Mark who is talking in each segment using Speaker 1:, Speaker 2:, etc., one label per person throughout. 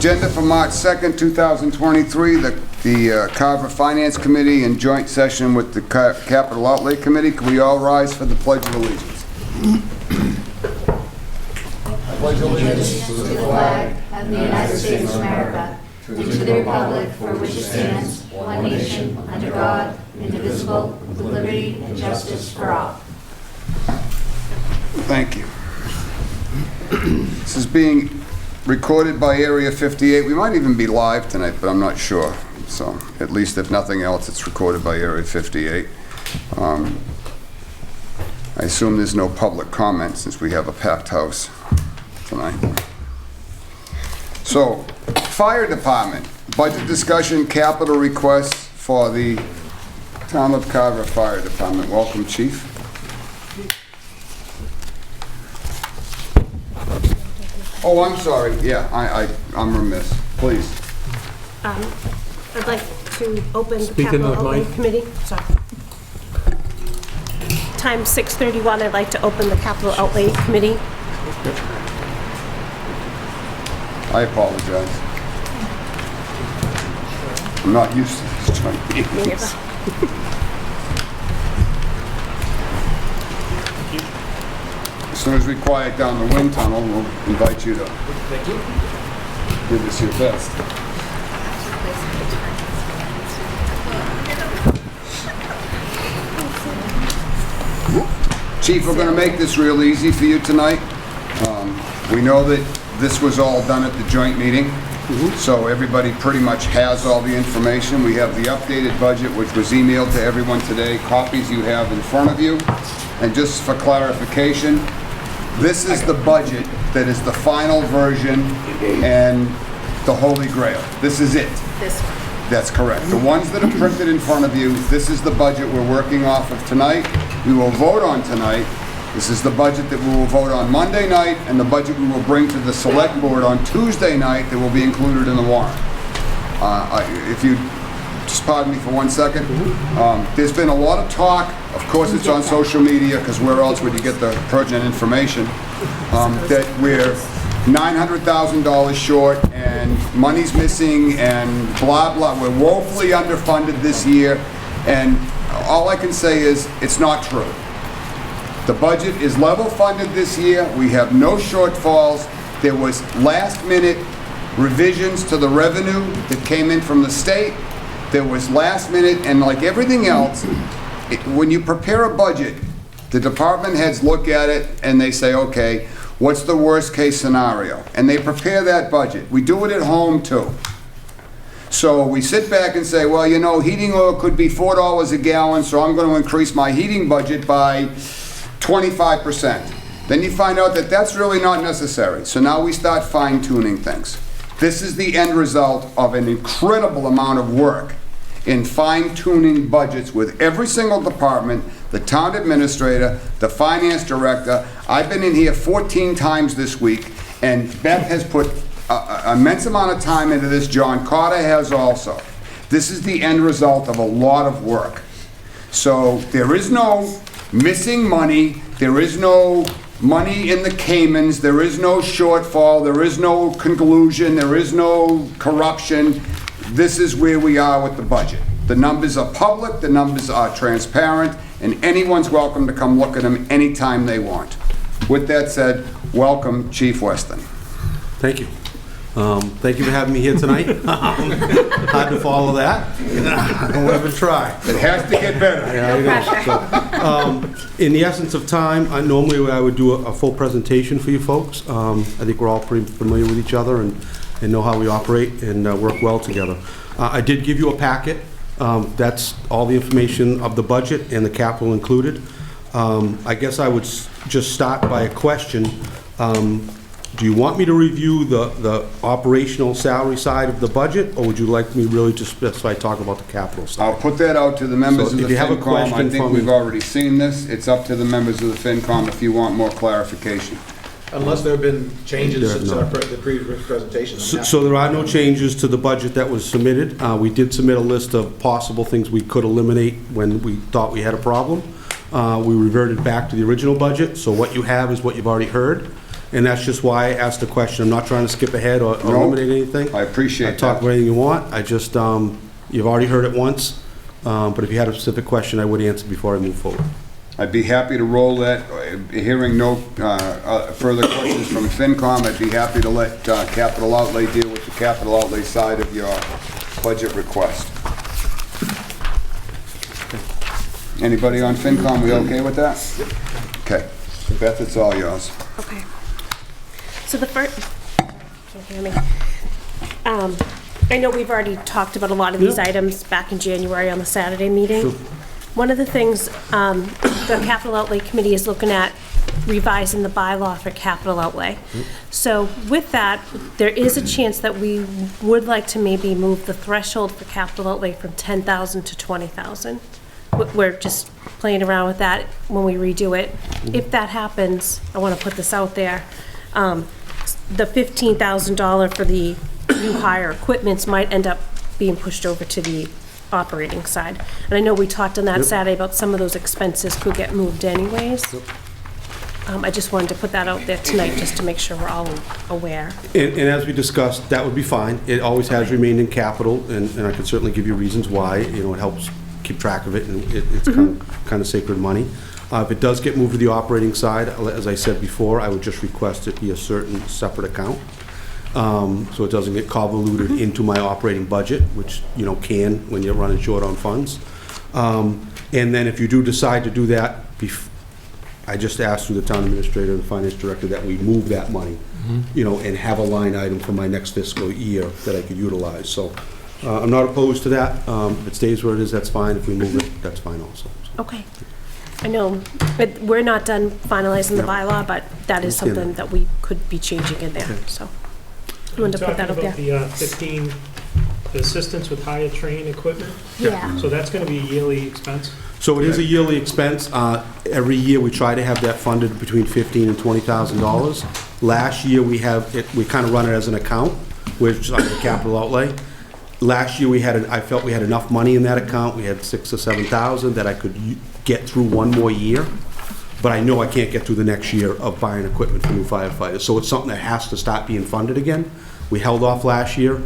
Speaker 1: Agenda for March 2nd, 2023, the Carver Finance Committee in joint session with the Capital Outlay Committee. Can we all rise for the Pledge of Allegiance? I pledge allegiance
Speaker 2: to the flag of the United States of America and to the republic for which it stands, one nation, under God, indivisible, with liberty and justice for all.
Speaker 1: Thank you. This is being recorded by Area 58. We might even be live tonight, but I'm not sure. So at least if nothing else, it's recorded by Area 58. I assume there's no public comment since we have a packed house tonight. So, Fire Department, budget discussion, capital requests for the Town of Carver Fire Department. Welcome, Chief. Oh, I'm sorry. Yeah, I'm remiss. Please.
Speaker 3: I'd like to open the Capital Outlay Committee. Sorry. Time 6:31. I'd like to open the Capital Outlay Committee.
Speaker 1: I apologize. I'm not used to this joint meetings. As soon as we quiet down the wind tunnel, we'll invite you to give us your best. Chief, we're going to make this real easy for you tonight. We know that this was all done at the joint meeting, so everybody pretty much has all the information. We have the updated budget, which was emailed to everyone today, copies you have in front of you. And just for clarification, this is the budget that is the final version and the Holy Grail. This is it.
Speaker 3: This one.
Speaker 1: That's correct. The ones that are printed in front of you, this is the budget we're working off of tonight. We will vote on tonight. This is the budget that we will vote on Monday night, and the budget we will bring to the Select Board on Tuesday night that will be included in the warrant. If you just pardon me for 1 second. There's been a lot of talk, of course it's on social media, because where else would you get the pertinent information, that we're $900,000 short and money's missing and blah, blah. We're woefully underfunded this year, and all I can say is it's not true. The budget is level funded this year. We have no shortfalls. There was last minute revisions to the revenue that came in from the state. There was last minute, and like everything else, when you prepare a budget, the department heads look at it and they say, okay, what's the worst case scenario? And they prepare that budget. We do it at home too. So we sit back and say, well, you know, heating oil could be $4 a gallon, so I'm going to increase my heating budget by 25%. Then you find out that that's really not necessary. So now we start fine-tuning things. This is the end result of an incredible amount of work in fine-tuning budgets with every single department, the town administrator, the finance director. I've been in here 14 times this week, and Beth has put an immense amount of time into this. John Carter has also. This is the end result of a lot of work. So there is no missing money. There is no money in the Caymans. There is no shortfall. There is no collusion. There is no corruption. This is where we are with the budget. The numbers are public. The numbers are transparent. And anyone's welcome to come look at them anytime they want. With that said, welcome, Chief Weston.
Speaker 4: Thank you. Thank you for having me here tonight. Hard to follow that. Don't ever try.
Speaker 1: It has to get better.
Speaker 4: Yeah, I know. So, in the essence of time, normally I would do a full presentation for you folks. I think we're all pretty familiar with each other and know how we operate and work well together. I did give you a packet. That's all the information of the budget and the capital included. I guess I would just start by a question. Do you want me to review the operational salary side of the budget, or would you like me really to specify talk about the capital side?
Speaker 1: I'll put that out to the members of the
Speaker 4: if you have a
Speaker 1: FinCom.
Speaker 4: question
Speaker 1: I think we've already seen this. It's up to the members of the FinCom if you want more clarification.
Speaker 5: Unless there have been changes since the previous presentation.
Speaker 4: So there are no changes to the budget that was submitted. We did submit a list of possible things we could eliminate when we thought we had a problem. We reverted back to the original budget, so what you have is what you've already heard. and that's just why I asked the question. I'm not trying to skip ahead or
Speaker 1: No,
Speaker 4: eliminate anything.
Speaker 1: I appreciate that.
Speaker 4: Talk about anything you want. I just, you've already heard it once, but if you had a specific question, I would answer before I move forward.
Speaker 1: I'd be happy to roll that. Hearing no further questions from FinCom, I'd be happy to let Capital Outlay deal with the Capital Outlay side of your budget request. Anybody on FinCom, we okay with that? Okay. Beth, it's all yours.
Speaker 3: Okay. So the first, can't hear me. I know we've already talked about a lot of these items back in January on the Saturday meeting.
Speaker 4: Sure.
Speaker 3: One of the things the Capital Outlay Committee is looking at revising the bylaw for capital outlay. So with that, there is a chance that we would like to maybe move the threshold for capital outlay from 10,000 to 20,000. We're just playing around with that when we redo it. If that happens, I want to put this out there, the $15,000 for the new hire equipments might end up being pushed over to the operating side. And I know we talked on that Saturday about some of those expenses could get moved anyways. I just wanted to put that out there tonight just to make sure we're all aware.
Speaker 4: And as we discussed, that would be fine. It always has remained in capital, and I can certainly give you reasons why. You know, it helps keep track of it, and it's kind of sacred money. If it does get moved to the operating side, as I said before, I would just request it be a certain separate account, so it doesn't get convoluted into my operating budget, which, you know, can when you're running short on funds. And then if you do decide to do that, I just asked through the town administrator and the finance director that we move that money, you know, and have a line item for my next fiscal year that I could utilize. So I'm not opposed to that. If it stays where it is, that's fine. If we move it, that's fine also. So.
Speaker 3: Okay. I know, but we're not done finalizing the bylaw, but that is something that we could be changing in there, so. I wanted to put that up there.
Speaker 6: Talking about the 15, the assistance with higher train equipment,
Speaker 3: Yeah.
Speaker 6: so that's gonna be a yearly expense?
Speaker 4: So it is a yearly expense. Every year, we try to have that funded between $15,000 and $20,000. Last year, we kind of run it as an account, which is under capital outlay. Last year, I felt we had enough money in that account. We had $6,000 or $7,000 that I could get through one more year. But I know I can't get through the next year of buying equipment for new firefighters. So it's something that has to start being funded again. We held off last year.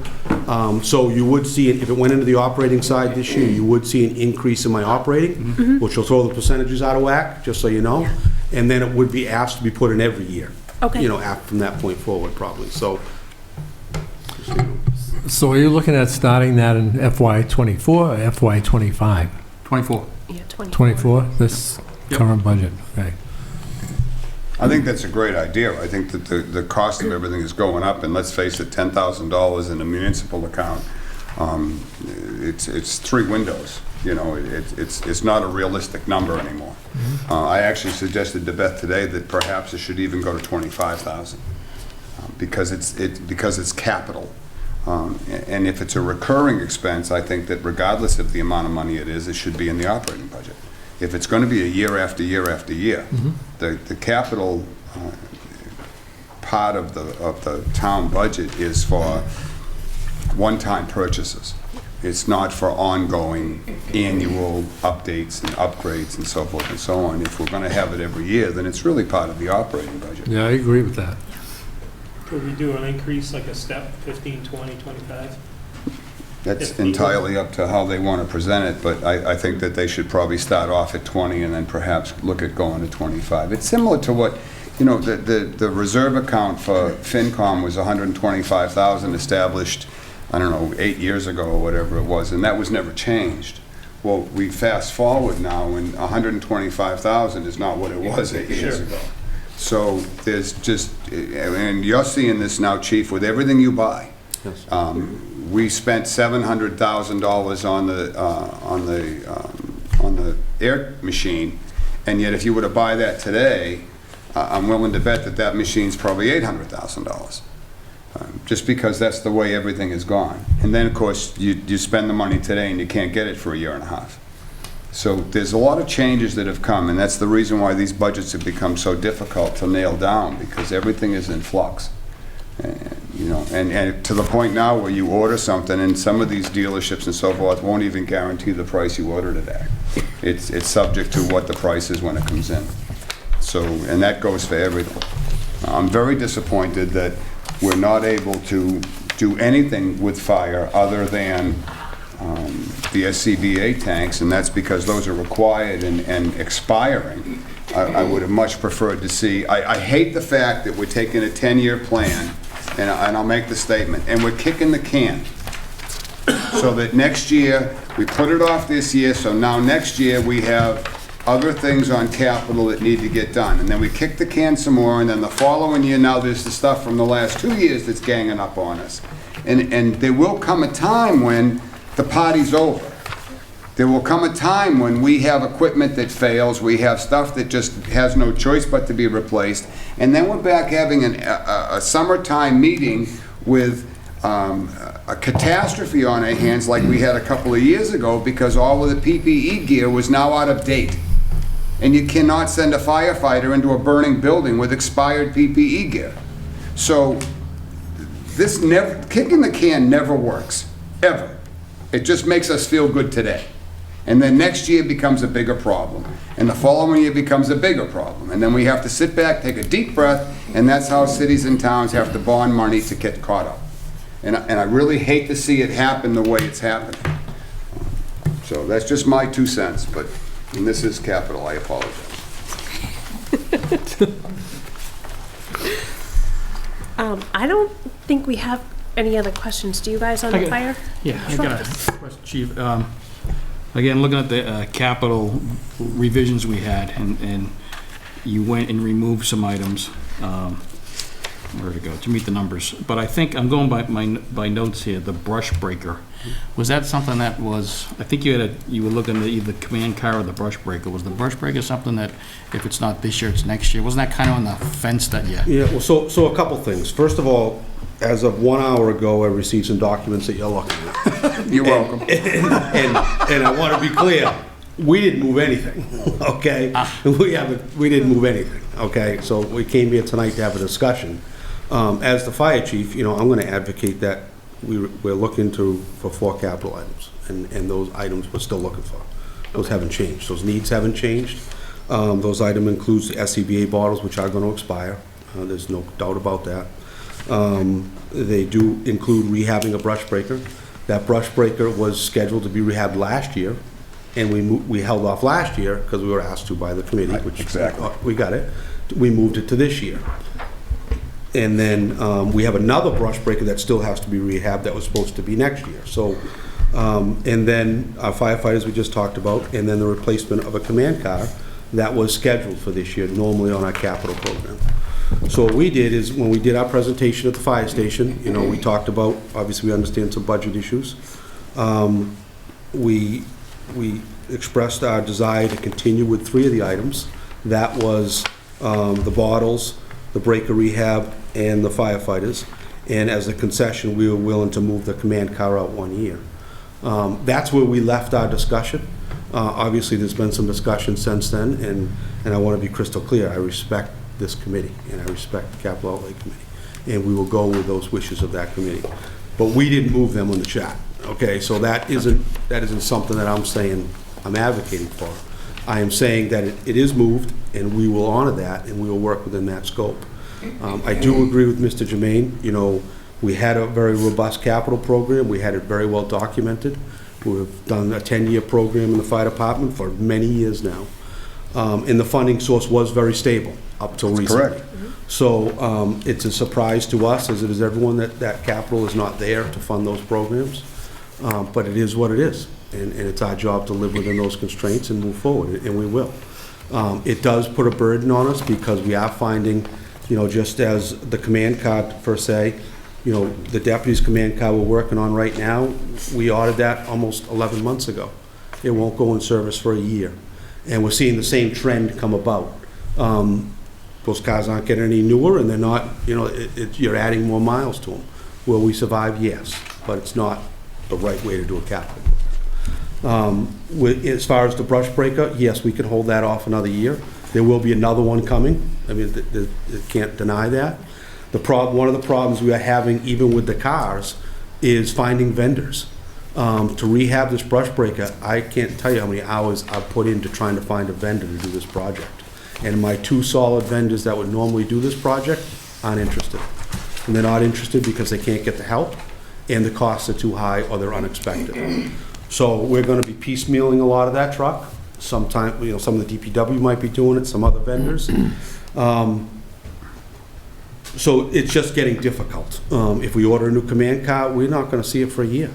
Speaker 4: So you would see, if it went into the operating side this year, you would see an increase in my operating, which will throw the percentages out of whack, just so you know. And then it would be asked to be put in every year.
Speaker 3: Okay.
Speaker 4: You know, from that point forward, probably. So.
Speaker 7: So are you looking at starting that in FY '24 or FY '25?
Speaker 8: 24.
Speaker 3: Yeah,
Speaker 7: 24, this current budget, okay.
Speaker 1: I think that's a great idea. I think that the cost of everything is going up, and let's face it, $10,000 in a municipal account, it's 3 windows. You know, it's not a realistic number anymore. I actually suggested to Beth today that perhaps it should even go to $25,000 because it's capital. And if it's a recurring expense, I think that regardless of the amount of money it is, it should be in the operating budget. If it's going to be a year after year after year, the capital part of the town budget is for one-time purchases. It's not for ongoing annual updates and upgrades and so forth and so on. If we're going to have it every year, then it's really part of the operating budget.
Speaker 7: Yeah, I agree with that.
Speaker 6: Could we do an increase, like a step, 15, 20, 25?
Speaker 1: That's entirely up to how they want to present it, but I think that they should probably start off at 20 and then perhaps look at going to 25. It's similar to what, you know, the reserve account for FinCom was $125,000 established, I don't know, 8 years ago or whatever it was, and that was never changed. Well, we fast forward now, and $125,000 is not what it was 8 years ago. So there's just, and you're seeing this now, Chief, with everything you buy.
Speaker 4: Yes.
Speaker 1: We spent $700,000 on the air machine, and yet if you were to buy that today, I'm willing to bet that machine's probably $800,000. Just because that's the way everything has gone. And then, of course, you spend the money today and you can't get it for a year and a half. So there's a lot of changes that have come, and that's the reason why these budgets have become so difficult to nail down, because everything is in flux. You know, and to the point now where you order something, and some of these dealerships and so forth won't even guarantee the price you ordered it at. It's subject to what the price is when it comes in. So, and that goes for everything. I'm very disappointed that we're not able to do anything with fire other than the SCBA tanks, and that's because those are required and expiring. I would have much preferred to see, I hate the fact that we're taking a 10-year plan, and I'll make the statement, and we're kicking the can. So that next year, we put it off this year, so now next year we have other things on capital that need to get done. And then we kick the can some more, and then the following year, now there's the stuff from the last 2 years that's ganging up on us. And there will come a time when the party's over. There will come a time when we have equipment that fails, we have stuff that just has no choice but to be replaced, and then we're back having a summertime meeting with a catastrophe on our hands like we had a couple of years ago because all of the PPE gear was now out of date. And you cannot send a firefighter into a burning building with expired PPE gear. So this kicking the can never works, ever. It just makes us feel good today. And then next year becomes a bigger problem. And the following year becomes a bigger problem. And then we have to sit back, take a deep breath, and that's how cities and towns have to bond money to get caught up. And I really hate to see it happen the way it's happening. So that's just my 2 cents, but, and this is capital, I apologize.
Speaker 3: I don't think we have any other questions. Do you guys on the fire?
Speaker 8: Yeah, I
Speaker 3: Sure.
Speaker 8: got a question, Chief. Again, looking at the capital revisions we had, and you went and removed some items, where to go, to meet the numbers. But I think, I'm going by notes here, the brush breaker. Was that something that was, I think you were looking at either command car or the brush breaker. Was the brush breaker something that, if it's not this year, it's next year? Wasn't that kind of on the fence that you?
Speaker 4: Yeah, well, so a couple things. First of all, as of 1 hour ago, I received some documents that you're looking at.
Speaker 1: You're welcome.
Speaker 4: And I want to be clear, we didn't move anything, okay? We didn't move anything, okay? So we came here tonight to have a discussion. As the fire chief, I'm going to advocate that we're looking for 4 capital items, and those items we're still looking for. Those haven't changed. Those needs haven't changed. Those items includes the SCBA bottles, which are going to expire. There's no doubt about that. They do include rehabbing a brush breaker. That brush breaker was scheduled to be rehabbed last year, and we held off last year because we were asked to by the committee,
Speaker 1: Right,
Speaker 4: which
Speaker 1: exactly.
Speaker 4: We got it. We moved it to this year. And then we have another brush breaker that still has to be rehabbed that was supposed to be next year. So, and then our firefighters we just talked about, and then the replacement of a command car that was scheduled for this year, normally on our capital program. So what we did is, when we did our presentation at the fire station, we talked about, obviously we understand some budget issues. We expressed our desire to continue with 3 of the items. That was the bottles, the breaker rehab, and the firefighters. And as a concession, we were willing to move the command car out 1 year. That's where we left our discussion. Obviously, there's been some discussion since then, and I want to be crystal clear. I respect this committee, and I respect the Capital Outlay Committee, and we will go with those wishes of that committee. But we didn't move them on the chart, okay? So that isn't something that I'm saying I'm advocating for. I am saying that it is moved, and we will honor that, and we will work within that scope. I do agree with Mr. Jermaine. We had a very robust capital program. We had it very well documented. We've done a 10-year program in the fire department for many years now. And the funding source was very stable up till recently.
Speaker 1: Correct.
Speaker 4: So it's a surprise to us, as it is everyone, that capital is not there to fund those programs. But it is what it is. And it's our job to live within those constraints and move forward, and we will. It does put a burden on us because we are finding, just as the command car per se, the deputy's command car we're working on right now, we ordered that almost 11 months ago. It won't go in service for a year. And we're seeing the same trend come about. Those cars aren't getting any newer, and they're not, you're adding more miles to them. Will we survive? Yes, but it's not the right way to do a capital. As far as the brush breaker, yes, we can hold that off another year. There will be another one coming. I mean, can't deny that. One of the problems we are having, even with the cars, is finding vendors. To rehab this brush breaker, I can't tell you how many hours I've put into trying to find a vendor to do this project. And my two solid vendors that would normally do this project aren't interested. And they're not interested because they can't get the help, and the costs are too high or they're unexpected. So we're gonna be piecemealing a lot of that truck. Sometime, you know, some of the DPW might be doing it, some other vendors. So it's just getting difficult. If we order a new command car, we're not gonna see it for a year.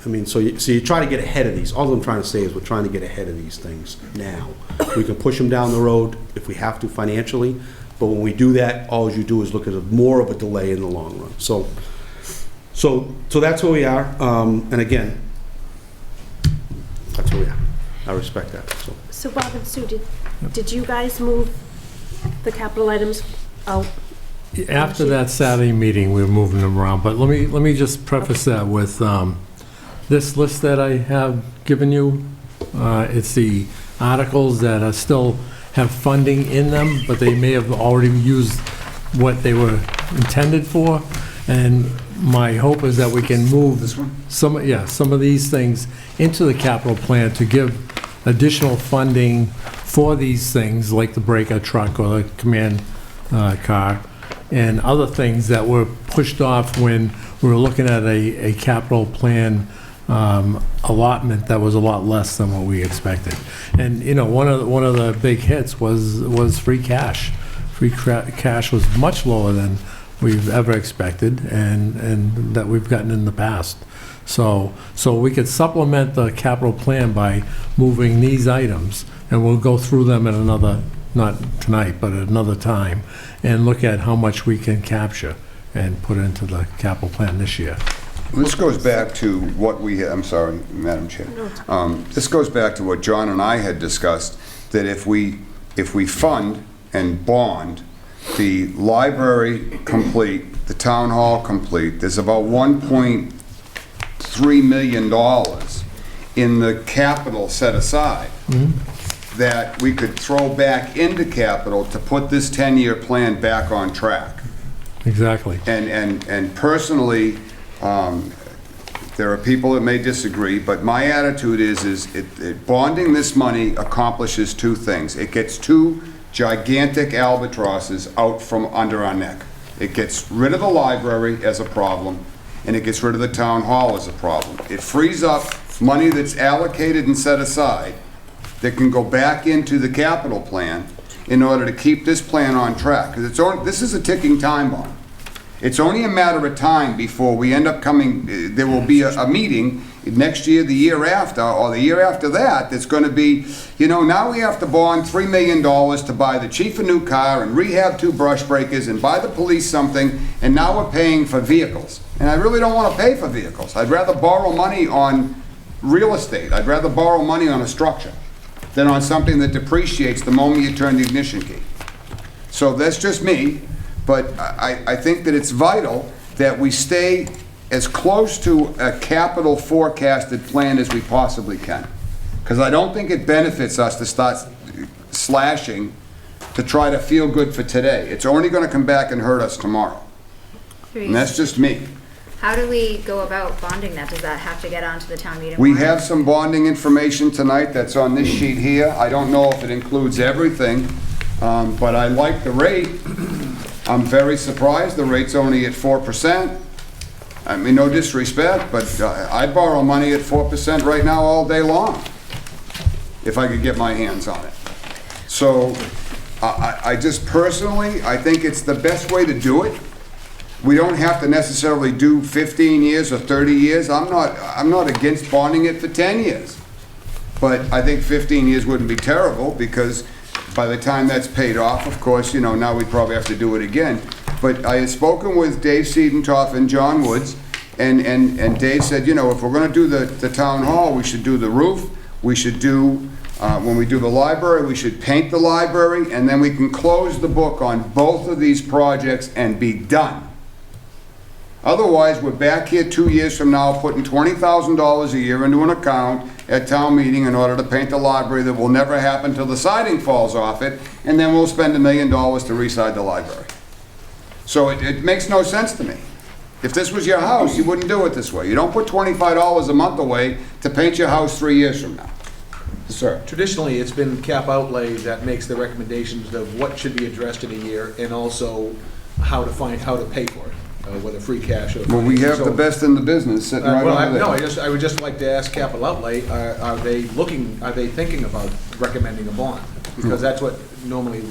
Speaker 4: I mean, so you try to get ahead of these. All I'm trying to say is we're trying to get ahead of these things now. We can push them down the road if we have to financially, but when we do that, all you do is look at more of a delay in the long run. So that's where we are. And again, that's where we are. I respect that, so.
Speaker 3: So Bob and Sue, did you guys move the capital items out?
Speaker 7: After that Saturday meeting, we were moving them around, but let me just preface that with this list that I have given you. It's the articles that are still have funding in them, but they may have already used what they were intended for. And my hope is that we can move some of these things into the capital plan to give additional funding for these things, like the breaker truck or the command car, and other things that were pushed off when we were looking at a capital plan allotment that was a lot less than what we expected. And, you know, one of the big hits was free cash. Free cash was much lower than we've ever expected and that we've gotten in the past. So we could supplement the capital plan by moving these items, and we'll go through them at another, not tonight, but at another time, and look at how much we can capture and put into the capital plan this year.
Speaker 1: This goes back to what I'm sorry, Madam Chair. This goes back to what John and I had discussed, that if we fund and bond the library complete, the town hall complete, there's about $1.3 million in the capital set aside that we could throw back into capital to put this 10-year plan back on track.
Speaker 7: Exactly.
Speaker 1: And personally, there are people that may disagree, but my attitude is bonding this money accomplishes two things. It gets two gigantic albatrosses out from under our neck. It gets rid of the library as a problem, and it gets rid of the town hall as a problem. It frees up money that's allocated and set aside that can go back into the capital plan in order to keep this plan on track. Because this is a ticking time bomb. It's only a matter of time before we end up coming, there will be a meeting next year, the year after, or the year after that, that's going to be, you know, now we have to bond $3 million to buy the chief a new car and rehab 2 brush breakers and buy the police something, and now we're paying for vehicles. And I really don't want to pay for vehicles. I'd rather borrow money on real estate. I'd rather borrow money on a structure than on something that depreciates the moment you turn the ignition key. So that's just me. But I think that it's vital that we stay as close to a capital forecasted plan as we possibly can. Because I don't think it benefits us to start slashing to try to feel good for today. It's only going to come back and hurt us tomorrow. And that's just me.
Speaker 2: How do we go about bonding that? Does that have to get onto the town meeting
Speaker 1: We
Speaker 2: warrant?
Speaker 1: have some bonding information tonight that's on this sheet here. I don't know if it includes everything, but I like the rate. I'm very surprised the rate's only at 4%. I mean, no disrespect, but I'd borrow money at 4% right now all day long if I could get my hands on it. So I just personally, I think it's the best way to do it. We don't have to necessarily do 15 years or 30 years. I'm not against bonding it for 10 years. But I think 15 years wouldn't be terrible, because by the time that's paid off, of course, you know, now we'd probably have to do it again. But I had spoken with Dave Siedentoff and John Woods, and Dave said, you know, if we're going to do the town hall, we should do the roof. We should do, when we do the library, we should paint the library, and then we can close the book on both of these projects and be done. Otherwise, we're back here 2 years from now putting $20,000 a year into an account at town meeting in order to paint the library that will never happen till the siding falls off it, and then we'll spend $1 million to re-side the library. So it makes no sense to me. If this was your house, you wouldn't do it this way. You don't put $25 a month away to paint your house 3 years from now. Sir.
Speaker 5: Traditionally, it's been cap outlay that makes the recommendations of what should be addressed in a year and also how to pay for it, whether free cash or.
Speaker 1: Well, we have the
Speaker 5: So-
Speaker 1: best in the business sitting right
Speaker 5: Well,
Speaker 1: over
Speaker 5: no,
Speaker 1: there.
Speaker 5: I would just like to ask capital outlay, are they thinking about recommending a bond? Because that's what normally.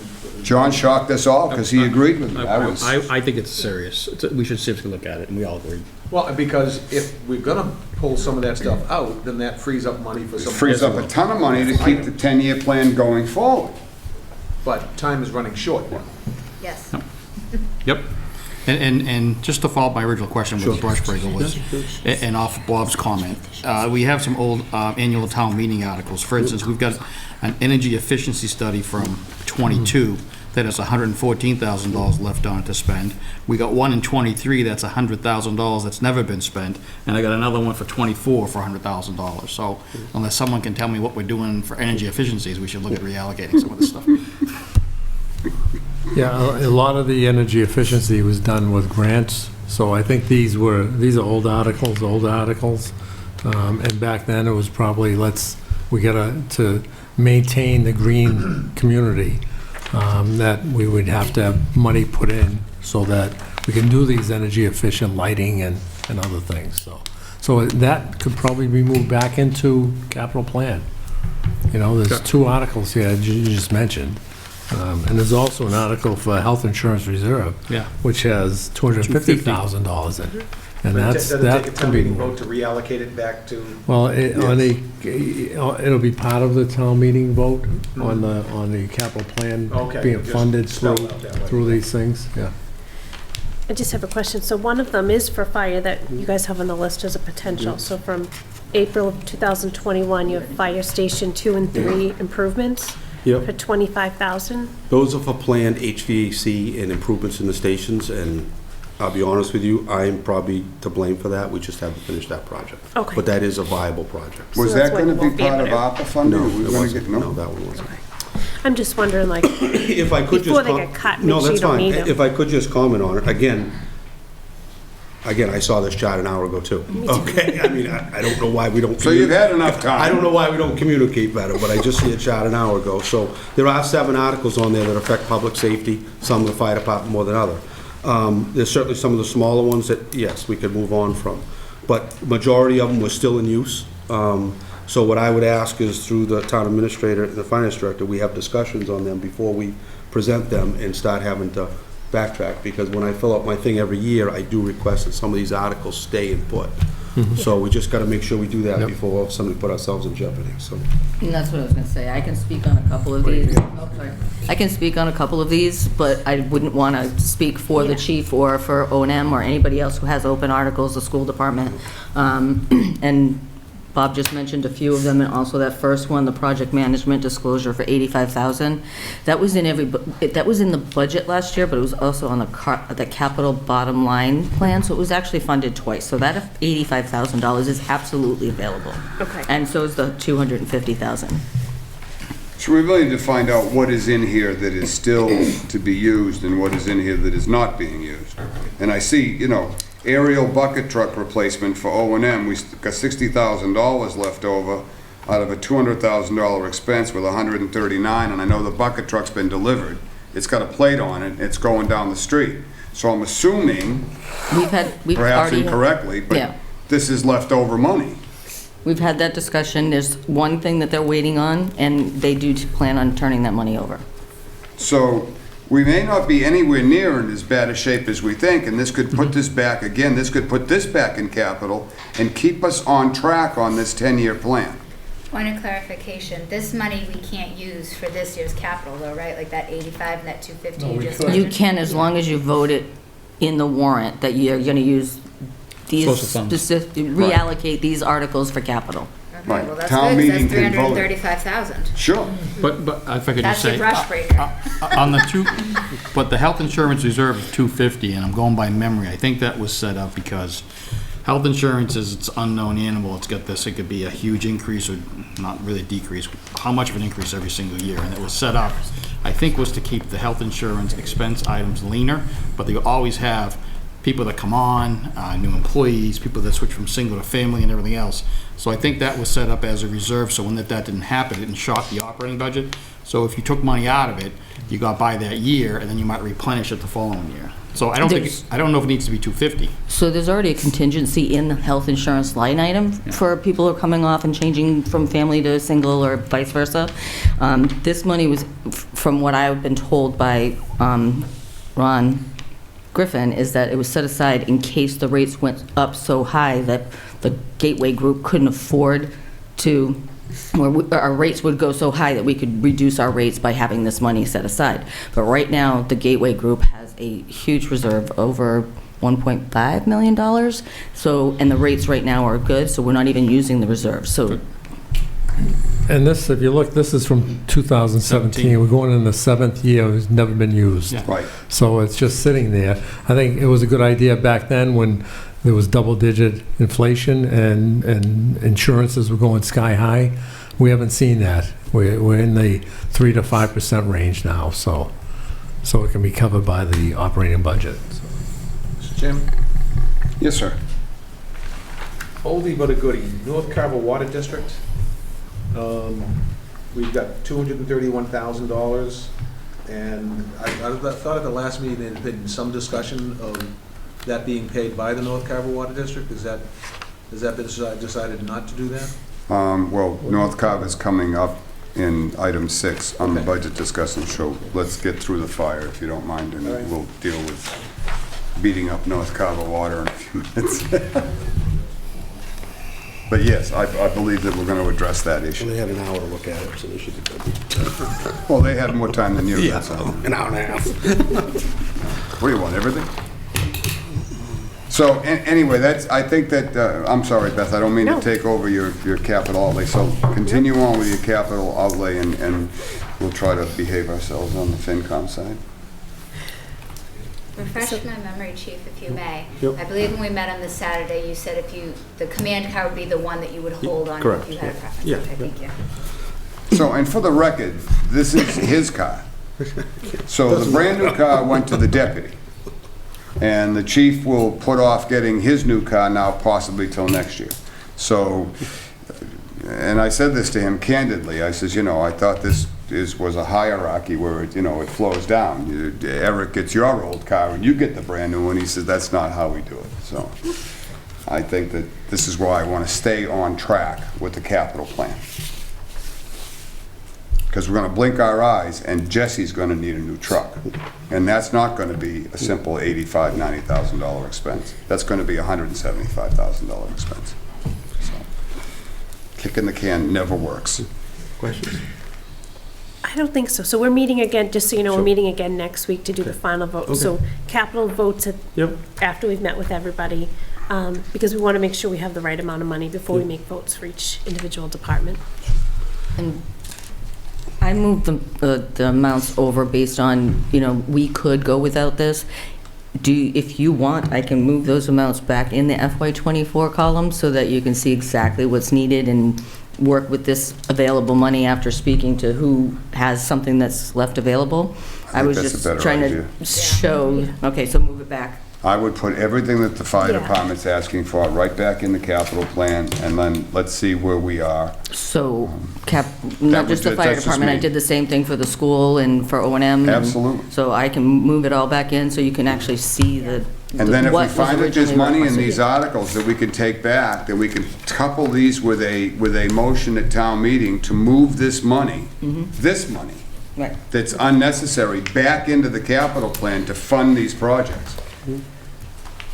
Speaker 1: John shocked us all because he agreed with me.
Speaker 8: I think it's serious. We should seriously look at it, and we all agree.
Speaker 5: Well, because if we're gonna pull some of that stuff out, then that frees up money for some.
Speaker 1: Frees up a ton of money to keep the 10-year plan going forward.
Speaker 5: But time is running short now.
Speaker 2: Yes.
Speaker 8: Yep. And just to follow up my original question with the brush breaker was, and off Bob's comment, we have some old annual town meeting articles. For instance, we've got an energy efficiency study from '22 that has $114,000 left on it to spend. We got one in '23 that's $100,000 that's never been spent, and I got another one for '24 for $100,000. So unless someone can tell me what we're doing for energy efficiencies, we should look at reallocating some of this stuff.
Speaker 7: Yeah, a lot of the energy efficiency was done with grants, so I think these are old articles. And back then, it was probably, we gotta, to maintain the green community, that we would have to have money put in so that we can do these energy efficient lighting and other things, so that could probably be moved back into capital plan. You know, there's two articles here you just mentioned. And there's also an article for health insurance reserve,
Speaker 8: Yeah.
Speaker 7: which has $250,000 in it. And
Speaker 5: Does it take a
Speaker 7: that
Speaker 5: town
Speaker 7: can be,
Speaker 5: meeting vote to reallocate it back to?
Speaker 7: well, it'll be part of the town meeting vote on the capital plan
Speaker 5: Okay,
Speaker 7: being
Speaker 5: just
Speaker 7: funded
Speaker 5: spell it out that way.
Speaker 7: through these things, yeah.
Speaker 3: I just have a question. So one of them is for fire that you guys have on the list as a potential. So from April of 2021, you have Fire Station 2 and 3 improvements for
Speaker 4: Yep.
Speaker 3: $25,000.
Speaker 4: Those are for planned HVAC and improvements in the stations, and I'll be honest with you, I'm probably to blame for that. We just haven't finished that project.
Speaker 3: Okay.
Speaker 4: But that is a viable project.
Speaker 1: Was
Speaker 3: So that's
Speaker 1: that
Speaker 3: why
Speaker 1: going
Speaker 3: we
Speaker 1: to
Speaker 3: won't
Speaker 1: be
Speaker 3: be
Speaker 1: part of
Speaker 3: able
Speaker 1: ARPA funding?
Speaker 4: No,
Speaker 1: Or we
Speaker 4: it
Speaker 1: gonna
Speaker 4: wasn't.
Speaker 1: get-
Speaker 4: No, that one wasn't.
Speaker 3: I'm just wondering, like,
Speaker 4: If I could just.
Speaker 3: Before they get cut, make
Speaker 4: No,
Speaker 3: sure
Speaker 4: that's
Speaker 3: you don't
Speaker 4: fine.
Speaker 3: need 'em.
Speaker 4: If I could just comment on it, again, I saw this chart an hour ago too. Okay, I mean, I don't know why we don't.
Speaker 1: So you've had enough time.
Speaker 4: I don't know why we don't communicate better, but I just see a chart an hour ago. So there are 7 articles on there that affect public safety, some of the fire department more than other. There's certainly some of the smaller ones that, yes, we could move on from. But majority of them were still in use. So what I would ask is through the town administrator and the finance director, we have discussions on them before we present them and start having to backtrack, because when I fill out my thing every year, I do request that some of these articles stay and put. So we just gotta make sure we do that before somebody put ourselves in jeopardy, so.
Speaker 9: And that's what I was gonna say. I can speak on a couple of these. Oh, sorry. I can speak on a couple of these, but I wouldn't want to speak for the chief or for O&M or anybody else who has open articles, the school department. And Bob just mentioned a few of them, and also that first one, the project management disclosure for $85,000. That was in that was in the budget last year, but it was also on the capital bottom line plan, so it was actually funded twice. So that $85,000 is absolutely available.
Speaker 3: Okay.
Speaker 9: And so is the $250,000.
Speaker 1: So we really need to find out what is in here that is still to be used and what is in here that is not being used. And I see, aerial bucket truck replacement for O&M, we got $60,000 left over out of a $200,000 expense with $139, and I know the bucket truck's been delivered. It's got a plate on it, it's going down the street. So I'm assuming,
Speaker 9: We've
Speaker 1: perhaps
Speaker 9: already,
Speaker 1: incorrectly,
Speaker 9: Yeah.
Speaker 1: but this is leftover money.
Speaker 9: we've had that discussion. There's one thing that they're waiting on, and they do plan on turning that money over.
Speaker 1: So we may not be anywhere near in as bad a shape as we think, and this could put this back again, this could put this back in capital and keep us on track on this 10-year plan.
Speaker 2: Point of clarification, this money we can't use for this year's capital though, right? Like that 85 and that 250
Speaker 6: No,
Speaker 2: you
Speaker 6: we
Speaker 2: just
Speaker 6: could.
Speaker 9: You
Speaker 2: mentioned?
Speaker 9: can, as long as you vote it in the warrant, that you're going to use these
Speaker 8: Source of funds.
Speaker 9: specific, reallocate these articles for capital.
Speaker 2: Okay,
Speaker 1: Right.
Speaker 2: well, that's
Speaker 1: Town
Speaker 2: good, 'cause
Speaker 1: meeting
Speaker 2: that's
Speaker 1: can vote.
Speaker 2: 335,000.
Speaker 1: Sure.
Speaker 8: But if I could just
Speaker 2: That's your
Speaker 8: say,
Speaker 2: brush breaker.
Speaker 8: on the two, but the health insurance reserve is 250, and I'm going by memory. I think that was set up because health insurance is its unknown animal. It's got this, it could be a huge increase or not really decrease. How much of an increase every single year? And it was set up, I think, was to keep the health insurance expense items leaner, but they always have people that come on, new employees, people that switch from single to family and everything else. So I think that was set up as a reserve, so when that didn't happen, it didn't shock the operating budget. So if you took money out of it, you got by that year, and then you might replenish it the following year. So I don't know if it needs to be 250.
Speaker 9: So there's already a contingency in the health insurance line item for people who are coming off and changing from family to single or vice versa. This money was, from what I've been told by Ron Griffin, is that it was set aside in case the rates went up so high that the Gateway Group couldn't afford to, or our rates would go so high that we could reduce our rates by having this money set aside. But right now, the Gateway Group has a huge reserve, over $1.5 million. So, and the rates right now are good, so we're not even using the reserve. So,
Speaker 7: And this, if you look, this is from 2017. We're going in the 7th year. It's never been used.
Speaker 8: Yeah.
Speaker 1: Right.
Speaker 7: So it's just sitting there. I think it was a good idea back then when there was double-digit inflation and insurances were going sky high. We haven't seen that. We're in the 3 to 5% range now, so it can be covered by the operating budget.
Speaker 5: Mr. Chairman?
Speaker 1: Yes, sir.
Speaker 5: Oldie but a goodie, North Carver Water District. We've got $231,000, and I thought at the last meeting there had been some discussion of that being paid by the North Carver Water District. Has that been decided not to do that?
Speaker 1: Well, North Carver's coming up in item 6 on the budget discussion, so let's get through the fire, if you don't mind, and
Speaker 5: All right.
Speaker 1: we'll deal with beating up North Carver water in a few minutes. But yes, I believe that we're going to address that
Speaker 4: Well,
Speaker 1: issue.
Speaker 4: they had an hour to look at it, so they should be good.
Speaker 1: Well, they had more time than you,
Speaker 4: Yeah,
Speaker 1: that's all.
Speaker 4: an hour and a half.
Speaker 1: What do you want, everything? So, anyway, I think that, I'm sorry, Beth, I don't mean to
Speaker 3: No.
Speaker 1: take over your capital outlay, so continue on with your capital outlay, and we'll try to behave ourselves on the FinCom side.
Speaker 2: Refresh my memory, Chief, if you may.
Speaker 4: Yep.
Speaker 2: I believe when we met on this Saturday, you said the command car would be the one that you would hold on
Speaker 4: Correct,
Speaker 2: if you had a
Speaker 4: yeah.
Speaker 2: preference.
Speaker 4: Yeah,
Speaker 2: Okay, thank you.
Speaker 1: So, and for the record, this is his car. So the brand-new car went to the deputy, and the chief will put off getting his new car now possibly till next year. So, and I said this to him candidly, I says, I thought this was a hierarchy where it flows down. Eric gets your old car and you get the brand-new one. He says, that's not how we do it. So I think that this is why I want to stay on track with the capital plan. Because we're going to blink our eyes, and Jesse's going to need a new truck. And that's not going to be a simple $85,000, $90,000 expense. That's going to be a $175,000 expense. So, kicking the can never works.
Speaker 4: Questions?
Speaker 3: I don't think so. So we're meeting again, just so you know, we're
Speaker 4: Sure.
Speaker 3: meeting again next week to do the final vote. So capital votes
Speaker 4: Yep.
Speaker 3: after we've met with everybody, because we want to make sure we have the right amount of money before we make votes for each individual department.
Speaker 9: and I moved the amounts over based on, we could go without this. If you want, I can move those amounts back in the FY24 column so that you can see exactly what's needed and work with this available money after speaking to who has something that's left available. I was
Speaker 1: that's a
Speaker 9: just
Speaker 1: better
Speaker 9: trying
Speaker 1: idea.
Speaker 9: to show, okay, so move it back.
Speaker 1: I would put everything that the fire
Speaker 3: Yeah.
Speaker 1: department's asking for right back in the capital plan, and then let's see where we are.
Speaker 9: So, not just the fire
Speaker 1: that's just
Speaker 9: department, I
Speaker 1: me.
Speaker 9: did the same thing for the school and for O&M. and
Speaker 1: Absolutely.
Speaker 9: So I can move it all back in so you can actually see
Speaker 1: And then if we
Speaker 9: what was
Speaker 1: find that there's
Speaker 9: originally
Speaker 1: money in
Speaker 9: requested.
Speaker 1: these articles that we can take back, then we can couple these with a motion at town meeting to move this money,
Speaker 9: Right.
Speaker 1: that's unnecessary, back into the capital plan to fund these projects.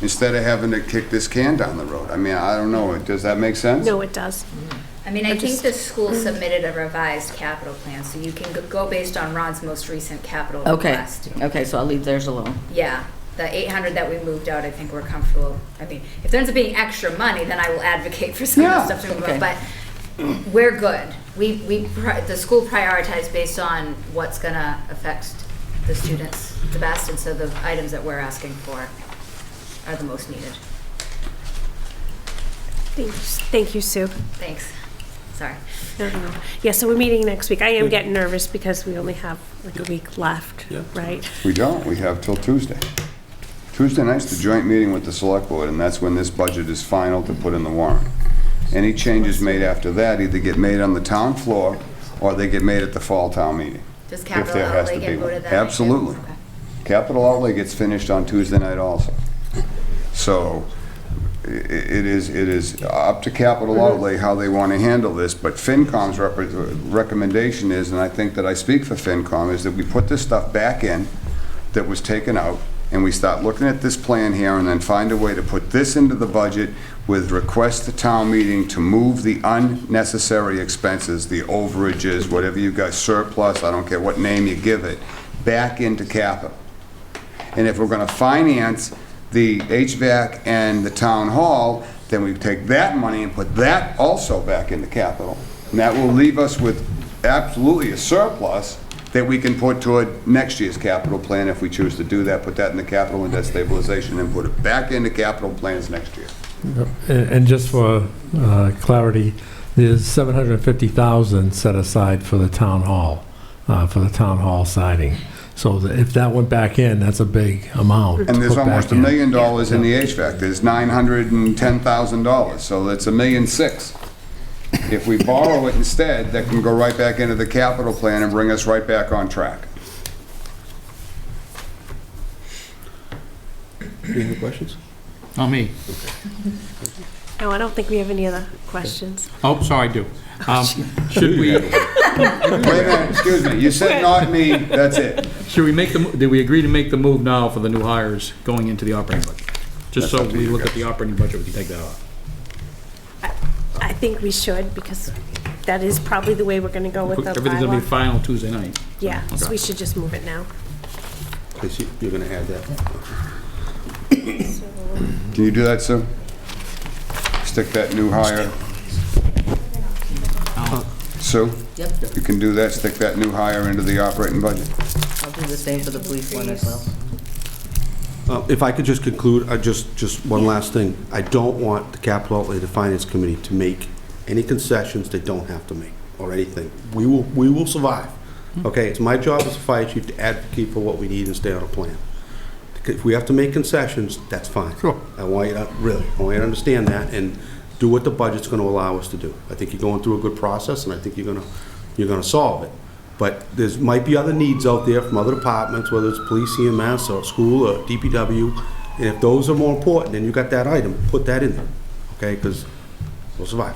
Speaker 1: Instead of having to kick this can down the road. I mean, I don't know, does that make sense?
Speaker 3: No, it does.
Speaker 2: I mean, I think the school submitted a revised capital plan, so you can go based on Ron's most recent capital
Speaker 9: Okay,
Speaker 2: request.
Speaker 9: okay, so I'll leave theirs alone.
Speaker 2: Yeah, the 800 that we moved out, I think we're comfortable. I mean, if there ends up being extra money, then I will advocate for some of
Speaker 1: Yeah.
Speaker 2: the stuff to move
Speaker 9: Okay.
Speaker 2: out, but we're good. The school prioritized based on what's gonna affect the students the best, and so the items that we're asking for are the most needed.
Speaker 3: Thank you, Sue.
Speaker 2: Thanks. Sorry.
Speaker 3: No. Yeah, so we're meeting next week. I am getting nervous because we only have like a week left,
Speaker 4: Yeah.
Speaker 3: right?
Speaker 1: We don't, we have till Tuesday. Tuesday night's the joint meeting with the select board, and that's when this budget is final to put in the warrant. Any changes made after that either get made on the town floor, or they get made at the fall town meeting.
Speaker 2: Does
Speaker 1: if
Speaker 2: capital
Speaker 1: there has
Speaker 2: outlay
Speaker 1: to
Speaker 2: get
Speaker 1: be one.
Speaker 2: voted that night too?
Speaker 1: Absolutely.
Speaker 2: Okay.
Speaker 1: Capital outlay gets finished on Tuesday night also. So it is up to capital outlay how they want to handle this, but FinCom's recommendation is, and I think that I speak for FinCom, is that we put this stuff back in that was taken out, and we start looking at this plan here and then find a way to put this into the budget with request to town meeting to move the unnecessary expenses, the overages, whatever you got, surplus, I don't care what name you give it, back into capital. And if we're gonna finance the HVAC and the town hall, then we take that money and put that also back into capital. And that will leave us with absolutely a surplus that we can put toward next year's capital plan if we choose to do that, put that in the capital and debt stabilization and put it back into capital plans next year.
Speaker 7: And just for clarity, there's $750,000 set aside for the town hall siding. So if that went back in, that's a big amount.
Speaker 1: And there's
Speaker 7: to put
Speaker 1: almost
Speaker 7: back
Speaker 1: $1
Speaker 7: in.
Speaker 1: million in the HVAC. There's $910,000, so that's $1.6 million. If we borrow it instead, that can go right back into the capital plan and bring us right back on track.
Speaker 4: Any other questions?
Speaker 8: Not me.
Speaker 3: No, I don't think we have any other questions.
Speaker 8: Oh, sorry, I do. Should we,
Speaker 1: Wait a minute, excuse me, you said not me, that's it.
Speaker 8: should we make the, did we agree to make the move now for the new hires going into the operating budget? Just so
Speaker 1: That's up to
Speaker 8: we
Speaker 1: you
Speaker 8: look at
Speaker 1: guys.
Speaker 8: the operating budget, we can take that off.
Speaker 3: I think we should, because that is probably the way we're gonna go with the
Speaker 8: Everything's gonna be
Speaker 3: bylaw.
Speaker 8: final Tuesday night.
Speaker 3: Yeah, so
Speaker 8: Okay.
Speaker 3: we should just move it now.
Speaker 4: Chris, you're gonna add that?
Speaker 1: Can you do that, Sue? Stick that new hire. Sue?
Speaker 9: Yep,
Speaker 1: You can do that, stick that new hire into the operating budget.
Speaker 9: I'll do the same for the police one as well.
Speaker 4: If I could just conclude, just one last thing. I don't want the capital outlay, the finance committee, to make any concessions they don't have to make, or anything. We will survive, okay? It's my job as a fire chief to advocate for what we need and stay on a plan. If we have to make concessions, that's fine.
Speaker 8: Sure.
Speaker 4: I want you to understand that, and do what the budget's gonna allow us to do. I think you're going through a good process, and I think you're gonna solve it. But there's, might be other needs out there from other departments, whether it's police, EMS, or school, or DPW, and if those are more important, and you got that item, put that in there, okay? Because we'll survive,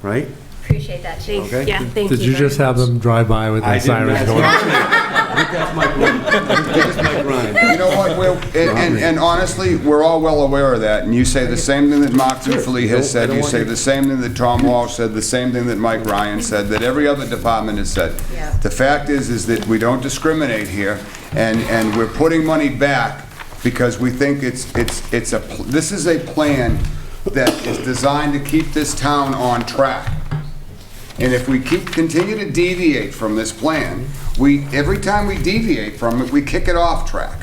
Speaker 4: right?
Speaker 2: Appreciate that, Chief.
Speaker 4: Okay.
Speaker 3: Yeah, thank you.
Speaker 7: Did you just have them drive by with their sirens going?
Speaker 4: I think that's my grind. That's my grind.
Speaker 1: You know what, and honestly, we're all well aware of that, and you say the same thing that Mark Zuffoli has said, you say the same thing that Tom Walsh said, the same thing that Mike Ryan said, that every other department has said.
Speaker 2: Yeah.
Speaker 1: The fact is that we don't discriminate here, and we're putting money back because we think this is a plan that is designed to keep this town on track. And if we continue to deviate from this plan, every time we deviate from it, we kick it off track.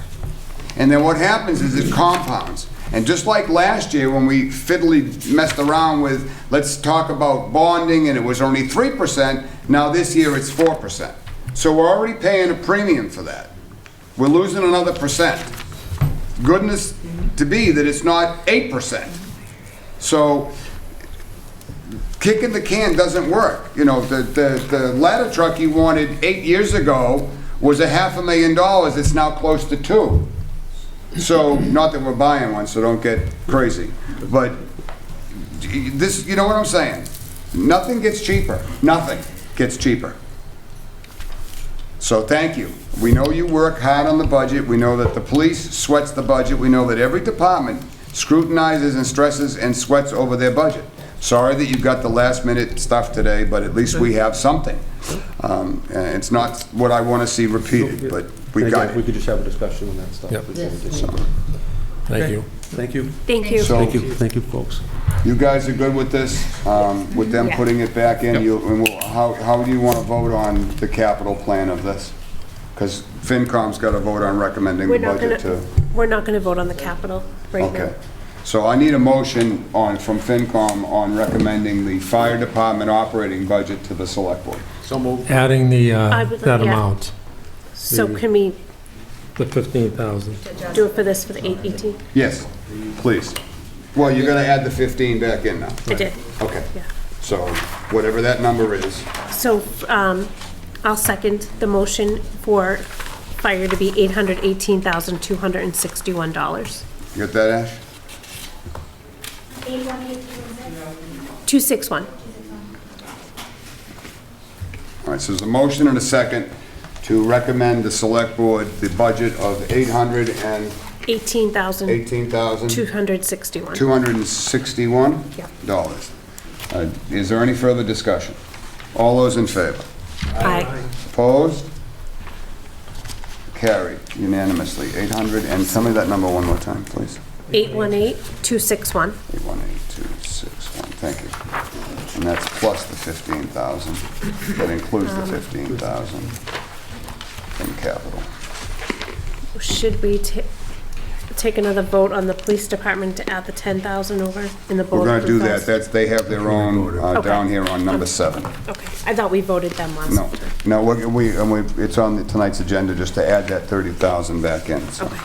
Speaker 1: And then what happens is it compounds. And just like last year when we fiddly messed around with, let's talk about bonding, and it was only 3%, now this year it's 4%. So we're already paying a premium for that. We're losing another percent. Goodness to be that it's not 8%. So kicking the can doesn't work. You know, the ladder truck you wanted 8 years ago was $500,000. It's now close to 2. So, not that we're buying one, so don't get crazy. But this, you know what I'm saying? Nothing gets cheaper. Nothing gets cheaper. So thank you. We know you work hard on the budget. We know that the police sweats the budget. We know that every department scrutinizes and stresses and sweats over their budget. Sorry that you got the last minute stuff today, but at least we have something. It's not what I want to see repeated, but we
Speaker 4: And
Speaker 1: got
Speaker 4: again, if we
Speaker 1: it.
Speaker 4: could just have a discussion on that stuff.
Speaker 7: Yep.
Speaker 4: before we do
Speaker 1: So,
Speaker 4: something.
Speaker 7: Thank you.
Speaker 4: Thank you.
Speaker 3: Thank you.
Speaker 1: So-
Speaker 4: Thank you, folks.
Speaker 1: you guys are good with this, with them
Speaker 3: Yeah.
Speaker 1: putting it back in?
Speaker 8: Yep.
Speaker 1: How do you want to vote on the capital plan of this? Because FinCom's got to vote on recommending the
Speaker 3: We're not
Speaker 1: budget
Speaker 3: gonna,
Speaker 1: to...
Speaker 3: we're not gonna vote on the capital right now.
Speaker 1: Okay. So I need a motion from FinCom on recommending the fire department operating budget to the select board.
Speaker 4: So moved.
Speaker 7: Adding the,
Speaker 3: I would-
Speaker 7: that
Speaker 3: yeah.
Speaker 7: amount.
Speaker 3: So can we
Speaker 7: The 15,000.
Speaker 3: Do it for this, for the 818?
Speaker 1: Yes, please. Well, you're gonna add the 15 back in now.
Speaker 3: I did,
Speaker 1: Okay.
Speaker 3: yeah.
Speaker 1: So whatever that number is,
Speaker 3: So I'll second the motion for fire to be $818,261.
Speaker 1: you got that, Ash?
Speaker 3: 261.
Speaker 1: All right, so there's a motion and a second to recommend the select board the budget of $818,261.
Speaker 3: 18,261. Yeah.
Speaker 1: Is there any further discussion? All those in favor?
Speaker 3: Aye.
Speaker 1: Opposed? Carried unanimously. 800, and tell me that number one more time, please.
Speaker 3: 818,261.
Speaker 1: 818,261, thank you. And that's plus the 15,000. That includes the 15,000 in capital.
Speaker 3: Should we take another vote on the police department to add the 10,000 over in the board?
Speaker 1: We're gonna do that. They have their own, down here on number 7.
Speaker 3: Okay, I thought we voted them last.
Speaker 1: No, it's on tonight's agenda just to add that 30,000 back in, so.
Speaker 3: Okay.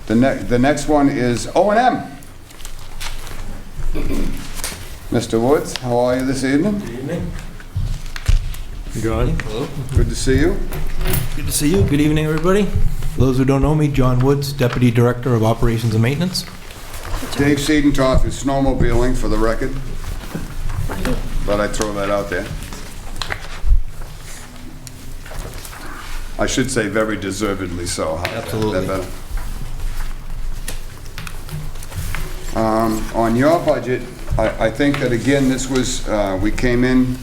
Speaker 1: The next one is O&M. Mr. Woods, how are you this evening?
Speaker 10: Good evening.
Speaker 7: You got it?
Speaker 10: Hello.
Speaker 1: Good to see you.
Speaker 10: Good to see you. Good evening, everybody. For those who don't know me, John Woods, Deputy Director of Operations and Maintenance.
Speaker 1: Dave Siedentoff is snowmobiling, for the record. But I throw that out there. I should say very deservedly so.
Speaker 10: Absolutely.
Speaker 1: That better? On your budget, I think that again, this was, we came in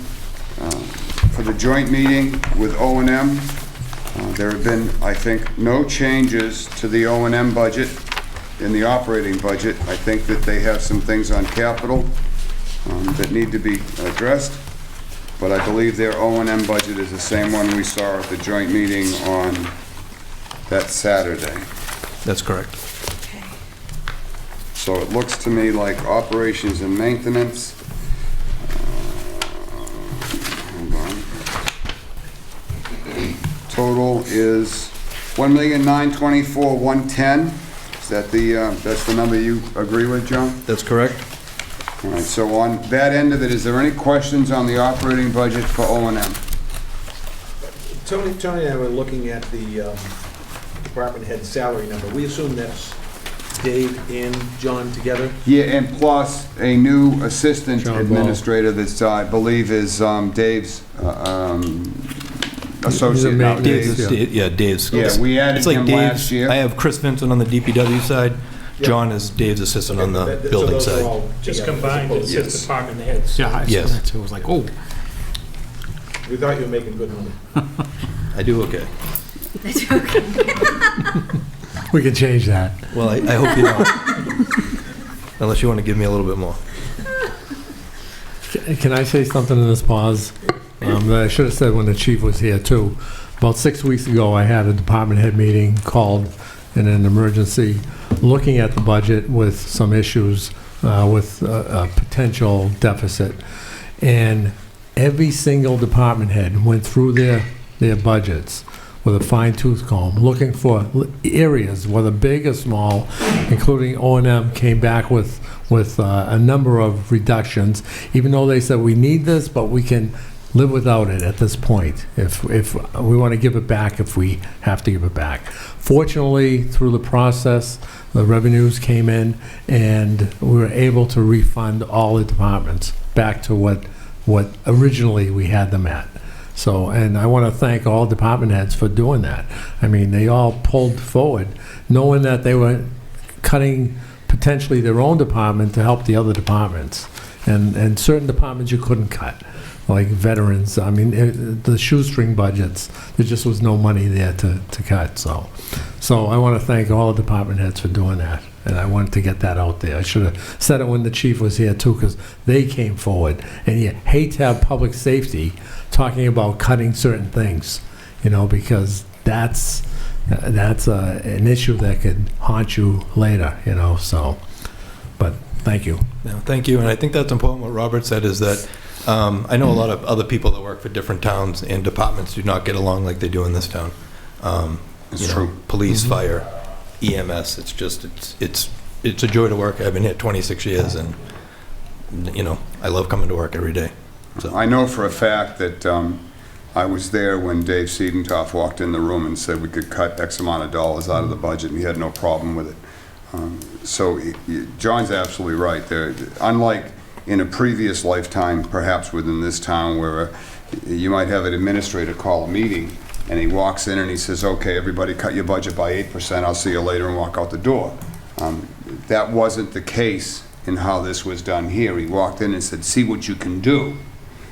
Speaker 1: for the joint meeting with O&M. There have been, I think, no changes to the O&M budget in the operating budget. I think that they have some things on capital that need to be addressed, but I believe their O&M budget is the same one we saw at the joint meeting on that Saturday.
Speaker 10: That's correct.
Speaker 1: So it looks to me like operations and maintenance. Hold on. Total is $1,924,110. Is that that's the number you agree with, John?
Speaker 10: That's correct.
Speaker 1: All right, so on that end of it, is there any questions on the operating budget for O&M?
Speaker 5: Tony and I were looking at the department head salary number. We assume that's Dave and John together?
Speaker 1: Yeah, and plus a new assistant
Speaker 7: John Ball.
Speaker 1: administrator that's, I believe, is Dave's associate now.
Speaker 7: maintenance,
Speaker 1: Dave's.
Speaker 10: Yeah, Dave's.
Speaker 1: Yeah, we added
Speaker 10: It's like
Speaker 1: him
Speaker 10: Dave's.
Speaker 1: last year.
Speaker 10: I have Chris Vincent on the DPW side.
Speaker 5: Yeah.
Speaker 10: John is Dave's assistant on the building
Speaker 5: So those are
Speaker 10: side.
Speaker 5: all
Speaker 6: Just
Speaker 5: together,
Speaker 6: combined,
Speaker 5: as
Speaker 6: it's
Speaker 5: opposed-
Speaker 6: just department heads.
Speaker 8: Yeah, I saw
Speaker 10: Yes.
Speaker 8: that too. It was like, oh.
Speaker 5: We thought you were making good money.
Speaker 10: I do okay.
Speaker 7: We can change that.
Speaker 10: Well, I hope you don't. Unless you want to give me a little bit more.
Speaker 7: Can I say something in this pause? That I should have said when the chief was here too. About 6 weeks ago, I had a department head meeting called in an emergency, looking at the budget with some issues with a potential deficit. And every single department head went through their budgets with a fine-tooth comb, looking for areas, whether big or small, including O&M, came back with a number of reductions, even though they said, we need this, but we can live without it at this point, if we want to give it back, if we have to give it back. Fortunately, through the process, the revenues came in, and we were able to refund all the departments back to what originally we had them at. So, and I want to thank all department heads for doing that. I mean, they all pulled forward, knowing that they were cutting potentially their own department to help the other departments. And certain departments you couldn't cut, like veterans. I mean, the shoestring budgets, there just was no money there to cut. So I want to thank all the department heads for doing that. And I wanted to get that out there. I should have said it when the chief was here too, because they came forward. And you hate to have public safety talking about cutting certain things, because that's an issue that could haunt you later, so, but thank you.
Speaker 10: No, thank you, and I think that's important. What Robert said is that I know a lot of other people that work for different towns and departments do not get along like they do in this town.
Speaker 1: It's
Speaker 10: you know,
Speaker 1: true.
Speaker 10: police, fire, EMS. It's just, it's a joy to work. I've been here 26 years, and, you know, I love coming to work every day. So
Speaker 1: I know for a fact that I was there when Dave Siedentoff walked in the room and said we could cut X amount of dollars out of the budget, and he had no problem with it. So John's absolutely right. Unlike in a previous lifetime, perhaps within this town, where you might have an administrator call a meeting, and he walks in and he says, okay, everybody cut your budget by 8%, I'll see you later, and walk out the door. That wasn't the case in how this was done here. He walked in and said, see what you can do.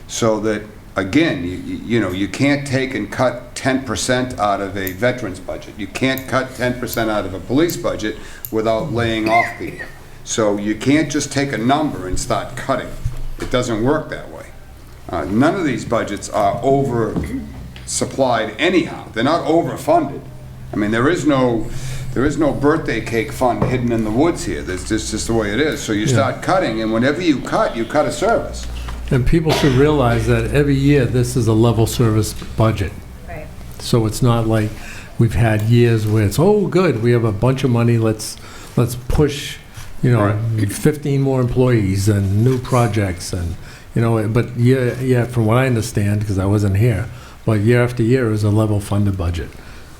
Speaker 1: So that, again, you know, you can't take and cut 10% out of a veterans budget. You can't cut 10% out of a police budget without laying off people. So you can't just take a number and start cutting. It doesn't work that way. None of these budgets are over-supplied anyhow. They're not overfunded. I mean, there is no birthday cake fund hidden in the woods here. That's just the way it is. So you start cutting, and whenever you cut a service.
Speaker 7: And people should realize that every year, this is a level service budget.
Speaker 2: Right.
Speaker 7: So it's not like we've had years where it's, oh, good, we have a bunch of money, let's push, you know,
Speaker 1: Right.
Speaker 7: 15 more employees and new projects and, you know, but yeah, from what I understand, because I wasn't here, but year after year is a level funded budget,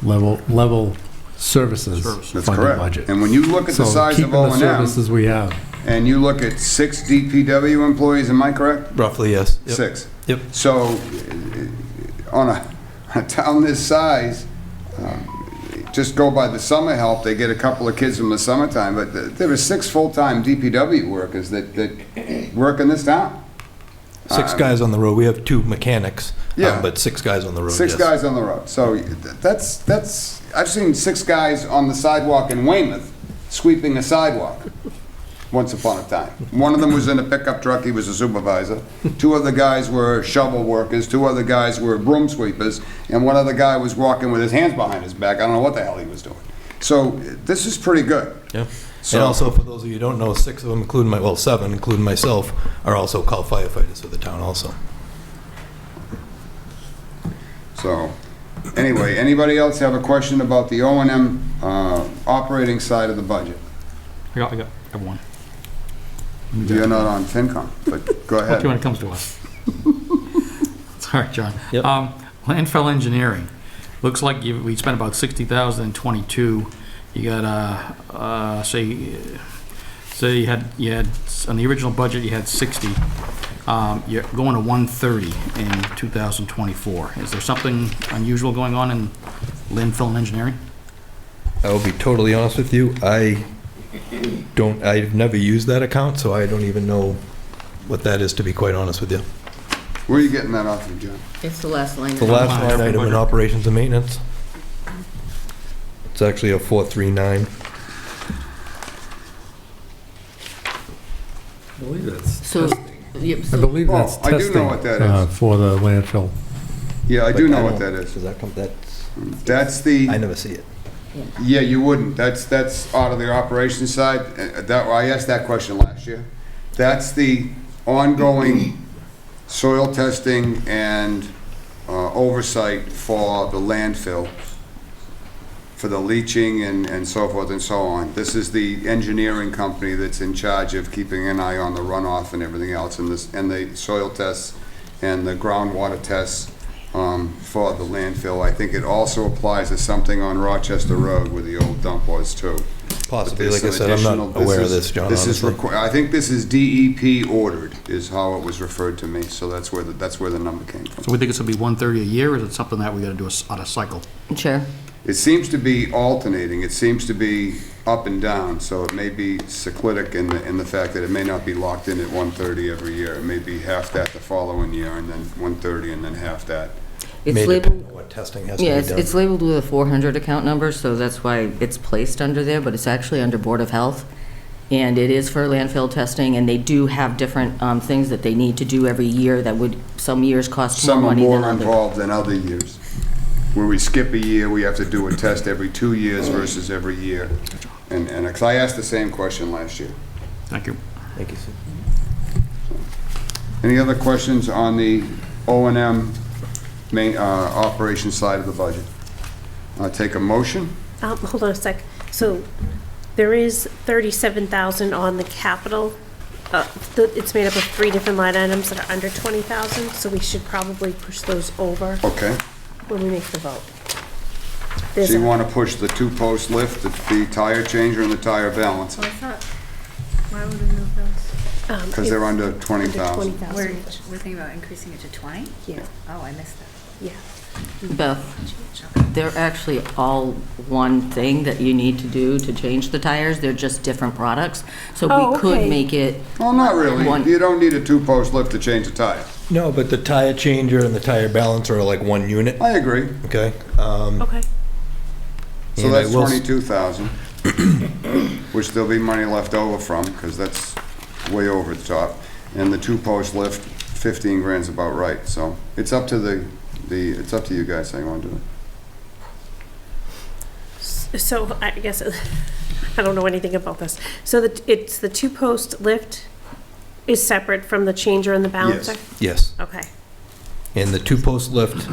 Speaker 7: level services
Speaker 1: That's
Speaker 7: funded
Speaker 1: correct.
Speaker 7: budget.
Speaker 1: And when you look at the
Speaker 7: So
Speaker 1: size of
Speaker 7: keeping the
Speaker 1: O&M,
Speaker 7: services we have.
Speaker 1: and you look at 6 DPW employees, am I correct?
Speaker 10: roughly, yes. Yep.
Speaker 1: 6.
Speaker 10: Yep.
Speaker 1: So on a town this size, just go by the summer help, they get a couple of kids from the summertime, but there are 6 full-time DPW workers that work in this town.
Speaker 10: 6 guys on the road. We have 2 mechanics,
Speaker 1: Yeah.
Speaker 10: but 6 guys on the road.
Speaker 1: 6
Speaker 10: yes.
Speaker 1: guys on the road. So that's I've seen 6 guys on the sidewalk in Weymouth sweeping a sidewalk once upon a time. One of them was in a pickup truck, he was a supervisor. 2 other guys were shovel workers, 2 other guys were broom sweepers, and one other guy was walking with his hands behind his back. I don't know what the hell he was doing. So this is pretty good.
Speaker 10: Yeah.
Speaker 1: So-
Speaker 10: And also, for those of you who don't know, 6 of them, including 7, including myself, are also called firefighters for the town also.
Speaker 1: So, anyway, anybody else have a question about the O&M operating side of the budget?
Speaker 8: I got one.
Speaker 1: You're not on FinCom, but go
Speaker 8: When
Speaker 1: ahead.
Speaker 8: it comes to us. It's all right, John.
Speaker 10: Yep.
Speaker 8: Landfill engineering. Looks like we spent about 60,000 in '22. You got, say you had, on the original budget, you had 60. You're going to 130 in 2024. Is there something unusual going on in landfill and engineering?
Speaker 10: I will be totally honest with you. I've never used that account, so I don't even know what that is, to be quite honest with you.
Speaker 1: Where are you getting that off of, John?
Speaker 9: It's the last line.
Speaker 10: The last line item in operations and maintenance. It's actually a 439.
Speaker 7: I believe that's
Speaker 9: So, yep,
Speaker 7: I
Speaker 9: so
Speaker 7: believe
Speaker 1: Oh,
Speaker 7: that's
Speaker 1: I do know
Speaker 7: testing
Speaker 1: what that is.
Speaker 7: for the landfill.
Speaker 1: Yeah, I
Speaker 10: But
Speaker 1: do know what
Speaker 10: don't-
Speaker 1: that is.
Speaker 10: Does that come, that's,
Speaker 1: That's the,
Speaker 10: I never see it.
Speaker 1: yeah, you wouldn't. That's out of the operations side. I asked that question last year. That's the ongoing soil testing and oversight for the landfill, for the leaching and so forth and so on. This is the engineering company that's in charge of keeping an eye on the runoff and everything else, and the soil tests and the groundwater tests for the landfill. I think it also applies to something on Rochester Road where the old dump was too.
Speaker 10: Possibly,
Speaker 1: But
Speaker 10: like I
Speaker 1: there's
Speaker 10: said, I'm
Speaker 1: additional-
Speaker 10: not aware of this, John,
Speaker 1: This is
Speaker 10: honestly.
Speaker 1: I think this is DEP ordered, is how it was referred to me, so that's where the number came from.
Speaker 8: So we think it's going to be 130 a year, or is it something that we got to do on a cycle?
Speaker 9: Chair.
Speaker 1: It seems to be alternating, it seems to be up and down, so it may be cyclic in the fact that it may not be locked in at 130 every year. It may be half that the following year, and then 130, and then half that.
Speaker 9: It's
Speaker 10: May
Speaker 9: labeled,
Speaker 10: depend on what testing has to be
Speaker 9: yeah,
Speaker 10: done.
Speaker 9: it's labeled with a 400 account number, so that's why it's placed under there, but it's actually under Board of Health. And it is for landfill testing, and they do have different things that they need to do every year that would, some years cost more
Speaker 1: Some are
Speaker 9: money than
Speaker 1: more
Speaker 9: others.
Speaker 1: involved than other years. Where we skip a year, we have to do a test every 2 years versus every year. And, because I asked the same question last year.
Speaker 8: Thank you.
Speaker 10: Thank you, Sue.
Speaker 1: Any other questions on the O&M main, operation side of the budget? Take a motion?
Speaker 3: Hold on a sec. So there is 37,000 on the capital. It's made up of 3 different line items that are under 20,000, so we should probably push those over
Speaker 1: Okay.
Speaker 3: when we make the vote.
Speaker 1: So
Speaker 3: There's
Speaker 1: you
Speaker 3: a-
Speaker 1: want to push the 2-post lift, the tire changer, and the tire balance,
Speaker 2: Well, I thought, why would we move those?
Speaker 1: because they're under
Speaker 3: Under
Speaker 1: 20,000.
Speaker 3: 20,000
Speaker 2: We're
Speaker 3: each.
Speaker 2: thinking about increasing it to 20?
Speaker 3: Yeah,
Speaker 2: Oh, I missed that.
Speaker 3: yeah.
Speaker 9: Beth, they're actually all one thing that you need to do to change the tires. They're just different products. So
Speaker 3: Oh,
Speaker 9: we could
Speaker 3: okay.
Speaker 9: make it,
Speaker 1: Well, not really.
Speaker 9: One.
Speaker 1: You don't need a 2-post lift to change a tire.
Speaker 10: No, but the tire changer and the tire balance are like one unit,
Speaker 1: I agree.
Speaker 10: okay?
Speaker 3: Okay.
Speaker 1: So
Speaker 10: And I
Speaker 1: that's
Speaker 10: will s-
Speaker 1: 22,000, which there'll be money left over from, because that's way over the top. And the 2-post lift, 15 grand's about right, so it's up to it's up to you guys how you want to do it.
Speaker 3: So I guess, I don't know anything about this. So it's the 2-post lift is separate from the changer and the balancer?
Speaker 10: Yes.
Speaker 3: Okay.
Speaker 10: And the 2-post lift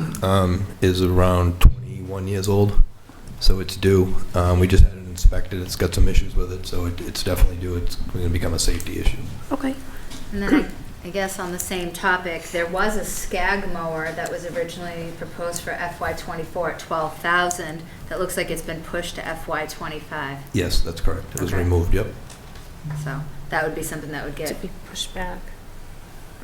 Speaker 10: is around 21 years old, so it's due. We just had it inspected. It's got some issues with it, so it's definitely due. It's going to become a safety issue.
Speaker 3: Okay.
Speaker 2: And then I guess on the same topic, there was a Skag mower that was originally proposed for FY '24 at 12,000. That looks like it's been pushed to FY '25.
Speaker 10: Yes, that's correct. It was
Speaker 2: Okay.
Speaker 10: removed, yep.
Speaker 2: So that would be something that would
Speaker 3: To
Speaker 2: get
Speaker 3: be pushed back.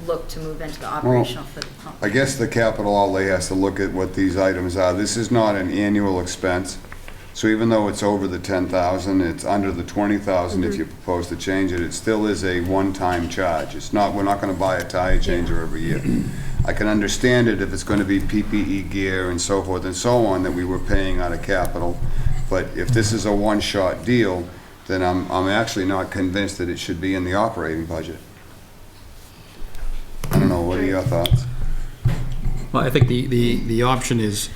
Speaker 2: looked to move into the operational for the pump.
Speaker 1: I guess the capital outlay has to look at what these items are. This is not an annual expense. So even though it's over the 10,000, it's under the 20,000 if you propose to change it, it still is a one-time charge. It's not, we're not gonna buy a tire changer every year. I can understand it if it's gonna be PPE gear and so forth and so on that we were paying out of capital. But if this is a one-shot deal, then I'm actually not convinced that it should be in the operating budget. I don't know, what are your thoughts?
Speaker 8: Well, I think the option is,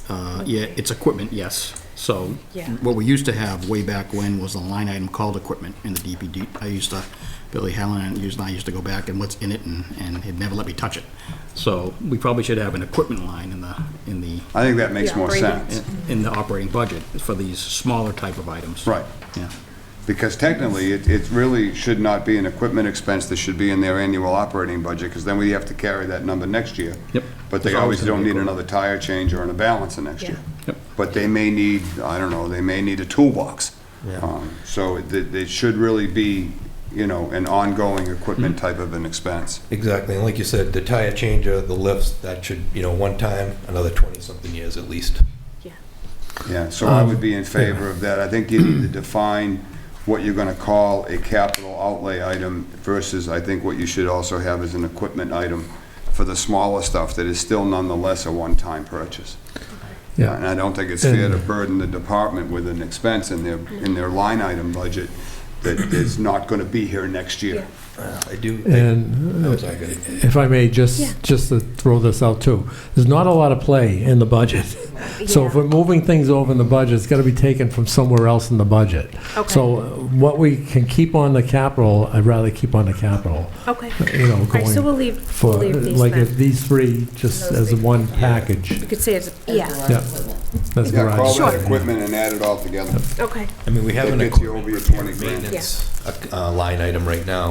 Speaker 8: yeah, it's equipment, yes. So
Speaker 3: Yeah.
Speaker 8: what we used to have way back when was a line item called equipment in the DPD. Billy Helen and I used to go back and what's in it, and he'd never let me touch it. So we probably should have an equipment line in the
Speaker 1: I think that makes
Speaker 3: The
Speaker 1: more
Speaker 3: operating-
Speaker 1: sense.
Speaker 8: in the operating budget for these smaller type of items.
Speaker 1: Right.
Speaker 8: Yeah.
Speaker 1: Because technically, it really should not be an equipment expense that should be in their annual operating budget, because then we have to carry that number next year.
Speaker 8: Yep.
Speaker 1: But they
Speaker 8: There's always
Speaker 1: obviously
Speaker 8: gonna
Speaker 1: don't
Speaker 8: be
Speaker 1: need
Speaker 8: equipment.
Speaker 1: another tire changer and a balancer next
Speaker 3: Yeah.
Speaker 1: year.
Speaker 8: Yep.
Speaker 1: But they may need, I don't know, they may need a toolbox.
Speaker 10: Yeah.
Speaker 1: So it should really be, an ongoing equipment type of an expense.
Speaker 10: Exactly, and like you said, the tire changer, the lifts, that should, one time, another 20-something years at least.
Speaker 3: Yeah.
Speaker 1: Yeah, so I would be in favor of that. I think you need to define what you're gonna call a capital outlay item versus, I think what you should also have is an equipment item for the smaller stuff that is still nonetheless a one-time purchase.
Speaker 7: Yeah.
Speaker 1: And I don't think it's fair to burden the department with an expense in their line item budget that is not gonna be here next year.
Speaker 10: I do.
Speaker 7: And
Speaker 10: No, sorry, go ahead.
Speaker 7: if I may,
Speaker 3: Yeah.
Speaker 7: just to throw this out too, there's not a lot of play in the budget. So if
Speaker 3: Yeah.
Speaker 7: we're moving things over in the budget, it's got to be taken from somewhere else in the budget.
Speaker 3: Okay.
Speaker 7: So what we can keep on the capital, I'd rather keep on the capital,
Speaker 3: Okay.
Speaker 7: you know,
Speaker 3: All right, so
Speaker 7: going
Speaker 3: we'll leave
Speaker 7: for,
Speaker 3: these
Speaker 7: like,
Speaker 3: then.
Speaker 7: these three, just
Speaker 2: Those
Speaker 7: as a
Speaker 2: three.
Speaker 7: one package.
Speaker 3: You could say it's, yeah,
Speaker 7: Yeah. That's
Speaker 1: Yeah,
Speaker 7: garage.
Speaker 1: call
Speaker 3: Sure.
Speaker 1: that equipment and add it all together.
Speaker 3: okay.
Speaker 10: I mean, we have
Speaker 1: That
Speaker 10: an
Speaker 1: gets you over your 20 grand.
Speaker 10: maintenance line item right now.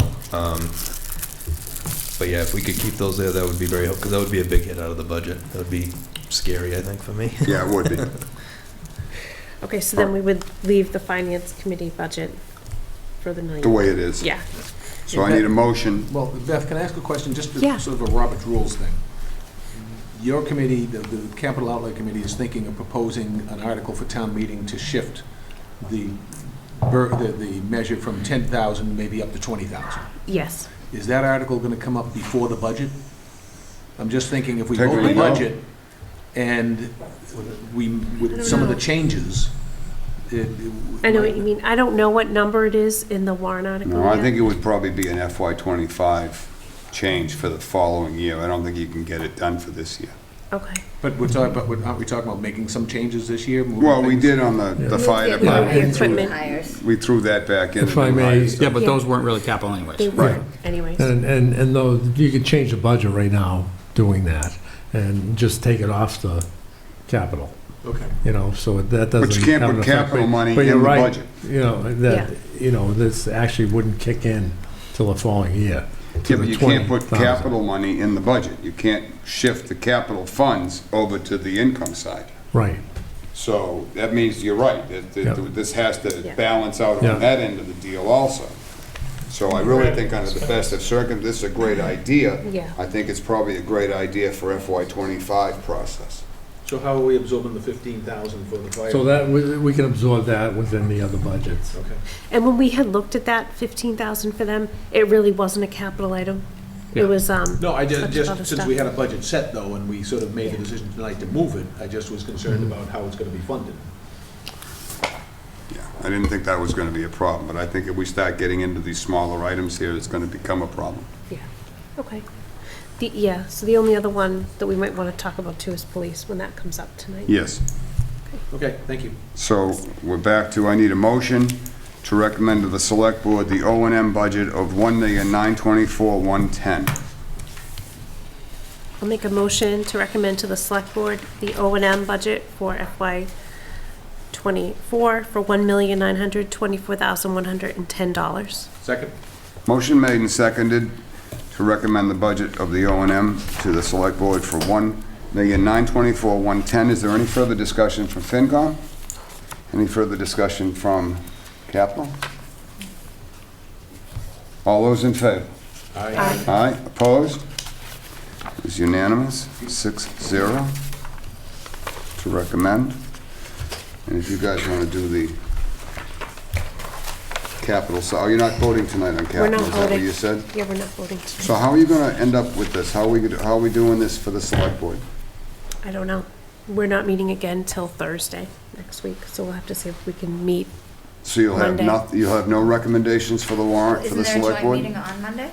Speaker 10: But yeah, if we could keep those there, that would be very helpful, because that would be a big hit out of the budget. That would be scary, I think, for me.
Speaker 1: Yeah, it would be.
Speaker 3: Okay, so then we would leave the finance committee budget for the million.
Speaker 1: The way it is.
Speaker 3: Yeah.
Speaker 1: So I need a motion.
Speaker 5: Well, Beth, can I ask a question, just
Speaker 3: Yeah.
Speaker 5: sort of a Robert's Rules thing? Your committee, the Capital Outlay Committee, is thinking of proposing an article for town meeting to shift the measure from 10,000 maybe up to 20,000.
Speaker 3: Yes.
Speaker 5: Is that article going to come up before the budget? I'm just thinking if we vote the
Speaker 1: Technically, no.
Speaker 5: budget and with some of the changes.
Speaker 3: I know what you mean. I don't know what number it is in the warrant article
Speaker 1: No, I
Speaker 3: yet.
Speaker 1: think it would probably be an FY '25 change for the following year. I don't think you can get it done for this year.
Speaker 3: Okay.
Speaker 5: But aren't we talking about making some changes this year? moving
Speaker 1: Well, we
Speaker 5: things?
Speaker 1: did on the fire
Speaker 2: Yeah,
Speaker 1: department.
Speaker 7: Yeah.
Speaker 1: We threw-
Speaker 3: Equipment.
Speaker 2: Hires.
Speaker 1: We threw that back in.
Speaker 7: If I may-
Speaker 8: Yeah, but
Speaker 3: Yeah.
Speaker 8: those weren't really capital anyways.
Speaker 3: They
Speaker 1: Right.
Speaker 3: were anyways.
Speaker 7: And though, you could change the budget right now doing that, and just take it off the capital.
Speaker 5: Okay.
Speaker 7: So that doesn't.
Speaker 1: But you can't
Speaker 7: have an
Speaker 1: put
Speaker 7: effect.
Speaker 1: capital money
Speaker 7: But
Speaker 1: in
Speaker 7: you're
Speaker 1: the
Speaker 7: right,
Speaker 1: budget.
Speaker 7: This actually wouldn't kick in till the following year.
Speaker 1: Yeah, but you can't put capital money in the budget. You can't shift the capital funds over to the income side.
Speaker 7: Right.
Speaker 1: So that means you're right, that this has to balance out
Speaker 7: Yeah.
Speaker 1: on that end of the deal also. So I really think under the best of circumstances, this is a great idea.
Speaker 3: Yeah.
Speaker 1: I think it's probably a great idea for FY25 process.
Speaker 5: So how are we absorbing the 15,000 for the fire?
Speaker 7: So that, we can absorb that within the other budgets.
Speaker 5: Okay.
Speaker 3: And when we had looked at that 15,000 for them, it really wasn't a capital item. It was,
Speaker 5: No, I
Speaker 3: bunch of
Speaker 5: just,
Speaker 3: other
Speaker 5: since
Speaker 3: stuff.
Speaker 5: we had a budget set though, and we sort of made the decision tonight to move it, I just was concerned
Speaker 7: Mm-hmm.
Speaker 5: about how it's gonna be funded.
Speaker 1: Yeah, I didn't think that was gonna be a problem, but I think if we start getting into these smaller items here, it's gonna become a problem.
Speaker 3: Yeah, okay. So the only other one that we might want to talk about too is police, when that comes up tonight.
Speaker 1: Yes.
Speaker 5: Okay, thank you.
Speaker 1: So we're back to, I need a motion to recommend to the select board the O&M budget of $1,924,110.
Speaker 3: I'll make a motion to recommend to the select board the O&M budget for FY '24 for $1,924,110.
Speaker 5: Second?
Speaker 1: Motion made and seconded to recommend the budget of the O&M to the select board for $1,924,110. Is there any further discussion from FinCom? Any further discussion from Capital? All those in favor?
Speaker 5: Aye.
Speaker 1: Aye, opposed? It's unanimous, 6-0 to recommend. And if you guys want to do the capital, so you're not voting tonight on
Speaker 3: We're
Speaker 1: capital,
Speaker 3: not
Speaker 1: is that what
Speaker 3: voting.
Speaker 1: you said?
Speaker 3: Yeah, we're not voting tonight.
Speaker 1: So how are you going to end up with this? How are we doing this for the select board?
Speaker 3: I don't know. We're not meeting again till Thursday next week, so we'll have to see if we can meet.
Speaker 1: So you'll have
Speaker 3: Monday.
Speaker 1: you'll have no recommendations for the warrant for the
Speaker 2: Isn't there a
Speaker 1: select
Speaker 2: joint
Speaker 1: board?
Speaker 2: meeting on Monday?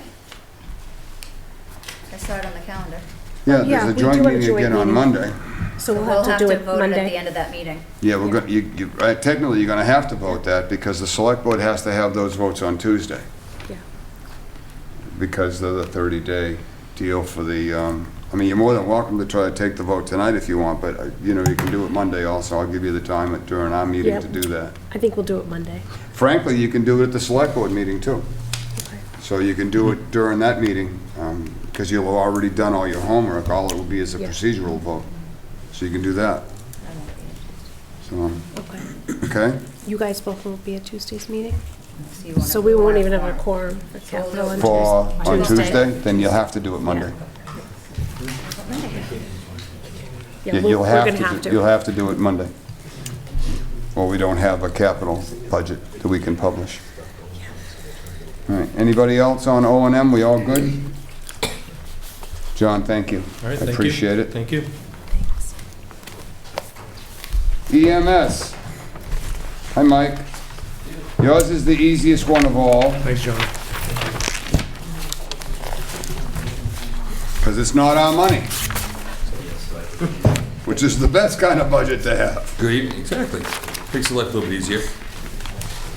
Speaker 2: I saw it on the calendar.
Speaker 1: Yeah,
Speaker 3: Yeah,
Speaker 1: there's a
Speaker 3: we
Speaker 1: joint
Speaker 3: do have a
Speaker 1: meeting
Speaker 3: joint
Speaker 1: again on
Speaker 3: meeting.
Speaker 1: Monday.
Speaker 3: So we'll
Speaker 2: We'll
Speaker 3: have to do it
Speaker 2: vote it at the
Speaker 3: Monday.
Speaker 2: end of that meeting.
Speaker 1: Yeah, we're going, technically, you're going to have to vote that because the select board has to have those votes on Tuesday.
Speaker 3: Yeah.
Speaker 1: Because of the 30-day deal for the, I mean, you're more than welcome to try to take the vote tonight if you want, but, you can do it Monday also. I'll give you the time during our meeting
Speaker 3: Yep.
Speaker 1: to do that.
Speaker 3: I think we'll do it Monday.
Speaker 1: Frankly, you can do it at the select board meeting too.
Speaker 3: Okay.
Speaker 1: So you can do it during that meeting, because you'll have already done all your homework. All it will be is a
Speaker 3: Yeah.
Speaker 1: procedural vote. So you can do that. So,
Speaker 3: Okay.
Speaker 1: okay?
Speaker 3: You guys both won't be at Tuesday's meeting?
Speaker 2: you won't
Speaker 3: So
Speaker 2: have
Speaker 3: we
Speaker 2: the
Speaker 3: won't
Speaker 2: warrant
Speaker 3: even have a
Speaker 2: for
Speaker 3: quorum for capital on
Speaker 1: For, on
Speaker 3: Tuesday.
Speaker 1: Tuesday, then you'll have to do it Monday.
Speaker 3: Yeah,
Speaker 1: You'll
Speaker 3: we're
Speaker 1: have
Speaker 3: gonna
Speaker 1: to,
Speaker 3: have
Speaker 1: you'll
Speaker 3: to.
Speaker 1: have to do it Monday. Or we don't have a capital budget that we can publish. All right, anybody else on O&M? We all good? John, thank you.
Speaker 10: All right,
Speaker 1: I
Speaker 10: thank you.
Speaker 1: appreciate it.
Speaker 10: Thank you.
Speaker 1: EMS. Hi, Mike. Yours is the easiest one of all,
Speaker 6: Thanks, John.
Speaker 1: because it's not our money. Which is the best kind of budget to have.
Speaker 11: Great, exactly. Makes it life a little bit easier.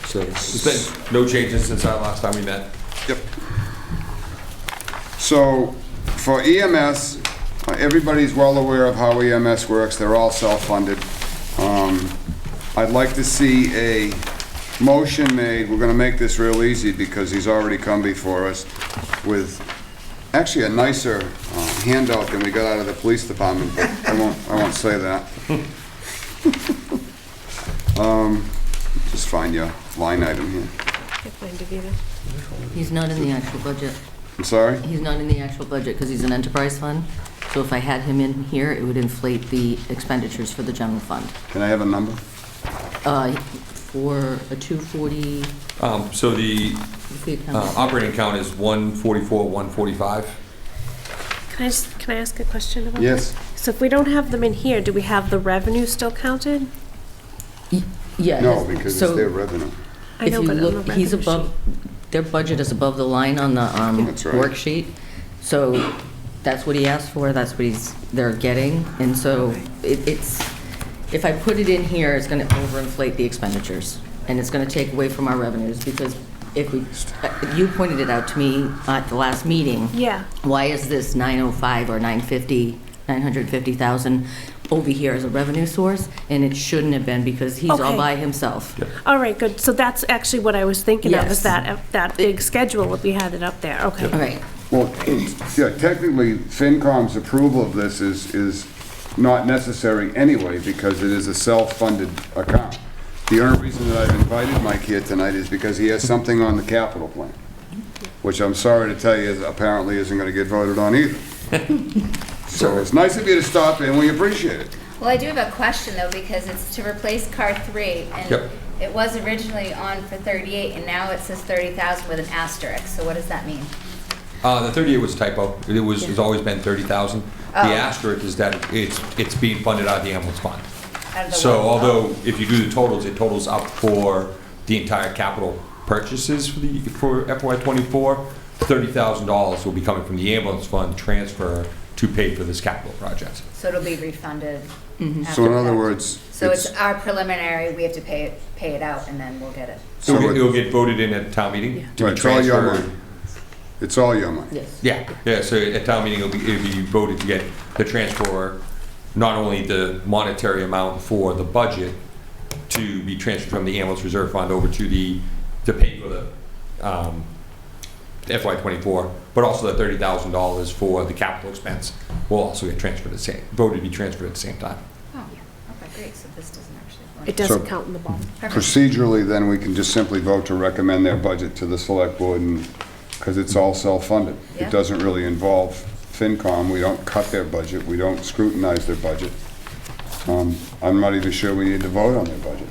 Speaker 11: So, there's been no changes since our last time we met.
Speaker 1: Yep. So, for EMS, everybody's well aware of how EMS works. They're all self-funded. I'd like to see a motion made. We're gonna make this real easy because he's already come before us with actually a nicer handout than we got out of the police department, but I won't say that. Just find your line item here.
Speaker 3: Can't find it either.
Speaker 9: He's not in the actual budget.
Speaker 1: I'm sorry?
Speaker 9: He's not in the actual budget because he's an enterprise fund. So if I had him in here, it would inflate the expenditures for the general fund.
Speaker 1: Can I have a number?
Speaker 9: For a 240,
Speaker 11: So the
Speaker 9: what's the account?
Speaker 11: operating account is 144, 145.
Speaker 3: Can I ask a question about that?
Speaker 1: Yes?
Speaker 3: So if we don't have them in here, do we have the revenue still counted?
Speaker 9: Yeah.
Speaker 1: No, because it's their revenue.
Speaker 3: I
Speaker 9: If
Speaker 3: know,
Speaker 9: you
Speaker 3: but on the
Speaker 9: look, he's
Speaker 3: revenue
Speaker 9: above, their budget is above the line on the
Speaker 1: That's right.
Speaker 9: worksheet. So that's what he asked for, that's what they're getting. And so it's, if I put it in here, it's going to overinflate the expenditures. And it's going to take away from our revenues because if we, you pointed it out to me at the last meeting.
Speaker 3: Yeah.
Speaker 9: Why is this 905 or 950, 950,000 over here as a revenue source, and it shouldn't have been because he's all
Speaker 3: Okay.
Speaker 9: by himself.
Speaker 3: All right, good. So that's actually what I was thinking of, is
Speaker 9: Yes.
Speaker 3: that big schedule, if we had it up there. Okay.
Speaker 9: All right.
Speaker 1: Well, yeah, technically, FinCom's approval of this is not necessary anyway, because it is a self-funded account. The only reason that I've invited Mike here tonight is because he has something on the capital plan, which I'm sorry to tell you, apparently isn't gonna get voted on either. So it's nice of you to stop in, we appreciate it.
Speaker 2: Well, I do have a question though, because it's to replace car 3, and
Speaker 11: Yep.
Speaker 2: it was originally on for 38, and now it says 30,000 with an asterisk, so what does that mean?
Speaker 11: The 38 was a typo. It's always been 30,000. The
Speaker 2: Oh.
Speaker 11: asterisk is that it's being funded out of the ambulance fund.
Speaker 2: Out of the
Speaker 11: So
Speaker 2: what?
Speaker 11: although, if you do the totals, it totals up for the entire capital purchases for FY '24, $30,000 will be coming from the ambulance fund transfer to pay for this capital project.
Speaker 2: So it'll be refunded after
Speaker 1: So in
Speaker 2: the
Speaker 1: other
Speaker 2: fact.
Speaker 1: words,
Speaker 2: So it's our preliminary, we have to pay it out, and then we'll get it.
Speaker 1: So
Speaker 11: It'll get voted in at town meeting to be
Speaker 1: Right, it's all your
Speaker 11: transferred.
Speaker 1: money. It's all your money.
Speaker 9: Yes.
Speaker 11: Yeah, so at town meeting, it'll be voted to get the transfer, not only the monetary amount for the budget to be transferred from the ambulance reserve fund over to pay for the FY '24, but also the $30,000 for the capital expense will also get transferred voted to be transferred at the same time.
Speaker 2: Oh, okay, great, so this doesn't actually.
Speaker 3: It doesn't
Speaker 1: So-
Speaker 3: count in the bottom.
Speaker 2: Perfect.
Speaker 1: Procedurally, then, we can just simply vote to recommend their budget to the select board, and, because it's all self-funded.
Speaker 2: Yeah.
Speaker 1: It doesn't really involve FinCom, we don't cut their budget, we don't scrutinize their budget. I'm not even sure we need to vote on their budget.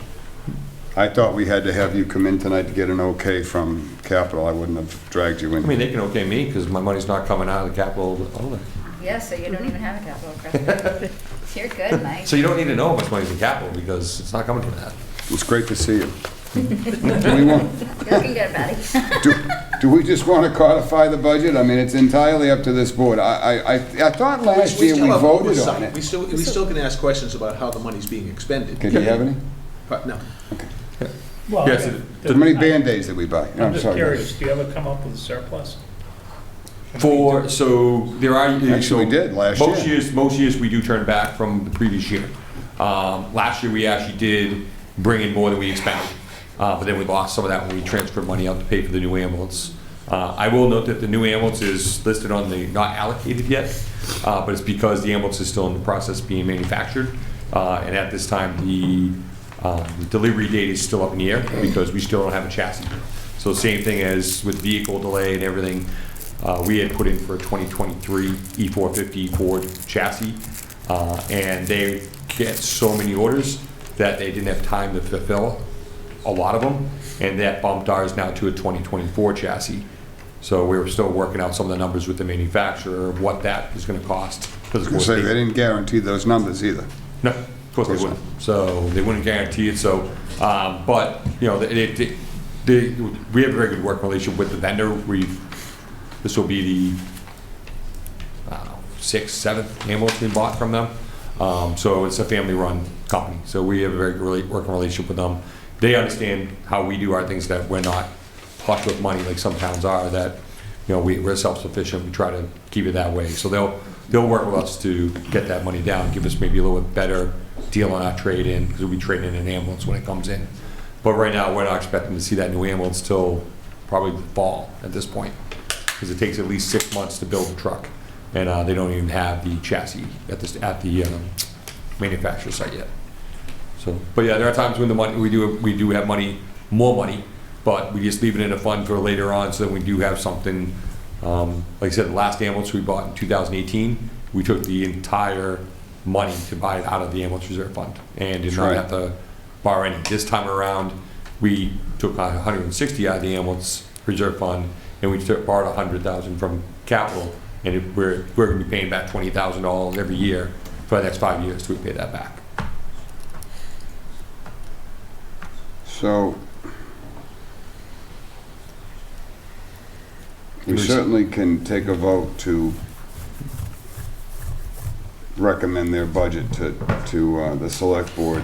Speaker 1: I thought we had to have you come in tonight to get an okay from capital, I wouldn't have dragged you
Speaker 11: I mean,
Speaker 1: in.
Speaker 11: they can okay me, because my money's not coming out of the capital outlay.
Speaker 2: Yeah, so you don't even have a capital request. You're good, Mike.
Speaker 11: So you don't need to know how much money's in capital, because it's not coming from that.
Speaker 1: It's great to see you. Do we want,
Speaker 2: You're looking good, buddy.
Speaker 1: do we just want to codify the budget? I mean, it's entirely up to this board. I thought last year we
Speaker 5: still have
Speaker 1: voted
Speaker 5: oversight.
Speaker 1: on it.
Speaker 5: We still can ask questions about how the money's being expended.
Speaker 1: Can you have any?
Speaker 5: But no.
Speaker 6: Well,
Speaker 11: Yes,
Speaker 1: How many Band-Aids did we buy? No,
Speaker 6: I'm just
Speaker 1: sorry.
Speaker 6: curious, do you ever come up with a surplus?
Speaker 11: So there are.
Speaker 1: Actually,
Speaker 11: so
Speaker 1: we did last year.
Speaker 11: Most years we do turn back from the previous year. Last year, we actually did bring in more than we expended, but then we lost some of that when we transferred money out to pay for the new ambulance. I will note that the new ambulance is listed on the not allocated yet, but it's because the ambulance is still in the process of being manufactured, and at this time, the delivery date is still up in the air because we still don't have a chassis. So same thing as with vehicle delay and everything, we had put in for a 2023 E450 Ford chassis, and they get so many orders that they didn't have time to fulfill a lot of them, and that bumped ours now to a 2024 chassis. So we were still working out some of the numbers with the manufacturer of what that is going to cost. Because of course
Speaker 1: So they didn't guarantee those numbers either.
Speaker 11: no, of course they wouldn't. So they wouldn't guarantee it. So, but you know, we have a very good working relationship with the vendor. This will be the, I don't know, 6th, 7th ambulance we bought from them. So it's a family-run company. So we have a very good working relationship with them. They understand how we do our things, that we're not flush with money like some towns are, that, you know, we're self-sufficient. We try to keep it that way. So they'll work with us to get that money down, give us maybe a little bit better deal on our trade-in, because we'll be trading in an ambulance when it comes in. But right now, we're not expecting to see that new ambulance till probably the fall at this point, because it takes at least 6 months to build a truck, and they don't even have the chassis at the manufacturer site yet. So, but yeah, there are times when the money we do have more money, but we just leave it in a fund for later on, so that we do have something. Like I said, the last ambulance we bought in 2018, we took the entire money to buy it out of the ambulance reserve fund, and did not have to borrow any. This time around, we took 160 out of the ambulance reserve fund, and we borrowed 100,000 from capital, and we're going to be paying back $20,000 every year for the next 5 years till we pay that back.
Speaker 1: So we certainly can take a vote to recommend their budget to the select board.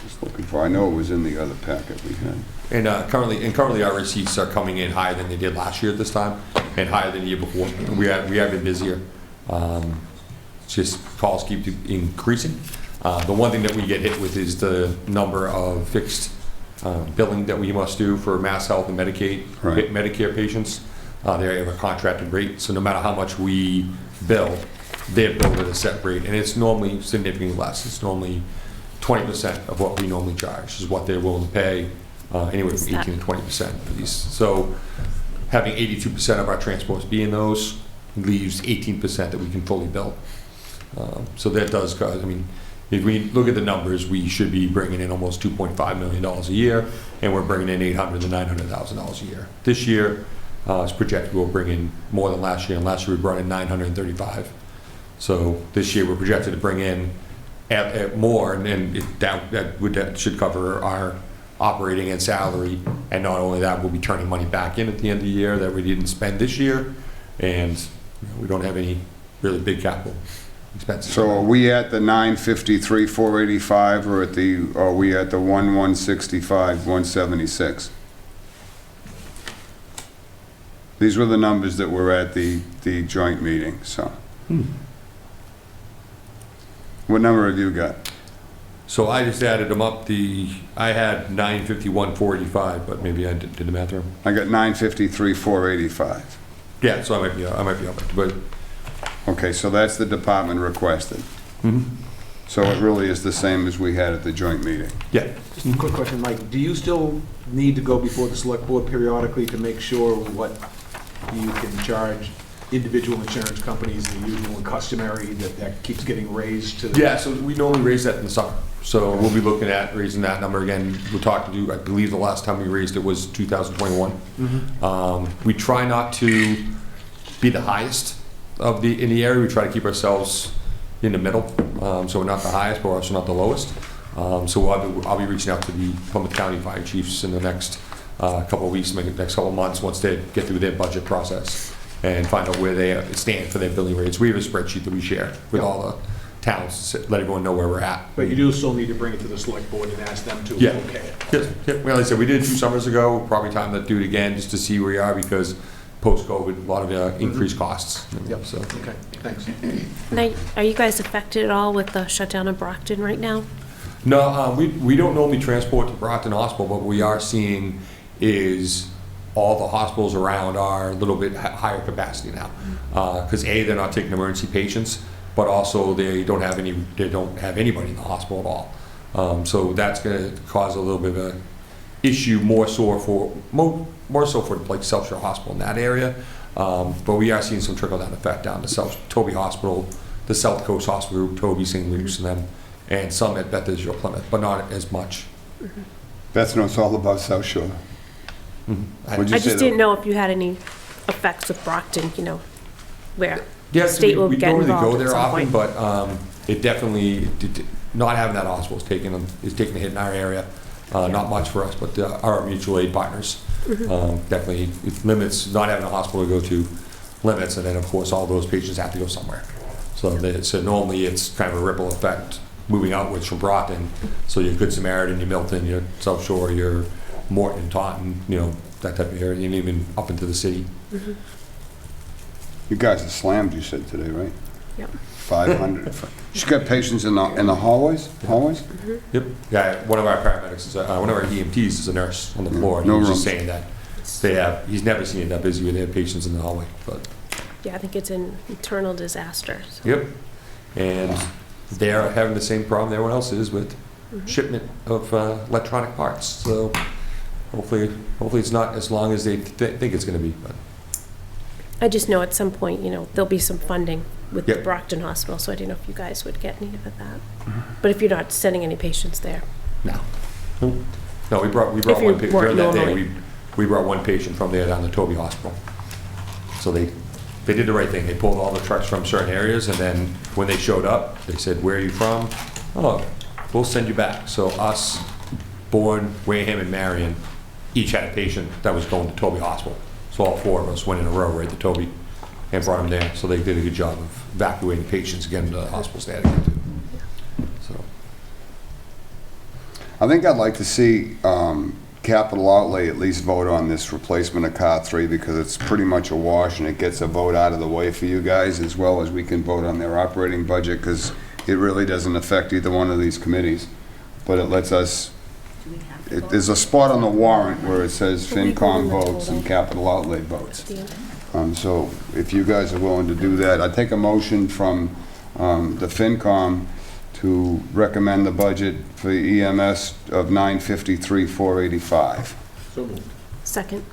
Speaker 1: Just looking for, I know it was in the other packet we had.
Speaker 11: And currently our receipts are coming in higher than they did last year at this time, and higher than the year before. We have been busier. It's just calls keep increasing. The one thing that we get hit with is the number of fixed billing that we must do for Mass Health and Medicaid,
Speaker 1: Right.
Speaker 11: Medicare patients. They have a contracted rate, so no matter how much we bill, they're billed at a set rate, and it's normally significantly less. It's normally 20% of what we normally charge is what they're willing to pay, anywhere from 18 to 20% for these. So having 82% of our transports being those leaves 18% that we can fully bill. So that does cause, I mean, if we look at the numbers, we should be bringing in almost $2.5 million a year, and we're bringing in $800,000 to $900,000 a year. This year, it's projected we'll bring in more than last year, and last year we brought in $935,000. So this year we're projected to bring in at more, and that should cover our operating and salary. And not only that, we'll be turning money back in at the end of the year that we didn't spend this year, and we don't have any really big capital expenses.
Speaker 1: So are we at the 953, 485, or are we at the 165, 176? These were the numbers that were at the joint meeting, so. What number have you got?
Speaker 11: So I just added them up. I had 951, 485, but maybe I did the math wrong.
Speaker 1: I got 953, 485.
Speaker 11: Yeah, so I might be up, but.
Speaker 1: Okay, so that's the department requested. So it really is the same as we had at the joint meeting.
Speaker 11: Yeah.
Speaker 5: Just a quick question, Mike. Do you still need to go before the select board periodically to make sure what you can charge individual insurance companies, the usual and customary, that keeps getting raised to?
Speaker 11: Yeah, so we normally raise that in the summer. So we'll be looking at raising that number again. We'll talk to you, I believe the last time we raised it was 2021. We try not to be the highest in the area. We try to keep ourselves in the middle. So we're not the highest, but we're also not the lowest. So I'll be reaching out to the Plymouth County Fire Chiefs in the next couple of weeks, maybe next couple of months, once they get through their budget process and find out where they stand for their billing rates. We have a spreadsheet that we share with all the towns to let everyone know where we're at.
Speaker 5: But you do still need to bring it to the select board and ask them to
Speaker 11: Yeah.
Speaker 5: okay it.
Speaker 11: Yeah. Well, like I said, we did it 2 summers ago. Probably time to do it again just to see where we are, because post-COVID, a lot of increased costs.
Speaker 5: Yep.
Speaker 11: So.
Speaker 5: Okay, thanks.
Speaker 3: Now, are you guys affected at all with the shutdown in Brockton right now?
Speaker 11: No, we don't normally transport to Brockton Hospital, but what we are seeing is all the hospitals around are a little bit higher capacity now. Because A, they're not taking emergency patients, but also they don't have anybody in the hospital at all. So that's going to cause a little bit of an issue, more so for like South Shore Hospital in that area. But we are seeing some trickle-down effect down to Toby Hospital, the South Coast Hospital Group, Toby, St. Luke's, and them, and some at Bethesda or Plymouth, but not as much.
Speaker 1: That's knows all about South Shore. What'd you
Speaker 3: I
Speaker 1: say
Speaker 3: just didn't know if you had any effects with Brockton, where the
Speaker 11: Yes,
Speaker 3: state will
Speaker 11: we
Speaker 3: get
Speaker 11: don't really go
Speaker 3: involved at
Speaker 11: there
Speaker 3: some
Speaker 11: often,
Speaker 3: point.
Speaker 11: but it definitely, not having that hospital is taking a hit in our area. Not much for us, but our mutual aid partners. Definitely, it limits, not having a hospital to go to limits, and then of course all those patients have to go somewhere. So normally it's kind of a ripple effect moving outwards from Brockton. So your Good Samaritan, your Milton, your South Shore, your Morton, Taunton, that type of area, and even up into the city.
Speaker 1: You guys are slammed, you said today, right?
Speaker 3: Yep.
Speaker 1: 500. You got patients in the hallways? Hallways?
Speaker 11: Yep. Yeah, one of our paramedics, one of our EMTs is a nurse on the floor, and
Speaker 1: No
Speaker 11: he was
Speaker 1: rooms.
Speaker 11: just saying that he's never seen it that busy with their patients in the hallway, but.
Speaker 3: Yeah, I think it's an eternal disaster. So.
Speaker 11: Yep. And they're having the same problem everyone else is with shipment of electronic parts. So hopefully it's not as long as they think it's going to be. But.
Speaker 3: I just know at some point, there'll be some funding with the
Speaker 11: Yep.
Speaker 3: Brockton Hospital, so I didn't know if you guys would get any of that. But if you're not sending any patients there.
Speaker 11: No. No, we brought
Speaker 3: If
Speaker 11: one
Speaker 3: you
Speaker 11: patient.
Speaker 3: weren't
Speaker 11: During that day,
Speaker 3: normally.
Speaker 11: we brought one patient from there down to Toby Hospital. So they did the right thing. They pulled all the trucks from certain areas, and then when they showed up, they said, "Where are you from?" "Oh, we'll send you back." So us, Bourne, Wareham, and Marion each had a patient that was going to Toby Hospital. So all 4 of us went in a row right to Toby and brought them there. So they did a good job of evacuating patients, getting to the hospitals they had to get to. So.
Speaker 1: I think I'd like to see capital outlay at least vote on this replacement of car 3, because it's pretty much a wash, and it gets a vote out of the way for you guys, as well as we can vote on their operating budget, because it really doesn't affect either one of these committees, but it lets us,
Speaker 2: Do we have to vote?
Speaker 1: there's a spot on the warrant where it says
Speaker 3: But we
Speaker 1: FinCom
Speaker 3: voted on
Speaker 1: votes
Speaker 3: total.
Speaker 1: and capital outlay votes.
Speaker 3: The end.
Speaker 1: So if you guys are willing to do that, I'd take a motion from the FinCom to recommend the budget for EMS of $953,485.
Speaker 5: So moved.
Speaker 3: Second.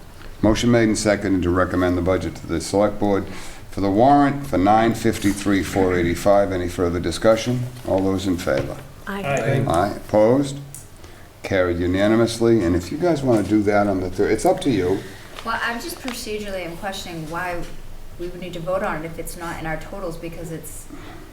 Speaker 1: Motion made and seconded to recommend the budget to the Select Board for the warrant for $953,485. Any further discussion? All those in favor?
Speaker 3: Aye.
Speaker 1: Aye. Opposed? Carried unanimously. And if you guys want to do that on the 3rd, it's up to you.
Speaker 2: Well, I'm just procedurally, I'm questioning why we would need to vote on it if it's not in our totals, because it's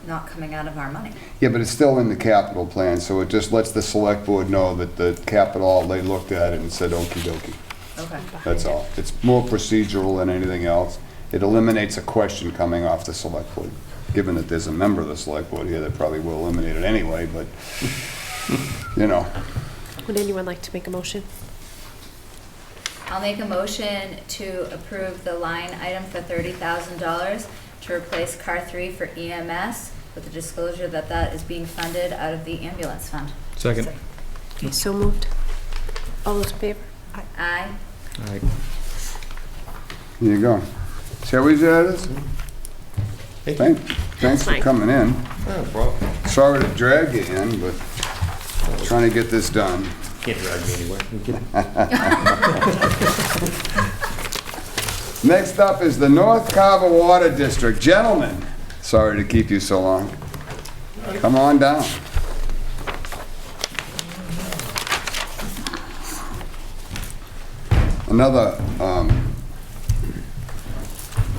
Speaker 2: not coming out of our money.
Speaker 1: Yeah, but it's still in the capital plan, so it just lets the Select Board know that the capital, they looked at it and said okey dokey.
Speaker 2: Okay.
Speaker 1: That's all. It's more procedural than anything else. It eliminates a question coming off the Select Board. Given that there's a member of the Select Board here that probably will eliminate it anyway, but, you know.
Speaker 3: Would anyone like to make a motion?
Speaker 2: I'll make a motion to approve the line item for $30,000 to replace car 3 for EMS, with the disclosure that that is being funded out of the ambulance fund.
Speaker 8: Second.
Speaker 3: Okay, so moved. All those in favor?
Speaker 2: Aye.
Speaker 8: All right.
Speaker 1: Here you go. See how easy that is? Thanks for
Speaker 3: fine.
Speaker 1: coming in. Sorry to drag you in, but trying to get this done.
Speaker 11: Can't drag me anywhere.
Speaker 1: Next up is the North Carver Water District. Gentlemen, sorry to keep you so long. Come on down. Another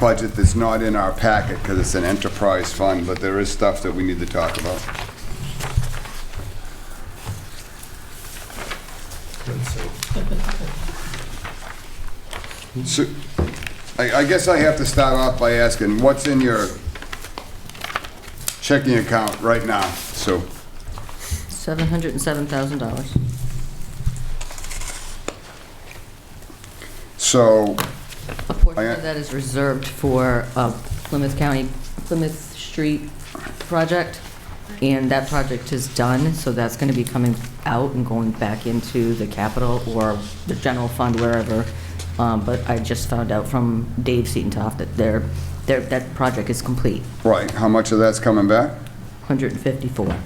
Speaker 1: budget that's not in our packet because it's an enterprise fund, but there is stuff that we need to talk about. So, I guess I have to start off by asking, what's in your checking account right now, Sue?
Speaker 9: $707,000.
Speaker 1: So,
Speaker 9: A portion of that is reserved for Plymouth Street project, and that project is done, so that's going to be coming out and going back into the capital or the general fund, wherever. But I just found out from Dave Seatontoff that that project is complete,
Speaker 1: right, how much of that's coming back?
Speaker 9: 154.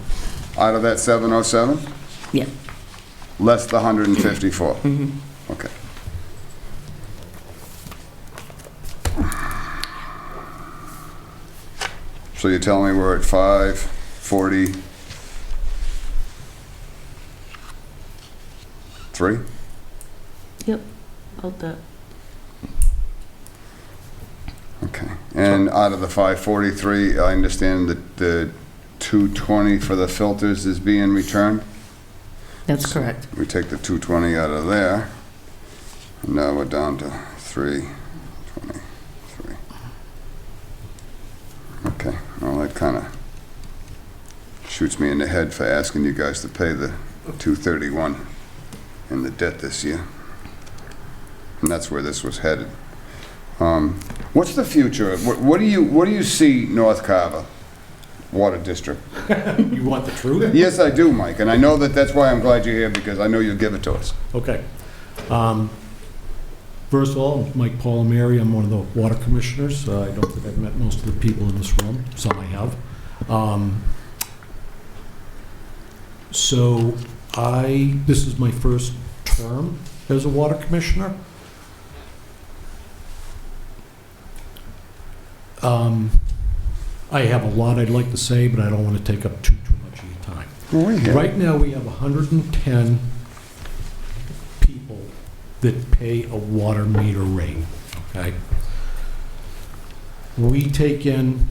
Speaker 1: Out of that 707?
Speaker 9: Yeah.
Speaker 1: Less the 154? Okay. So you're telling me we're at 543?
Speaker 9: Yep, about that.
Speaker 1: Okay. And out of the 543, I understand that the 220 for the filters is being returned?
Speaker 9: That's correct.
Speaker 1: We take the 220 out of there, and now we're down to 323. Okay, well, that kind of shoots me in the head for asking you guys to pay the 231 in the debt this year. And that's where this was headed. What's the future? What do you see North Carver Water District?
Speaker 12: You want the truth?
Speaker 1: Yes, I do, Mike, and I know that's why I'm glad you're here, because I know you'll give it to us.
Speaker 12: Okay. First of all, I'm Mike Palmieri. I'm one of the water commissioners. I don't think I've met most of the people in this room. Some I have. This is my first term as a water commissioner. I have a lot I'd like to say, but I don't want to take up too much of your time. Right now, we have 110 people that pay a water meter rate, okay? We take in,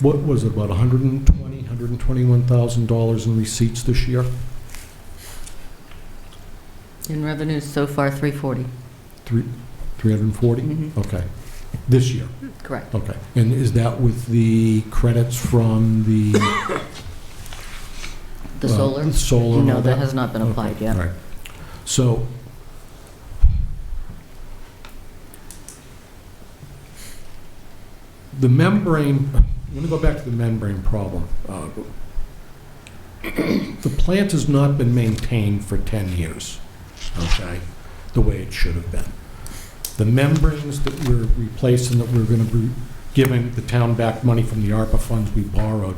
Speaker 12: what was it, about $121,000 in receipts this year?
Speaker 9: In revenues so far, 340.
Speaker 12: 340?
Speaker 9: Mhm.
Speaker 12: Okay. This year?
Speaker 9: Correct.
Speaker 12: Okay. And is that with the credits from the...
Speaker 9: The solar?
Speaker 12: Solar and all
Speaker 9: No,
Speaker 12: that?
Speaker 9: that has not been applied
Speaker 12: Okay,
Speaker 9: yet.
Speaker 12: all right. So, the membrane, going to go back to the membrane problem. The plant has not been maintained for 10 years, okay, the way it should have been. The membranes that we're replacing, that we're going to be giving the town back money from the ARPA funds we borrowed,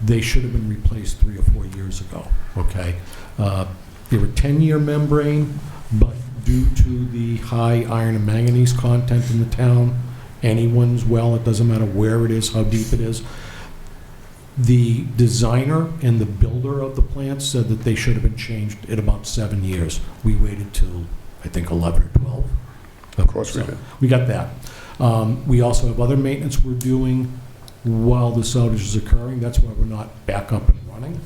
Speaker 12: they should have been replaced 3 or 4 years ago, okay? They were 10-year membrane, but due to the high iron and manganese content in the town, anyone's well, it doesn't matter where it is, how deep it is, the designer and the builder of the plant said that they should have been changed in about 7 years. We waited till, I think, 11 or 12.
Speaker 1: Of course we did.
Speaker 12: We got that. We also have other maintenance we're doing while this outage is occurring. That's why we're not back up and running.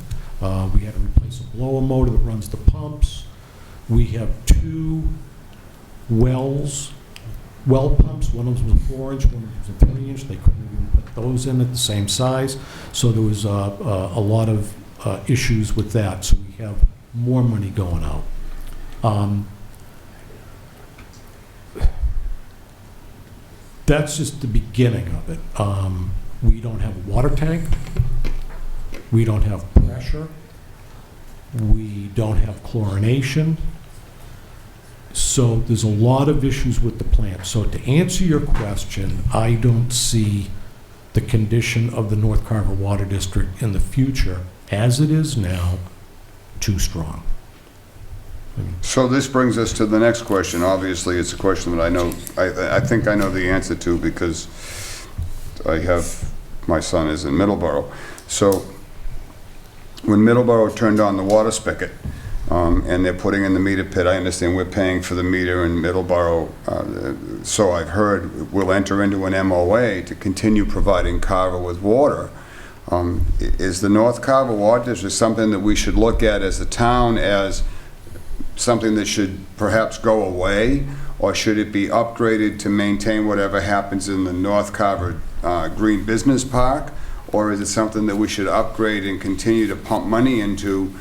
Speaker 12: We had to replace a blower motor that runs the pumps. We have 2 well pumps. One of them was a 4-inch, one of them was a 3-inch. They couldn't even put those in at the same size. So there was a lot of issues with that. So we have more money going out. That's just the beginning of it. We don't have a water tank. We don't have pressure. We don't have chlorination. So there's a lot of issues with the plant. So to answer your question, I don't see the condition of the North Carver Water District in the future, as it is now, too strong.
Speaker 1: So this brings us to the next question. Obviously, it's a question that I know, I think I know the answer to, because my son is in Middleborough. So when Middleborough turned on the water spigot, and they're putting in the meter pit, I understand we're paying for the meter in Middleborough, so I've heard we'll enter into an MOA to continue providing Carver with water. Is the North Carver Water District something that we should look at as a town as something that should perhaps go away, or should it be upgraded to maintain whatever happens in the North Carver Green Business Park, or is it something that we should upgrade and continue to pump money into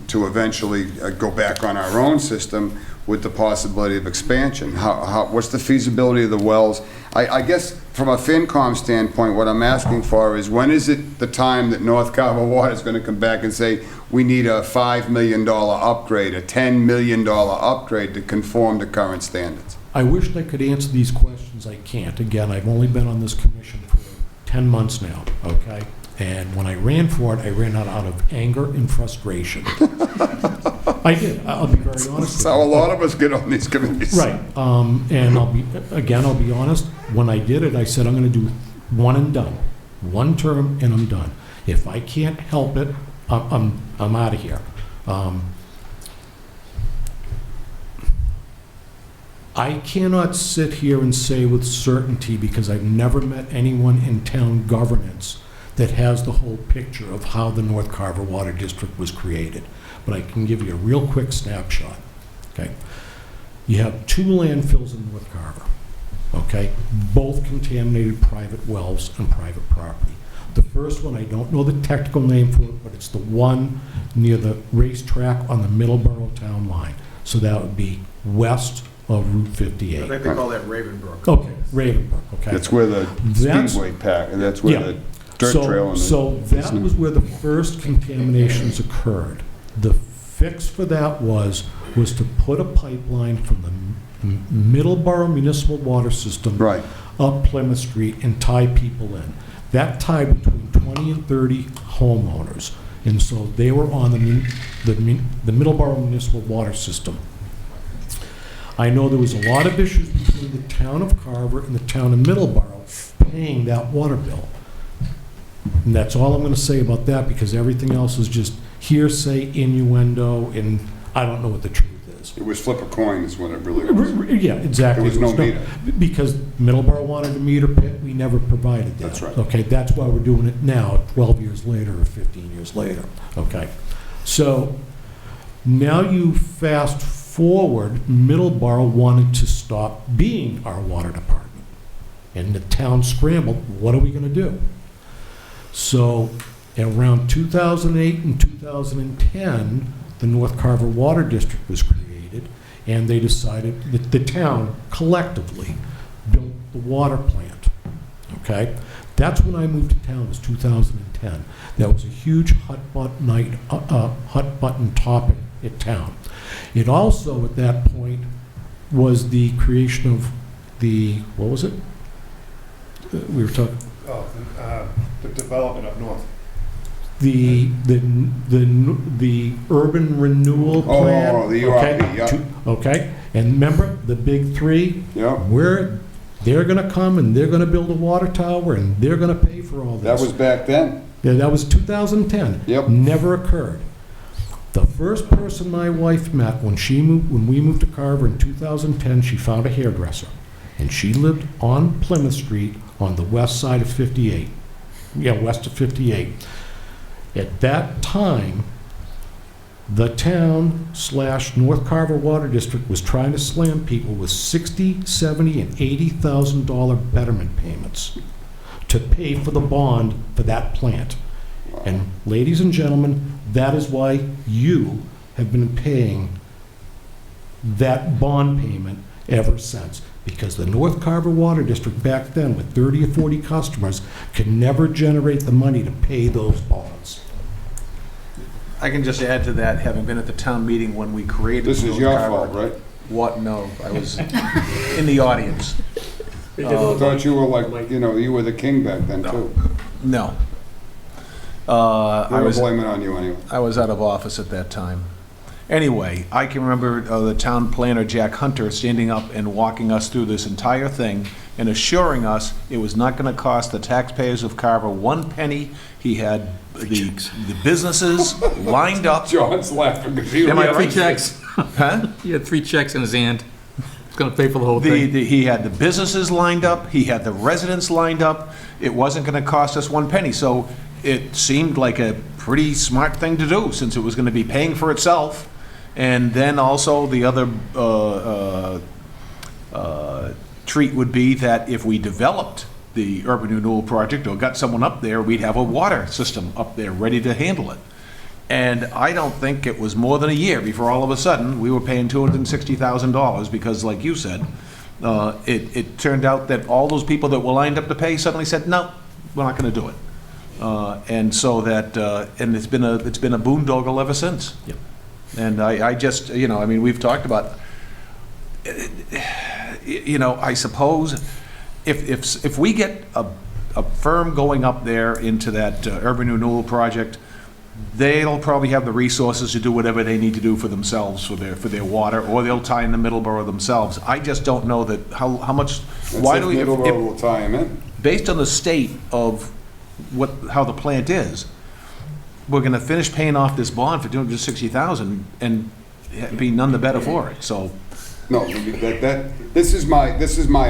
Speaker 1: to eventually go back on our own system with the possibility of expansion? What's the feasibility of the wells? I guess from a FinCom standpoint, what I'm asking for is, when is it the time that North Carver Water is going to come back and say, we need a $5 million upgrade, a $10 million upgrade to conform to current standards?
Speaker 12: I wish I could answer these questions. I can't. Again, I've only been on this commission for 10 months now, okay? And when I ran for it, I ran out of anger and frustration. I did. I'll be very honest.
Speaker 1: That's how a lot of us get on these committees.
Speaker 12: Right. And I'll be honest. When I did it, I said, I'm going to do one and done. One term and I'm done. If I can't help it, I'm out of here. I cannot sit here and say with certainty, because I've never met anyone in town governance that has the whole picture of how the North Carver Water District was created. But I can give you a real quick snapshot, okay? You have 2 landfills in North Carver, okay? Both contaminated private wells and private property. The first one, I don't know the technical name for it, but it's the one near the racetrack on the Middleborough town line. So that would be west of Route 58.
Speaker 5: I think they call that Ravenbrook.
Speaker 12: Okay, Ravenbrook, okay.
Speaker 1: That's where the speedway pack, and that's where the dirt trail and the...
Speaker 12: So that was where the first contaminations occurred. The fix for that was to put a pipeline from the Middleborough Municipal Water System up Plymouth Street and tie people in. That tied between 20 and 30 homeowners. And so they were on the Middleborough Municipal Water System. I know there was a lot of issues between the town of Carver and the town of Middleborough paying that water bill. And that's all I'm going to say about that, because everything else is just hearsay, innuendo, and I don't know what the truth is.
Speaker 1: It was flip a coin is what it really was.
Speaker 12: Yeah, exactly.
Speaker 1: There was no meter.
Speaker 12: Because Middleborough wanted a meter pit, we never provided that.
Speaker 1: That's right.
Speaker 12: Okay, that's why we're doing it now, 12 years later or 15 years later. Okay, so now you fast forward, Middleborough wanted to stop being our water department. And the town scrambled, what are we going to do? So around 2008 and 2010, the North Carver Water District was created, and they decided that the town collectively built the water plant. Okay? That's when I moved to town, was 2010. That was a huge hot button topic in town. It also, at that point, was the creation of the, what was it? We were talking,
Speaker 4: The development up north.
Speaker 12: the urban renewal plan.
Speaker 1: Oh, the
Speaker 12: okay?
Speaker 1: URP, yeah.
Speaker 12: Okay, and remember, the big three?
Speaker 1: Yeah.
Speaker 12: They're gonna come and they're gonna build a water tower and they're gonna pay for all this.
Speaker 1: That was back then.
Speaker 12: Yeah, that was 2010.
Speaker 1: Yep.
Speaker 12: Never occurred. The first person my wife met when we moved to Carver in 2010, she found a hairdresser. And she lived on Plymouth Street on the west side of 58. Yeah, west of 58. At that time, the town / North Carver Water District was trying to slam people with $60,000, $70,000, and $80,000 betterment payments to pay for the bond for that plant. And ladies and gentlemen, that is why you have been paying that bond payment ever since. Because the North Carver Water District back then, with 30 or 40 customers, could never generate the money to pay those bonds.
Speaker 5: I can just add to that, having been at the town meeting when we created.
Speaker 1: This is
Speaker 5: North
Speaker 1: your
Speaker 5: Carver.
Speaker 1: fault, right?
Speaker 5: What? No, I was in the audience.
Speaker 1: I thought you were like, you were the king back then, too.
Speaker 5: No.
Speaker 1: We were blaming on you anyway.
Speaker 5: I was out of office at that time. Anyway, I can remember the town planner, Jack Hunter, standing up and walking us through this entire thing and assuring us it was not going to cost the taxpayers of Carver one penny. He had the businesses lined up.
Speaker 1: John's laughing because he
Speaker 5: Am I
Speaker 8: Three
Speaker 5: right?
Speaker 8: checks.
Speaker 5: Huh?
Speaker 8: He had 3 checks in his hand. It's going to pay for the whole thing.
Speaker 5: He had the businesses lined up, he had the residents lined up. It wasn't going to cost us one penny, so it seemed like a pretty smart thing to do, since it was going to be paying for itself. And then also the other treat would be that if we developed the urban renewal project or got someone up there, we'd have a water system up there ready to handle it. And I don't think it was more than a year before all of a sudden we were paying $260,000 because, like you said, it turned out that all those people that were lined up to pay suddenly said, no, we're not going to do it. And so that, and it's been a boondoggle ever since.
Speaker 12: Yep.
Speaker 5: And I just, we've talked about, I suppose if we get a firm going up there into that urban renewal project, they'll probably have the resources to do whatever they need to do for themselves, for their water, or they'll tie in the Middleborough themselves. I just don't know that how much. Why do we?
Speaker 1: Middleborough will tie him in.
Speaker 5: Based on the state of how the plant is, we're going to finish paying off this bond for $260,000 and be none the better for it. So,
Speaker 1: No, this is my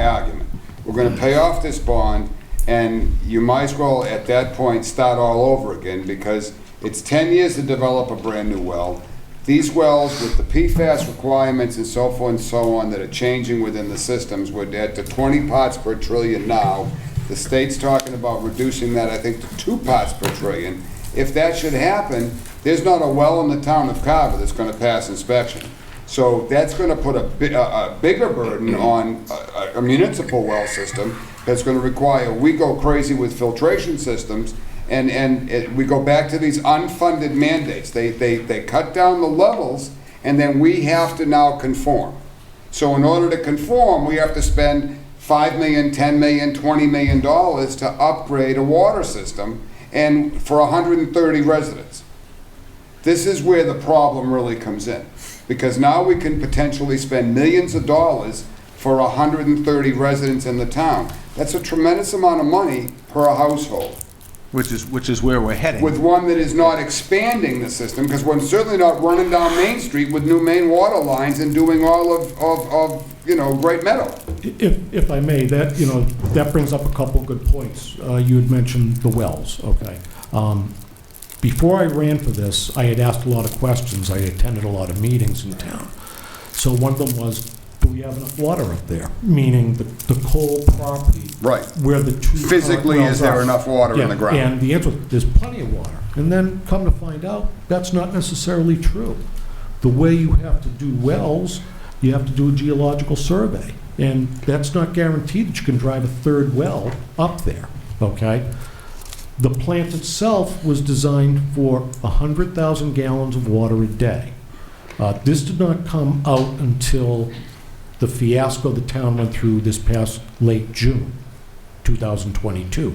Speaker 1: argument. We're going to pay off this bond, and you might as well at that point start all over again, because it's 10 years to develop a brand new well. These wells with the PFAS requirements and so forth and so on that are changing within the systems would add to 20 parts per trillion now. The state's talking about reducing that, I think, to 2 parts per trillion. If that should happen, there's not a well in the town of Carver that's going to pass inspection. So that's going to put a bigger burden on a municipal well system that's going to require, we go crazy with filtration systems, and we go back to these unfunded mandates. They cut down the levels, and then we have to now conform. So in order to conform, we have to spend $5 million, $10 million, $20 million to upgrade a water system, and for 130 residents. This is where the problem really comes in, because now we can potentially spend millions of dollars for 130 residents in the town. That's a tremendous amount of money per household.
Speaker 5: which is where we're heading.
Speaker 1: With one that is not expanding the system, because we're certainly not running down Main Street with new main water lines and doing all of Great Meadow.
Speaker 12: If I may, that brings up a couple good points. You had mentioned the wells, okay. Before I ran for this, I had asked a lot of questions. I attended a lot of meetings in town. So one of them was, do we have enough water up there? Meaning the Cole property.
Speaker 1: Right.
Speaker 12: Where the two
Speaker 1: Physically, is there enough water in the ground?
Speaker 12: And the answer, there's plenty of water. And then come to find out, that's not necessarily true. The way you have to do wells, you have to do a geological survey. And that's not guaranteed that you can drive a third well up there, okay? The plant itself was designed for 100,000 gallons of water a day. This did not come out until the fiasco the town went through this past late June 2022.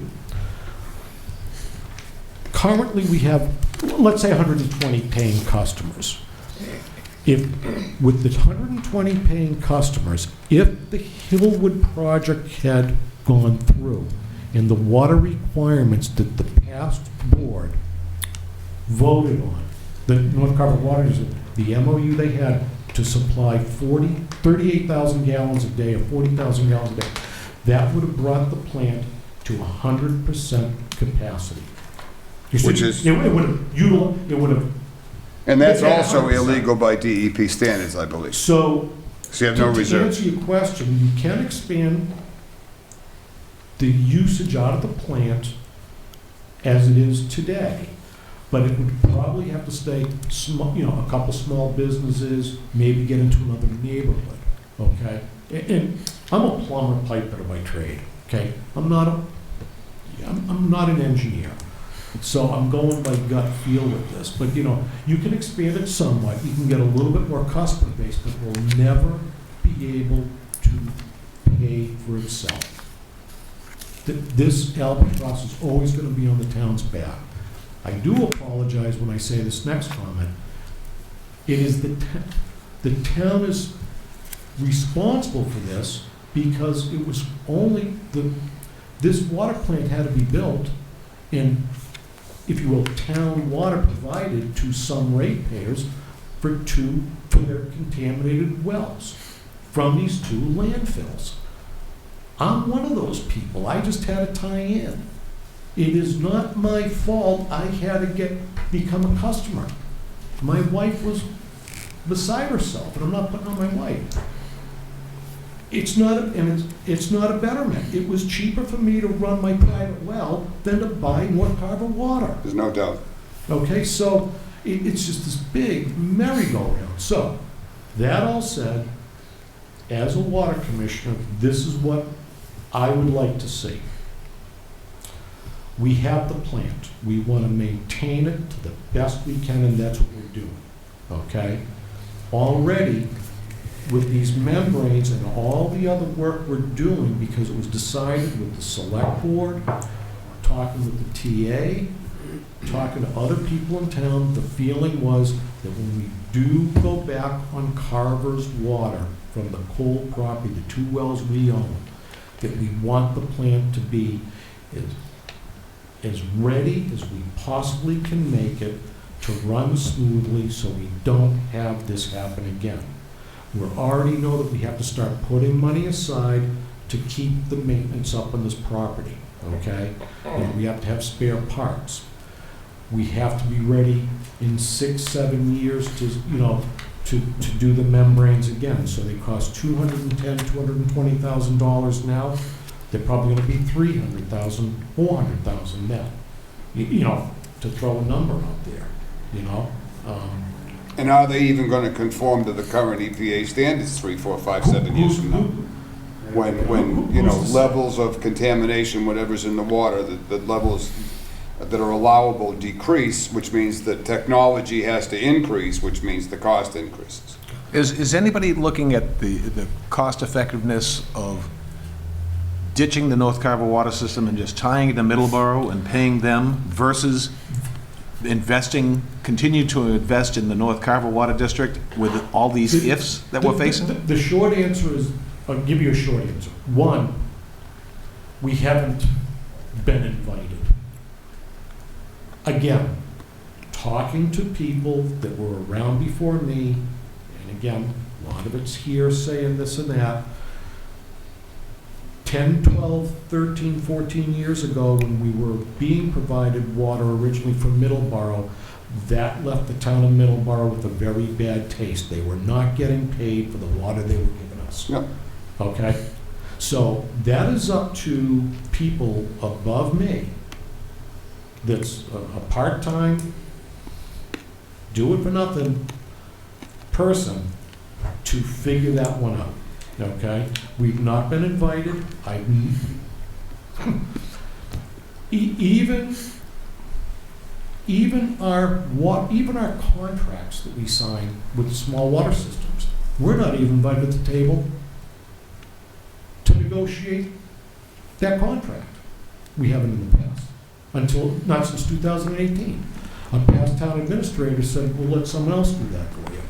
Speaker 12: Currently, we have, let's say, 120 paying customers. If, with the 120 paying customers, if the Hillwood project had gone through and the water requirements that the past board voted on, the North Carver Water District, the MOU they had to supply 38,000 gallons a day or 40,000 gallons a day, that would have brought the plant to 100% capacity.
Speaker 1: Which is-
Speaker 12: It would have.
Speaker 1: And that's
Speaker 12: Yeah,
Speaker 1: also
Speaker 12: 100%.
Speaker 1: illegal by DEP standards, I believe.
Speaker 12: So,
Speaker 1: So you have no
Speaker 12: to
Speaker 1: reserves.
Speaker 12: answer your question, you can expand the usage out of the plant as it is today, but it would probably have to stay small, a couple small businesses, maybe get into another neighborhood, okay? And I'm a plumber piper by trade, okay? I'm not an engineer. So I'm going by gut feel with this, but you can expand it somewhat, you can get a little bit more customer base, but will never be able to pay for itself. This albatross is always gonna be on the town's back. I do apologize when I say this next comment. It is the town is responsible for this because it was only this water plant had to be built and, if you will, town water provided to some ratepayers for their contaminated wells from these two landfills. I'm one of those people. I just had to tie in. It is not my fault I had to become a customer. My wife was beside herself, and I'm not putting on my wife. It's not a betterment. It was cheaper for me to run my private well than to buy North Carver water.
Speaker 1: There's no doubt.
Speaker 12: Okay, so it's just this big merry-go-round. So, that all said, as a water commissioner, this is what I would like to see. We have the plant. We want to maintain it to the best we can, and that's what we're doing, okay? Already, with these membranes and all the other work we're doing, because it was decided with the select board, talking with the TA, talking to other people in town, the feeling was that when we do go back on Carver's water from the Cole property, the two wells we own, that we want the plant to be as ready as we possibly can make it to run smoothly so we don't have this happen again. We already know that we have to start putting money aside to keep the maintenance up on this property, okay? And we have to have spare parts. We have to be ready in 6-7 years to do the membranes again. So they cost $210,000, $220,000 now. They're probably going to be $300,000, $400,000 now. To throw a number out there,
Speaker 1: And are they even going to conform to the current EPA standards 3, 4, 5, 7 years from now? When levels of contamination, whatever's in the water, the levels that are allowable decrease, which means the technology has to increase, which means the cost increases.
Speaker 5: Is anybody looking at the cost effectiveness of ditching the North Carver water system and just tying it to Middleborough and paying them versus continue to invest in the North Carver Water District with all these ifs that we're facing?
Speaker 12: The short answer is, I'll give you a short answer. One, we haven't been invited. Again, talking to people that were around before me, and again, a lot of it's hearsay and this and that, 10, 12, 13, 14 years ago, when we were being provided water originally from Middleborough, that left the town of Middleborough with a very bad taste. They were not getting paid for the water they were giving us.
Speaker 1: Yep.
Speaker 12: Okay? So that is up to people above me that's a part-time, do-it-for-nothing person to figure that one out. Okay? We've not been invited. Even our contracts that we sign with small water systems, we're not even invited at the table to negotiate that contract. We haven't in the past, not since 2018. A past town administrator said, we'll let someone else do that for you.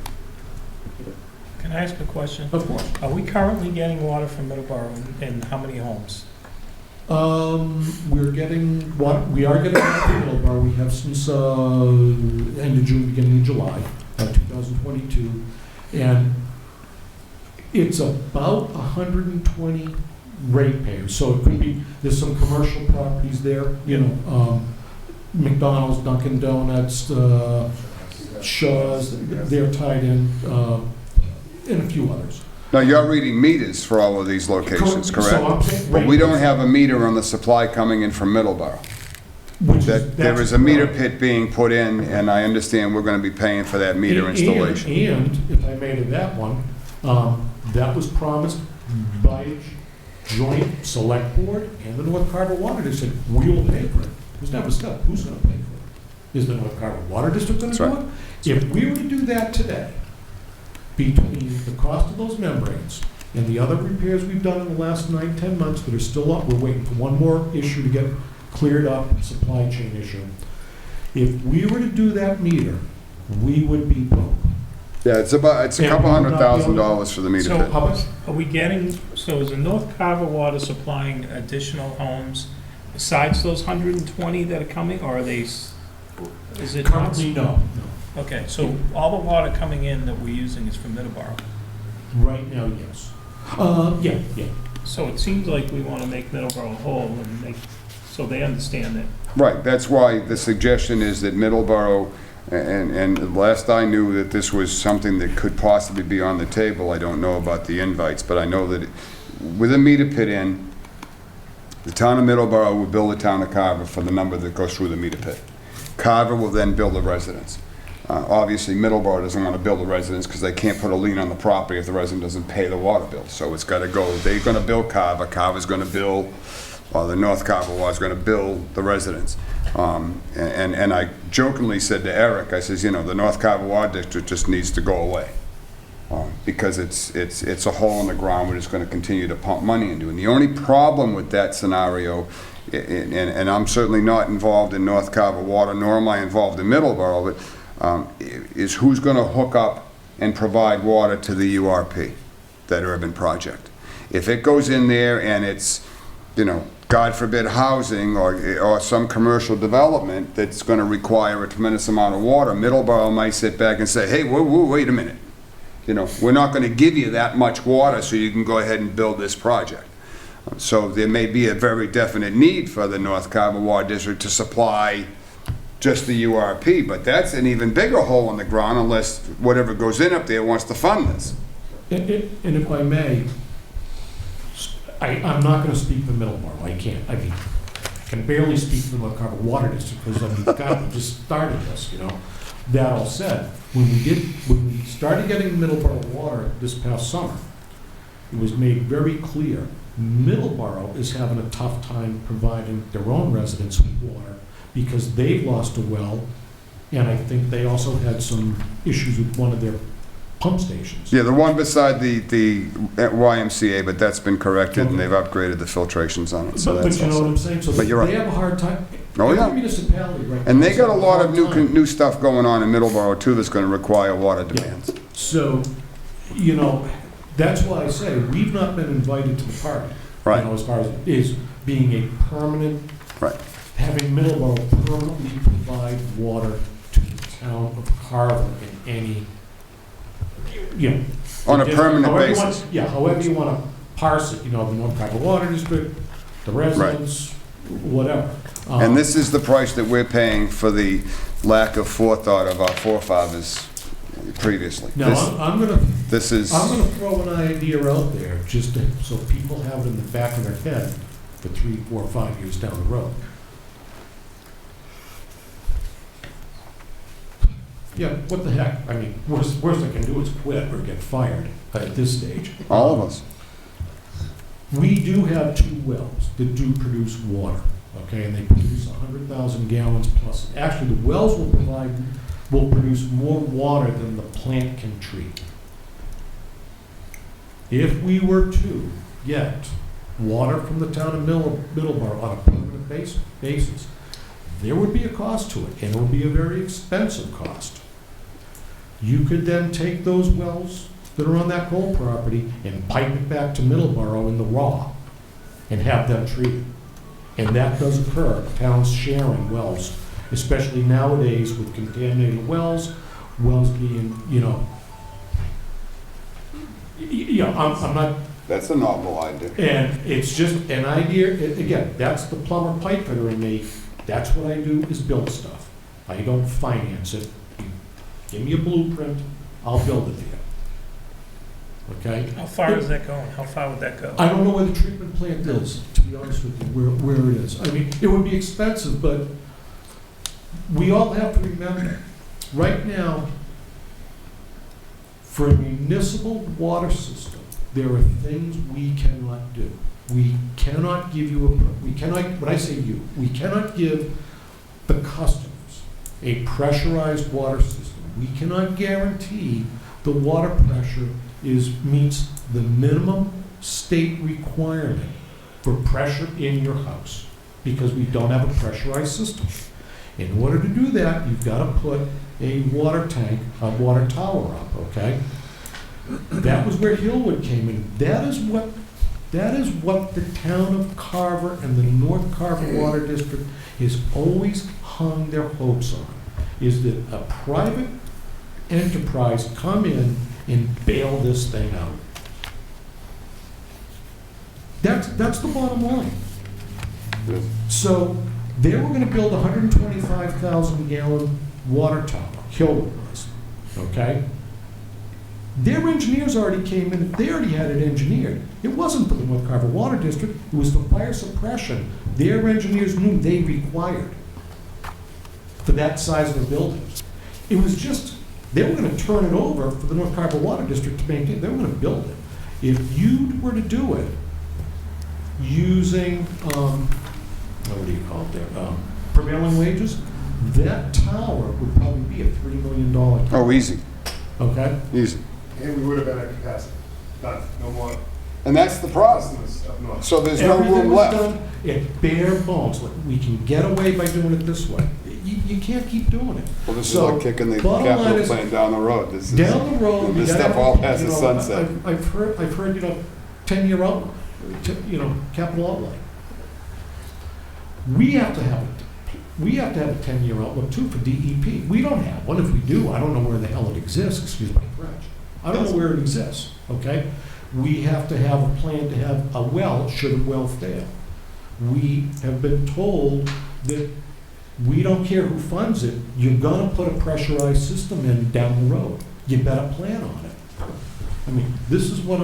Speaker 6: Can I ask a question?
Speaker 12: Of course.
Speaker 6: Are we currently getting water from Middleborough in how many homes?
Speaker 12: We are getting water from Middleborough. We have since end of June, beginning of July, 2022. And it's about 120 ratepayers. So it could be, there's some commercial properties there, McDonald's, Dunkin' Donuts, Shaw's, they're tied in, and a few others.
Speaker 1: Now, you're reading meters for all of these locations,
Speaker 12: Correct. So I'm
Speaker 1: correct?
Speaker 12: saying
Speaker 1: But we don't have a meter on the supply coming in from Middleborough. There is a meter pit being put in, and I understand we're going to be paying for that meter installation.
Speaker 12: And if I may to that one, that was promised by a joint select board and the North Carver Water District. We will pay for it. It was never said, who's going to pay for it? Is the North Carver Water District going to do it? If we were to do that today, between the cost of those membranes and the other repairs we've done in the last 9-10 months that are still up, we're waiting for one more issue to get cleared up, supply chain issue. If we were to do that meter, we would be broke.
Speaker 1: Yeah, it's a couple $100,000 for the meter
Speaker 6: So
Speaker 1: pit.
Speaker 6: are we getting, so is the North Carver Water supplying additional homes besides those 120 that are coming, or are they, is it?
Speaker 12: Currently, no.
Speaker 6: Okay, so all the water coming in that we're using is from Middleborough?
Speaker 12: Right now, yes. Yeah.
Speaker 6: So it seems like we want to make Middleborough whole and make, so they understand that.
Speaker 1: Right, that's why the suggestion is that Middleborough, and last I knew that this was something that could possibly be on the table. I don't know about the invites, but I know that with a meter pit in, the town of Middleborough will bill the town of Carver for the number that goes through the meter pit. Carver will then bill the residents. Obviously, Middleborough doesn't want to bill the residents because they can't put a lien on the property if the resident doesn't pay the water bill. So it's got to go, they're going to bill Carver, Carver's going to bill, or the North Carver Water is going to bill the residents. And I jokingly said to Eric, I says, the North Carver Water District just needs to go away. Because it's a hole in the ground we're just going to continue to pump money into. And the only problem with that scenario, and I'm certainly not involved in North Carver Water, nor am I involved in Middleborough, but is who's going to hook up and provide water to the URP, that urban project. If it goes in there and it's, God forbid, housing or some commercial development that's going to require a tremendous amount of water, Middleborough might sit back and say, hey, wait a minute. We're not going to give you that much water so you can go ahead and build this project. So there may be a very definite need for the North Carver Water District to supply just the URP, but that's an even bigger hole in the ground unless whatever goes in up there wants to fund this.
Speaker 12: And if I may, I'm not going to speak for Middleborough. I can't. I can barely speak for the North Carver Water District because God just started this, That all said, when we started getting Middleborough water this past summer, it was made very clear Middleborough is having a tough time providing their own residents with water because they've lost a well, and I think they also had some issues with one of their pump stations.
Speaker 1: Yeah, the one beside the YMCA, but that's been corrected and they've upgraded the filtrations on it. So
Speaker 12: but
Speaker 1: that's
Speaker 12: you know what I'm saying? So
Speaker 1: but you're
Speaker 12: they
Speaker 1: right.
Speaker 12: have a hard time.
Speaker 1: Oh, yeah.
Speaker 12: Every municipality right
Speaker 1: And
Speaker 12: now
Speaker 1: they got a
Speaker 12: has
Speaker 1: lot of
Speaker 12: hard time.
Speaker 1: new stuff going on in Middleborough too that's going to require water demands.
Speaker 12: So, that's why I say we've not been invited to the party.
Speaker 1: Right.
Speaker 12: As far as is being a permanent,
Speaker 1: Right.
Speaker 12: having Middleborough permanently provide water to the town of Carver in any,
Speaker 1: On a permanent
Speaker 12: however you
Speaker 1: basis.
Speaker 12: however you want to parse it, the North Carver Water District, the residents, whatever.
Speaker 1: And this is the price that we're paying for the lack of forethought of our forefathers previously.
Speaker 12: Now, I'm gonna throw an idea out there just so people have it in the back of their head for 3, 4, 5 years down the road. Yeah, what the heck? I mean, worst I can do is quit or get fired at this stage.
Speaker 1: All of us.
Speaker 12: We do have 2 wells that do produce water, okay, and they produce 100,000 gallons plus. Actually, the wells will produce more water than the plant can treat. If we were to get water from the town of Middleborough on a permanent basis, there would be a cost to it, and it would be a very expensive cost. You could then take those wells that are on that coal property and pipe it back to Middleborough in the raw and have them treated. And that does occur, towns sharing wells, especially nowadays with contaminated wells being, I'm not.
Speaker 1: That's a novel idea.
Speaker 12: And it's just an idea, again, that's the plumber pipe fitter in me. That's what I do, is build stuff. I don't finance it. Give me a blueprint, I'll build it there. Okay?
Speaker 6: How far is that going? How far would that go?
Speaker 12: I don't know where the treatment plant is, to be honest with you, where it is. I mean, it would be expensive, but we all have to remember, right now, for a municipal water system, there are things we cannot do. We cannot give you when I say you, we cannot give the customers a pressurized water system. We cannot guarantee the water pressure meets the minimum state requirement for pressure in your house, because we don't have a pressurized system. In order to do that, you've got to put a water tank, a water tower up, okay? That was where Hillwood came in. That is what the town of Carver and the North Carver Water District has always hung their hopes on, is that a private enterprise come in and bail this thing out. That's the bottom line. So they were going to build a 125,000 gallon water tower, Hillwood was, okay? Their engineers already came in, they already had it engineered. It wasn't for the North Carver Water District, it was for fire suppression. Their engineers knew they required for that size of a building. It was just, they were going to turn it over for the North Carver Water District to maintain, they were going to build it. If you were to do it using, what do you call it there, prevailing wages, that tower would probably be a $3 million tower.
Speaker 1: Oh, easy,
Speaker 12: Okay?
Speaker 1: easy.
Speaker 13: And we would have been at capacity. No more
Speaker 1: And that's the problem.
Speaker 13: customers up north.
Speaker 1: So there's no
Speaker 12: Everything
Speaker 1: room
Speaker 12: was
Speaker 1: left.
Speaker 12: done at bare bones. Look, we can get away by doing it this way. You can't keep doing it.
Speaker 1: Well, this is
Speaker 12: So,
Speaker 1: like kicking the
Speaker 12: bottom line
Speaker 1: capital
Speaker 12: is,
Speaker 1: plan down the road. This is,
Speaker 12: down the road,
Speaker 1: this
Speaker 12: you
Speaker 1: stuff
Speaker 12: gotta,
Speaker 1: all has
Speaker 12: you
Speaker 1: a
Speaker 12: know,
Speaker 1: sunset.
Speaker 12: I've heard, 10-year outlay, capital outlay. We have to have a 10-year outlook too for DEP. We don't have one. If we do, I don't know where the hell it exists, excuse my French. I don't know where it exists, okay? We have to have a plan to have a well, should a well fail. We have been told that we don't care who funds it, you're gonna put a pressurized system in down the road. You better plan on it. I mean, this is what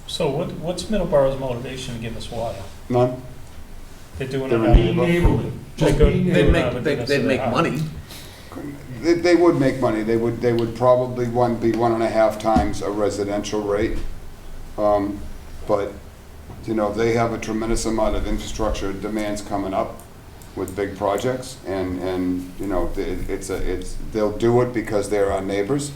Speaker 6: So what's Middleborough's motivation to give us water?
Speaker 1: None?
Speaker 6: They're doing
Speaker 1: They're
Speaker 6: it.
Speaker 1: being
Speaker 12: neighborly. Just
Speaker 6: They go-
Speaker 12: being
Speaker 6: they
Speaker 12: neighborly.
Speaker 5: They'd make money.
Speaker 1: They would make money. They would probably be 1.5 times a residential rate. But, they have a tremendous amount of infrastructure demands coming up with big projects. And they'll do it because they're our neighbors.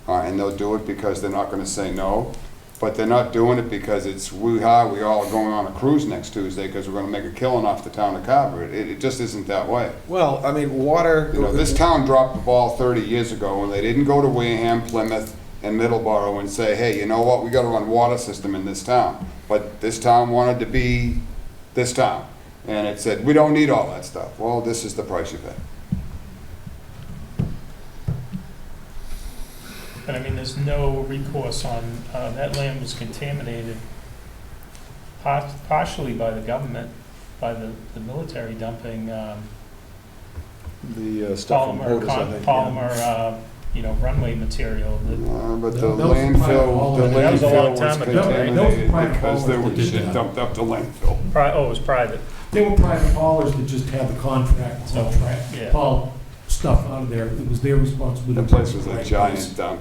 Speaker 1: And they'll do it because they're not gonna say no. But they're not doing it because it's woo-ha, we all are going on a cruise next Tuesday because we're gonna make a killing off the town of Carver. It just isn't that way.
Speaker 5: Well, I mean, water.
Speaker 1: This town dropped the ball 30 years ago when they didn't go to Wareham, Plymouth, and Middleborough and say, hey, you know what, we gotta run water system in this town. But this town wanted to be this town. And it said, we don't need all that stuff. Well, this is the price you pay.
Speaker 6: But I mean, there's no recourse on, that land was contaminated partially by the government, by the military dumping
Speaker 5: The stuff from
Speaker 6: polymer,
Speaker 5: Otis, I think.
Speaker 6: polymer, runway material.
Speaker 1: But the
Speaker 12: That was a private
Speaker 1: landfill,
Speaker 12: hauler.
Speaker 6: That was a long
Speaker 1: was
Speaker 6: time ago, right?
Speaker 1: contaminated
Speaker 12: That was a private
Speaker 1: because there
Speaker 12: hauler
Speaker 1: was
Speaker 12: that did
Speaker 1: shit
Speaker 12: that.
Speaker 1: dumped up the landfill.
Speaker 6: It was private.
Speaker 12: They were private haulers that just had the contract,
Speaker 6: So, yeah.
Speaker 12: haul stuff out of there. It was their responsibility.
Speaker 1: The place was
Speaker 12: to
Speaker 1: a
Speaker 12: right
Speaker 1: giant
Speaker 12: place.
Speaker 1: dump.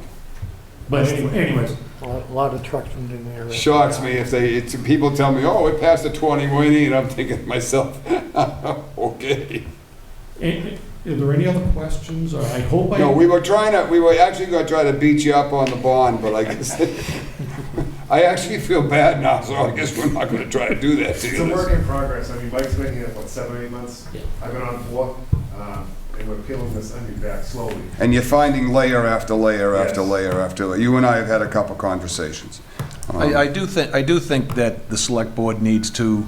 Speaker 12: But anyways,
Speaker 14: A lot of trucks in there.
Speaker 1: Shocks me if people tell me, oh, it passed the 20, what do you need? I'm thinking to myself, okay.
Speaker 12: Are there any other questions? Or I hope I...
Speaker 1: No, we were actually gonna try to beat you up on the bond, but I guess, I actually feel bad now, so I guess we're not gonna try to do that to
Speaker 13: It's a
Speaker 1: you.
Speaker 13: work in progress. I mean, Mike's been here, what, 7 or 8 months?
Speaker 12: Yeah.
Speaker 13: I've been on 4, and we're peeling this onion back slowly.
Speaker 1: And you're finding layer after layer after
Speaker 13: Yes.
Speaker 1: layer after layer. You and I have had a couple conversations.
Speaker 5: I do think that the select board needs to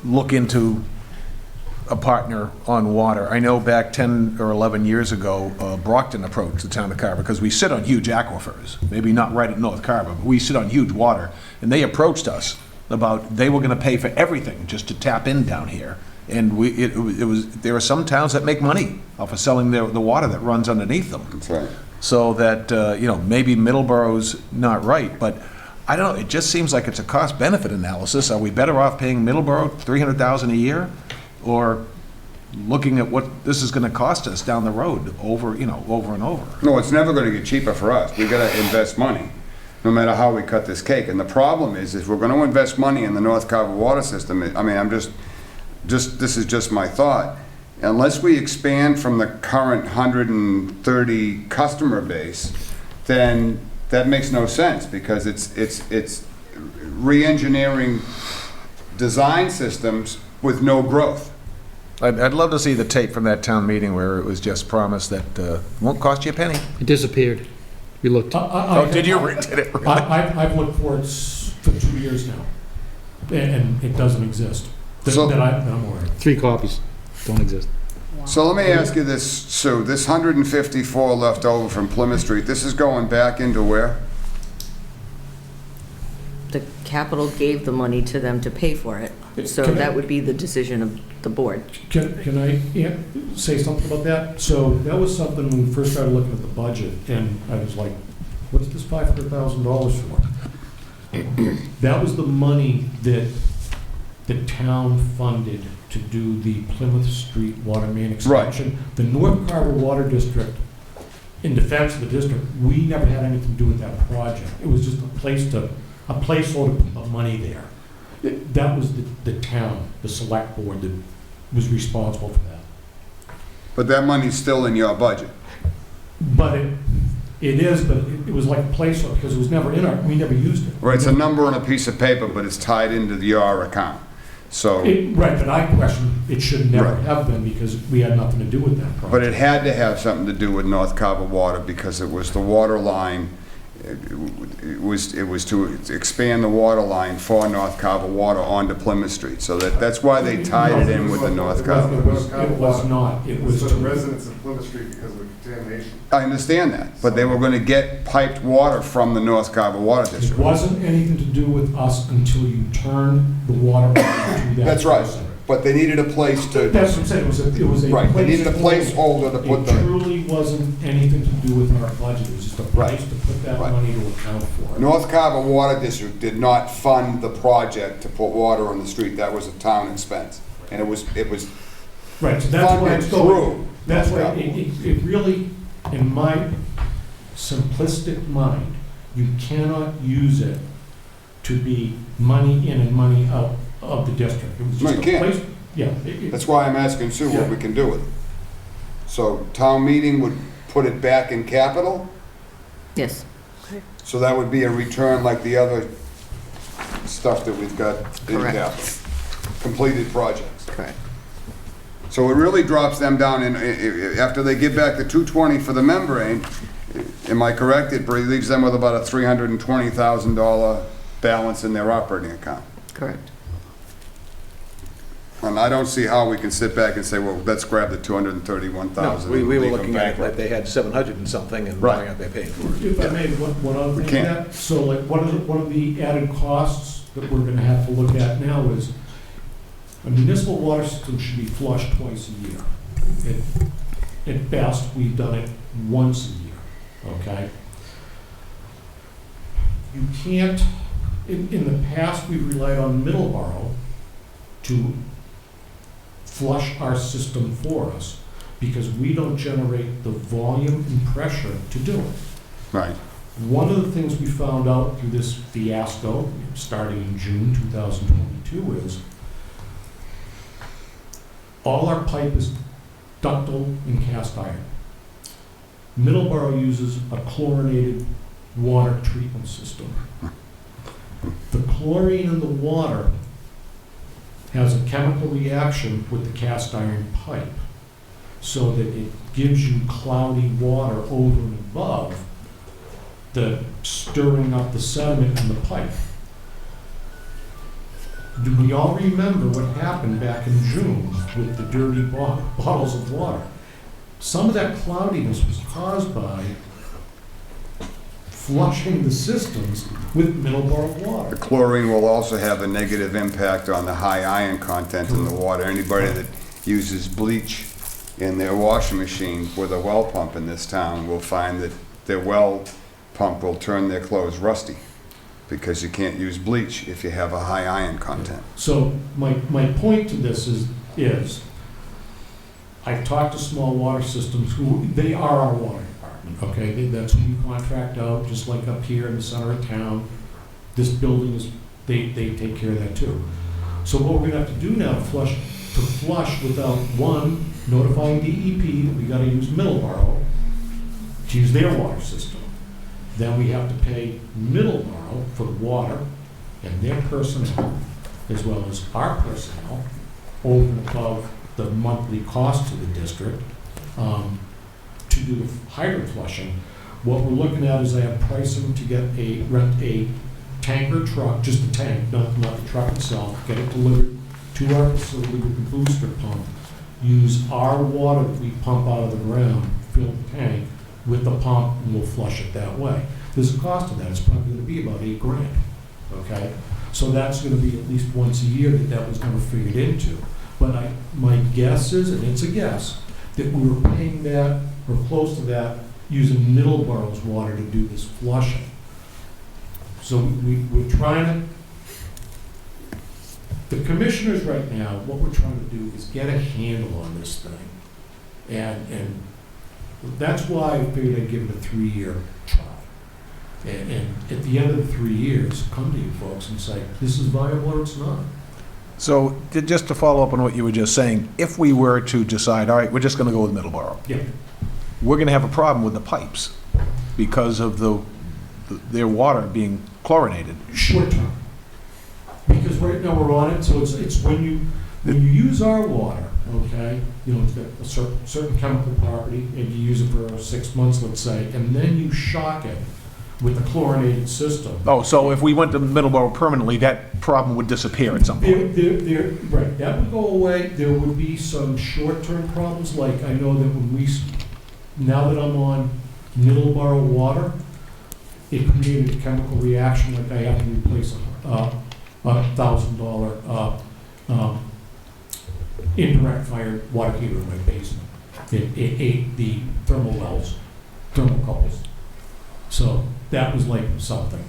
Speaker 5: look into a partner on water. I know back 10 or 11 years ago, Brockton approached the town of Carver, because we sit on huge aquifers, maybe not right at North Carver, but we sit on huge water, and they approached us about, they were gonna pay for everything just to tap in down here. And there are some towns that make money off of selling the water that runs underneath them.
Speaker 1: That's right.
Speaker 5: So that, maybe Middleborough's not right, but I don't know, it just seems like it's a cost-benefit analysis. Are we better off paying Middleborough $300,000 a year? Or looking at what this is gonna cost us down the road over and over?
Speaker 1: No, it's never gonna get cheaper for us. We gotta invest money, no matter how we cut this cake. And the problem is, if we're gonna invest money in the North Carver water system, I mean, this is just my thought. Unless we expand from the current 130 customer base, then that makes no sense, because it's re-engineering design systems with no growth.
Speaker 5: I'd love to see the tape from that town meeting where it was just promised that won't cost you a penny.
Speaker 14: It disappeared. We looked.
Speaker 5: Did you? Did it really?
Speaker 12: I've looked for it for 2 years now, and it doesn't exist. That I'm aware of.
Speaker 14: 3 copies. Don't exist.
Speaker 1: So let me ask you this, Sue, this 154 left over from Plymouth Street, this is going back into where?
Speaker 9: The capital gave the money to them to pay for it, so
Speaker 12: Can I-
Speaker 9: that would be the decision of the board.
Speaker 12: Can I say something about that? So that was something when we first started looking at the budget, and I was like, what's this $500,000 for? That was the money that the town funded to do the Plymouth Street water main expansion. The North Carver Water District, in defense of the district, we never had anything to do with that project. It was just a placeholder of money there. That was the town, the select board that was responsible for that.
Speaker 1: But that money's still in your budget.
Speaker 12: But it is, but it was like a placeholder, because it was never we never used it.
Speaker 1: Right, it's a number on a piece of paper, but it's tied into your account. So,
Speaker 12: Right, but I question, it should never
Speaker 1: Right.
Speaker 12: have been, because we had nothing to do with that project.
Speaker 1: but it had to have something to do with North Carver Water, because it was the water line, it was to expand the water line for North Carver Water onto Plymouth Street. So that's why they tied it in with the North Carver.
Speaker 12: It was not. It was
Speaker 13: for
Speaker 12: to
Speaker 13: the residents of Plymouth Street because of the contamination.
Speaker 1: I understand that, but they were gonna get piped water from the North Carver Water
Speaker 12: It
Speaker 1: District.
Speaker 12: wasn't anything to do with us until you turned the water on to that.
Speaker 1: That's right,
Speaker 12: person.
Speaker 1: but they needed a place to,
Speaker 12: That's what I'm saying, it was a.
Speaker 1: right, they needed a placeholder to put
Speaker 12: It
Speaker 1: the,
Speaker 12: truly wasn't anything to do with our budget, it was just a
Speaker 1: Right.
Speaker 12: place to put that
Speaker 1: Right.
Speaker 12: money to account for. it.
Speaker 1: North Carver Water District did not fund the project to put water on the street. That was a town expense. And it was
Speaker 12: Right, so that's why
Speaker 1: funded
Speaker 12: it's going.
Speaker 1: through.
Speaker 12: That's why
Speaker 1: North Carver.
Speaker 12: it really, in my simplistic mind, you cannot use it to be money in and money out of the district. It was
Speaker 1: No,
Speaker 12: just
Speaker 1: you
Speaker 12: a
Speaker 1: can't.
Speaker 12: place. Yeah.
Speaker 1: That's why I'm asking Sue what we can do with it. So town meeting would put it back in capital,
Speaker 9: Yes.
Speaker 1: so that would be a return like the other stuff that we've got in
Speaker 9: Correct.
Speaker 1: capital. Completed projects.
Speaker 9: Correct.
Speaker 1: So it really drops them down in, after they give back the 220 for the membrane, am I correct? It leaves them with about a $320,000 balance in their operating account.
Speaker 9: Correct.
Speaker 1: And I don't see how we can sit back and say, well, let's grab the 231,000.
Speaker 5: No, we
Speaker 1: and
Speaker 5: were
Speaker 1: leave them
Speaker 5: looking at it
Speaker 1: bankrupt.
Speaker 5: that they had 700 and something, and
Speaker 1: Right.
Speaker 5: why aren't they paying for it?
Speaker 12: If I may, one other
Speaker 1: We
Speaker 12: thing to
Speaker 1: can't.
Speaker 12: that, so like, one of the added costs that we're gonna have to look at now is a municipal water system should be flushed twice a year. At best, we've done it once a year, okay? You can't, in the past, we've relied on Middleborough to flush our system for us, because we don't generate the volume and pressure to do it.
Speaker 1: Right.
Speaker 12: One of the things we found out through this fiasco, starting in June 2022, is all our pipe is ductile and cast iron. Middleborough uses a chlorinated water treatment system. The chlorine in the water has a chemical reaction with the cast iron pipe, so that it gives you cloudy water over and above the stirring up the sediment in the pipe. Do we all remember what happened back in June with the dirty bottles of water? Some of that cloudiness was caused by flushing the systems with Middleborough water.
Speaker 1: The chlorine will also have a negative impact on the high iron content in the water. Anybody that uses bleach in their washing machine with a well pump in this town will find that their well pump will turn their clothes rusty, because you can't use bleach if you have a high iron content.
Speaker 12: So my point to this is I've talked to small water systems who, they are our water department, okay? That's who we contract out, just like up here in the center of town. This building is, they take care of that too. So what we're gonna have to do now to flush without, one, notifying DEP that we gotta use Middleborough to use their water system. Then we have to pay Middleborough for the water and their personnel, as well as our personnel, over and above the monthly cost to the district, to do the hydrant flushing. What we're looking at is I have pricing to rent a tanker truck, just the tank, not the truck itself, get it delivered to our facility with the booster pump, use our water that we pump out of the ground, fill the tank with the pump, and we'll flush it that way. There's a cost to that. It's probably gonna be about $8,000, okay? So that's gonna be at least once a year that was gonna figured into. But my guess is, and it's a guess, that we were paying that, or close to that, using Middleborough's water to do this flushing. So we're trying to, the commissioners right now, what we're trying to do is get a handle on this thing. And that's why I figured I'd give it a 3-year try. And at the end of the 3 years, come to you folks and say, this is viable or it's not.
Speaker 5: So, just to follow up on what you were just saying, if we were to decide, all right, we're just gonna go with Middleborough,
Speaker 12: Yeah.
Speaker 5: we're gonna have a problem with the pipes because of their water being chlorinated.
Speaker 12: Short term. Because right now we're on it, so it's when you use our water, okay, you know, it's got a certain chemical property, and you use it for 6 months, let's say, and then you shock it with a chlorinated system.
Speaker 5: Oh, so if we went to Middleborough permanently, that problem would disappear at some point?
Speaker 12: Right, that would go away. There would be some short-term problems, like I know that when now that I'm on Middleborough water, it created a chemical reaction, like I have to replace a $1,000 indirect fire water heater in my basement. It ate the thermocouples. So that was like something.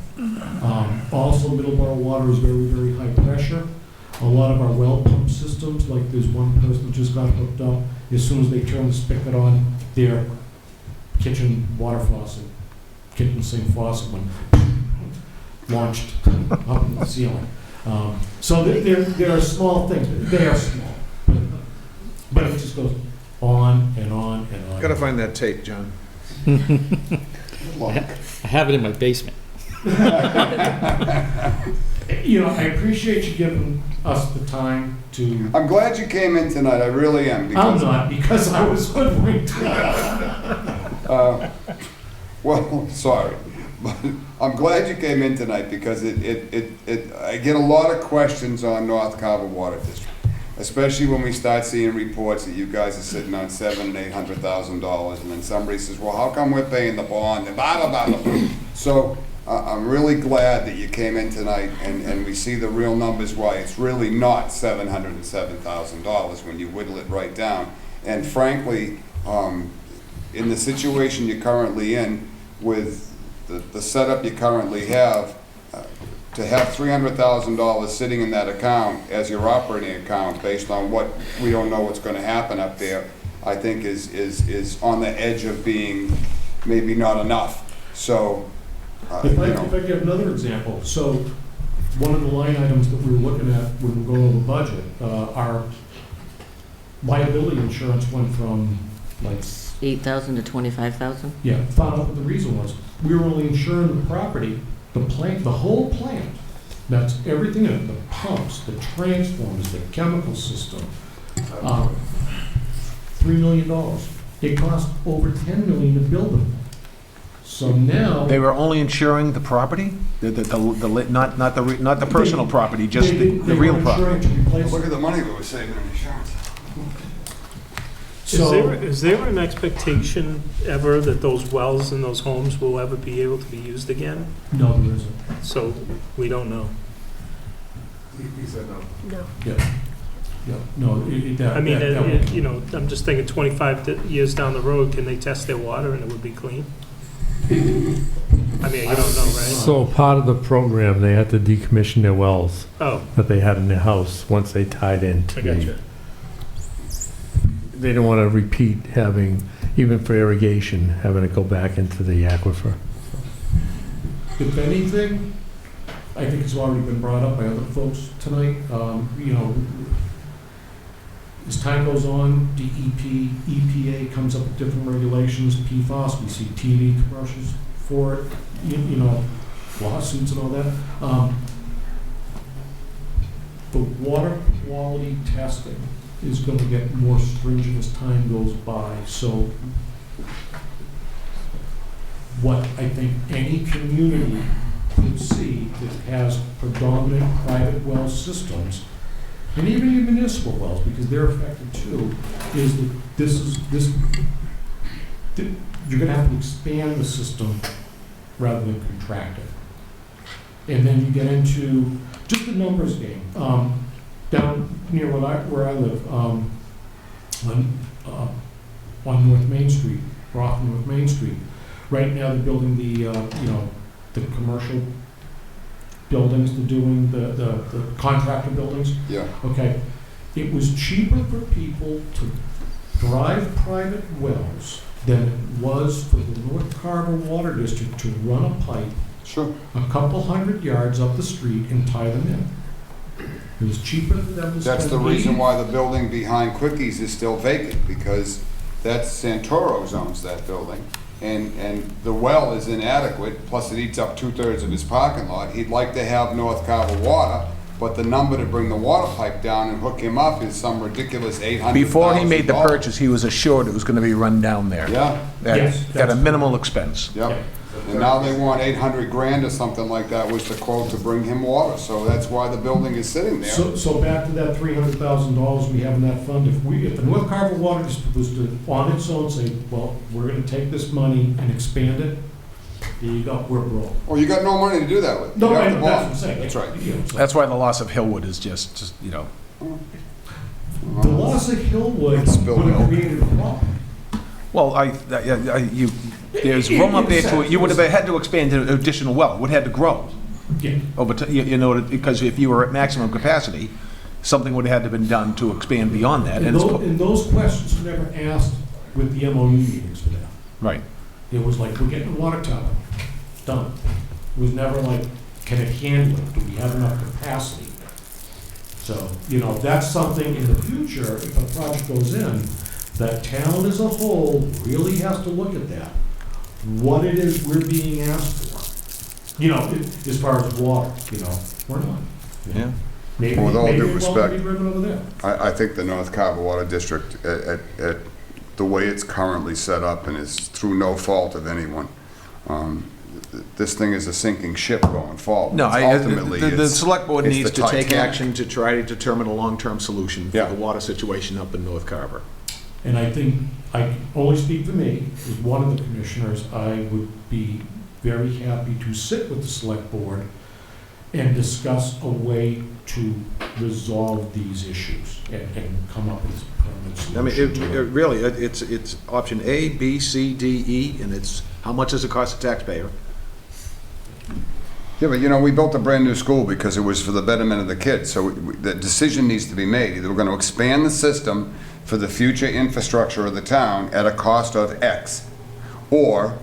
Speaker 12: Also, Middleborough water is very, very high pressure. A lot of our well pump systems, like there's one person that just got hooked up, as soon as they turn the spigot on, their kitchen water faucet, kitchen sink faucet went launched up in the ceiling. So there are small things, but they are small. But it just goes on and on and on.
Speaker 5: Gotta find that tape, John.
Speaker 14: I have it in my basement.
Speaker 12: You know, I appreciate you giving us the time to.
Speaker 1: I'm glad you came in tonight, I really am.
Speaker 12: I'm
Speaker 1: Because,
Speaker 12: not, because I was hoodwinked.
Speaker 1: well, sorry, but I'm glad you came in tonight, because I get a lot of questions on North Carver Water District, especially when we start seeing reports that you guys are sitting on $700,000 and $800,000, and then somebody says, well, how come we're paying the bond, and blah, blah, blah, blah. So I'm really glad that you came in tonight, and we see the real numbers, why it's really not $707,000 when you whittle it right down. And frankly, in the situation you're currently in, with the setup you currently have, to have $300,000 sitting in that account as your operating account, based on what we don't know what's going to happen up there, I think is on the edge of being maybe not enough. So
Speaker 12: If I give another example, so one of the line items that we were looking at when we're going over the budget, our liability insurance went from like,
Speaker 9: 8,000 to 25,000?
Speaker 12: yeah, found out what the reason was. We were only insuring the property, the plant, the whole plant. That's everything in it, the pumps, the transformers, the chemical system. $3 million. It cost over $10 million to build them. So now.
Speaker 5: They were only insuring the property? Not the personal property, just the real property?
Speaker 1: Look at the money we were saving in insurance.
Speaker 6: Is there an expectation ever that those wells in those homes will ever be able to be used again?
Speaker 12: No, there isn't.
Speaker 6: So we don't know.
Speaker 13: He said no.
Speaker 3: No.
Speaker 12: Yeah. Yeah, no,
Speaker 6: I mean, you know, I'm just thinking 25 years down the road, can they test their water and it would be clean? I mean, you don't know, right?
Speaker 7: So part of the program, they had to decommission their wells
Speaker 6: Oh,
Speaker 7: that they had in their house once they tied into
Speaker 6: I gotcha.
Speaker 7: They didn't want to repeat having, even for irrigation, having it go back into the aquifer.
Speaker 12: If anything, I think it's already been brought up by other folks tonight, you know, as time goes on, DEP, EPA comes up with different regulations, PFAS, we see TV commercials for it, you know, lawsuits and all that. The water quality testing is going to get more stringent as time goes by. So what I think any community could see that has predominant private well systems, and even your municipal wells, because they're affected too, is that you're going to have to expand the system rather than contract it. And then you get into just the numbers game. Down near where I live, on North Main Street, or off North Main Street, right now they're building the commercial buildings, they're doing the contractor buildings.
Speaker 1: Yeah.
Speaker 12: Okay, it was cheaper for people to drive private wells than it was for the North Carver Water District to run a pipe
Speaker 1: Sure.
Speaker 12: a couple hundred yards up the street and tie them in. It was cheaper for them to spend.
Speaker 1: That's the reason why the building behind Quickies is still vacant, because that's Santoro owns that building. And the well is inadequate, plus it eats up 2/3 of his parking lot. He'd like to have North Carver Water, but the number to bring the water pipe down and hook him up is some ridiculous $800,000.
Speaker 5: Before he made the purchase, he was assured it was going to be run down there.
Speaker 1: Yeah.
Speaker 12: Yes,
Speaker 5: At a minimal expense.
Speaker 1: Yep. And now they want 800 grand or something like that was the quote to bring him water, so that's why the building is sitting there.
Speaker 12: So back to that $300,000 we have in that fund, if the North Carver Water District was to, on its own, say, well, we're gonna take this money and expand it, there you go, we're broke.
Speaker 1: Well, you got no money to do that with.
Speaker 12: No,
Speaker 1: You have
Speaker 12: right,
Speaker 1: to
Speaker 12: that's what
Speaker 1: bond.
Speaker 12: I'm saying.
Speaker 1: That's right.
Speaker 12: You know, so
Speaker 5: That's why the loss of Hillwood is just, you know.
Speaker 12: the loss of Hillwood
Speaker 1: It's spilled
Speaker 12: would have
Speaker 1: milk.
Speaker 12: created a problem.
Speaker 5: Well, there's room up there to, you would have had to expand to an additional well, would have had to grow.
Speaker 12: Yeah.
Speaker 5: Over, you know, because if you were at maximum capacity, something would have had to been deen to expand beyond that.
Speaker 12: And those questions were never asked with the MOU meetings for that.
Speaker 5: Right.
Speaker 12: It was like, we're getting a water tower, done. It was never like, can it handle it? Do we have enough capacity? So, you know, that's something in the future, if a project goes in, that town as a whole really has to look at that. What it is we're being asked for. You know, as far as water, you know, we're not. You know?
Speaker 5: Yeah.
Speaker 12: Maybe,
Speaker 1: With all
Speaker 12: maybe
Speaker 1: due
Speaker 12: the well
Speaker 1: respect,
Speaker 12: will be driven over there.
Speaker 1: I think the North Carver Water District, at the way it's currently set up, and it's through no fault of anyone, this thing is a sinking ship going forward.
Speaker 5: No,
Speaker 1: Ultimately,
Speaker 5: the
Speaker 1: it's-
Speaker 5: select board
Speaker 1: it's
Speaker 5: needs
Speaker 1: the
Speaker 5: to take
Speaker 1: Titanic.
Speaker 5: action to try to determine a long-term solution for
Speaker 1: Yeah.
Speaker 5: the water situation up in North Carver.
Speaker 12: And I think, I can only speak for me, as one of the commissioners, I would be very happy to sit with the select board and discuss a way to resolve these issues and come up with a permanent
Speaker 5: I mean,
Speaker 12: solution.
Speaker 5: really, it's option A, B, C, D, E, and it's how much does it cost the taxpayer?
Speaker 1: Yeah, but you know, we built a brand-new school because it was for the betterment of the kids, so the decision needs to be made. Either we're going to expand the system for the future infrastructure of the town at a cost of X, or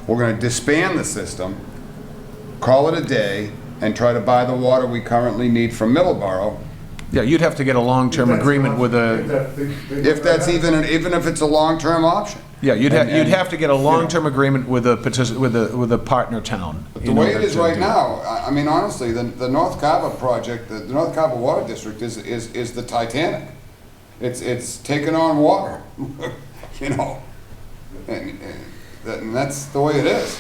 Speaker 1: we're going to disband the system call it a day and try to buy the water we currently need from Middleborough,
Speaker 5: Yeah, you'd have to get a long-term agreement with a,
Speaker 1: if that's even if it's a long-term option.
Speaker 5: yeah, you'd
Speaker 1: And-
Speaker 5: have to get a long-term agreement with a with a partner town.
Speaker 1: The way it is right now, I mean, honestly, the North Carver project, the North Carver Water District is the Titanic. It's taken on water, you know, and that's the way it is.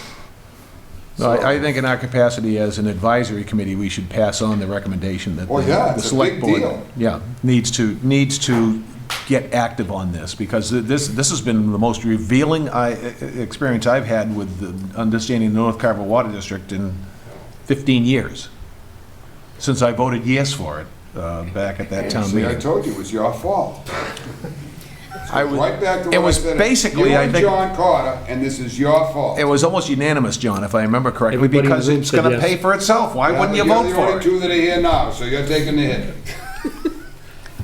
Speaker 5: No, I think in our capacity as an advisory committee, we should pass on the recommendation that
Speaker 1: Well, yeah,
Speaker 5: the
Speaker 1: it's a
Speaker 5: select
Speaker 1: big
Speaker 5: board,
Speaker 1: deal.
Speaker 5: yeah, needs to get active on this, because this has been the most revealing experience I've had with the understanding the North Carver Water District in 15 years, since I voted yes for it back at that town
Speaker 1: See, I
Speaker 5: meeting.
Speaker 1: told you, it was your fault.
Speaker 5: I was-
Speaker 1: Right back to
Speaker 5: it
Speaker 1: what I
Speaker 5: was
Speaker 1: said.
Speaker 5: basically,
Speaker 1: You
Speaker 5: I
Speaker 1: and
Speaker 5: think-
Speaker 1: John Carter, and this is your fault.
Speaker 5: It was almost unanimous, John, if I remember correctly,
Speaker 14: Everybody in the
Speaker 5: because
Speaker 14: room
Speaker 5: it's
Speaker 14: said
Speaker 5: going to
Speaker 14: yes.
Speaker 5: pay for itself. Why
Speaker 1: Yeah,
Speaker 5: wouldn't you
Speaker 1: but
Speaker 5: vote
Speaker 1: you're the
Speaker 5: for
Speaker 1: only
Speaker 5: it?
Speaker 1: two that are here now, so you're taking the hit.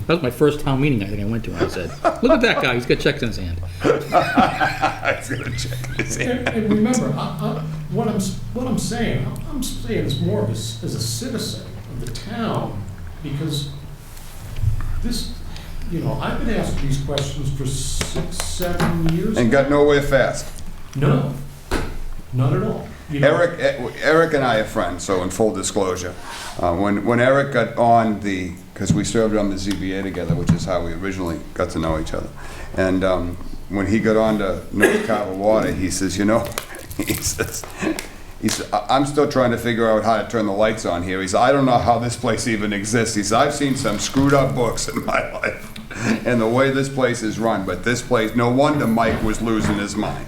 Speaker 14: That was my first town meeting I think I went to, and I said, look at that guy, he's got checks in his hand.
Speaker 1: I was gonna check this in.
Speaker 12: And remember, what I'm saying is more of as a citizen of the town, because this, you know, I've been asked these questions for 6, 7 years.
Speaker 1: And got nowhere fast.
Speaker 12: No, not at all. You know,
Speaker 1: Eric and I are friends, so in full disclosure, when Eric got on because we served on the ZBA together, which is how we originally got to know each other, and when he got on to North Carver Water, he says, you know, he says, I'm still trying to figure out how to turn the lights on here. He said, I don't know how this place even exists. He said, I've seen some screwed up books in my life, and the way this place is run, but this place, no wonder Mike was losing his mind.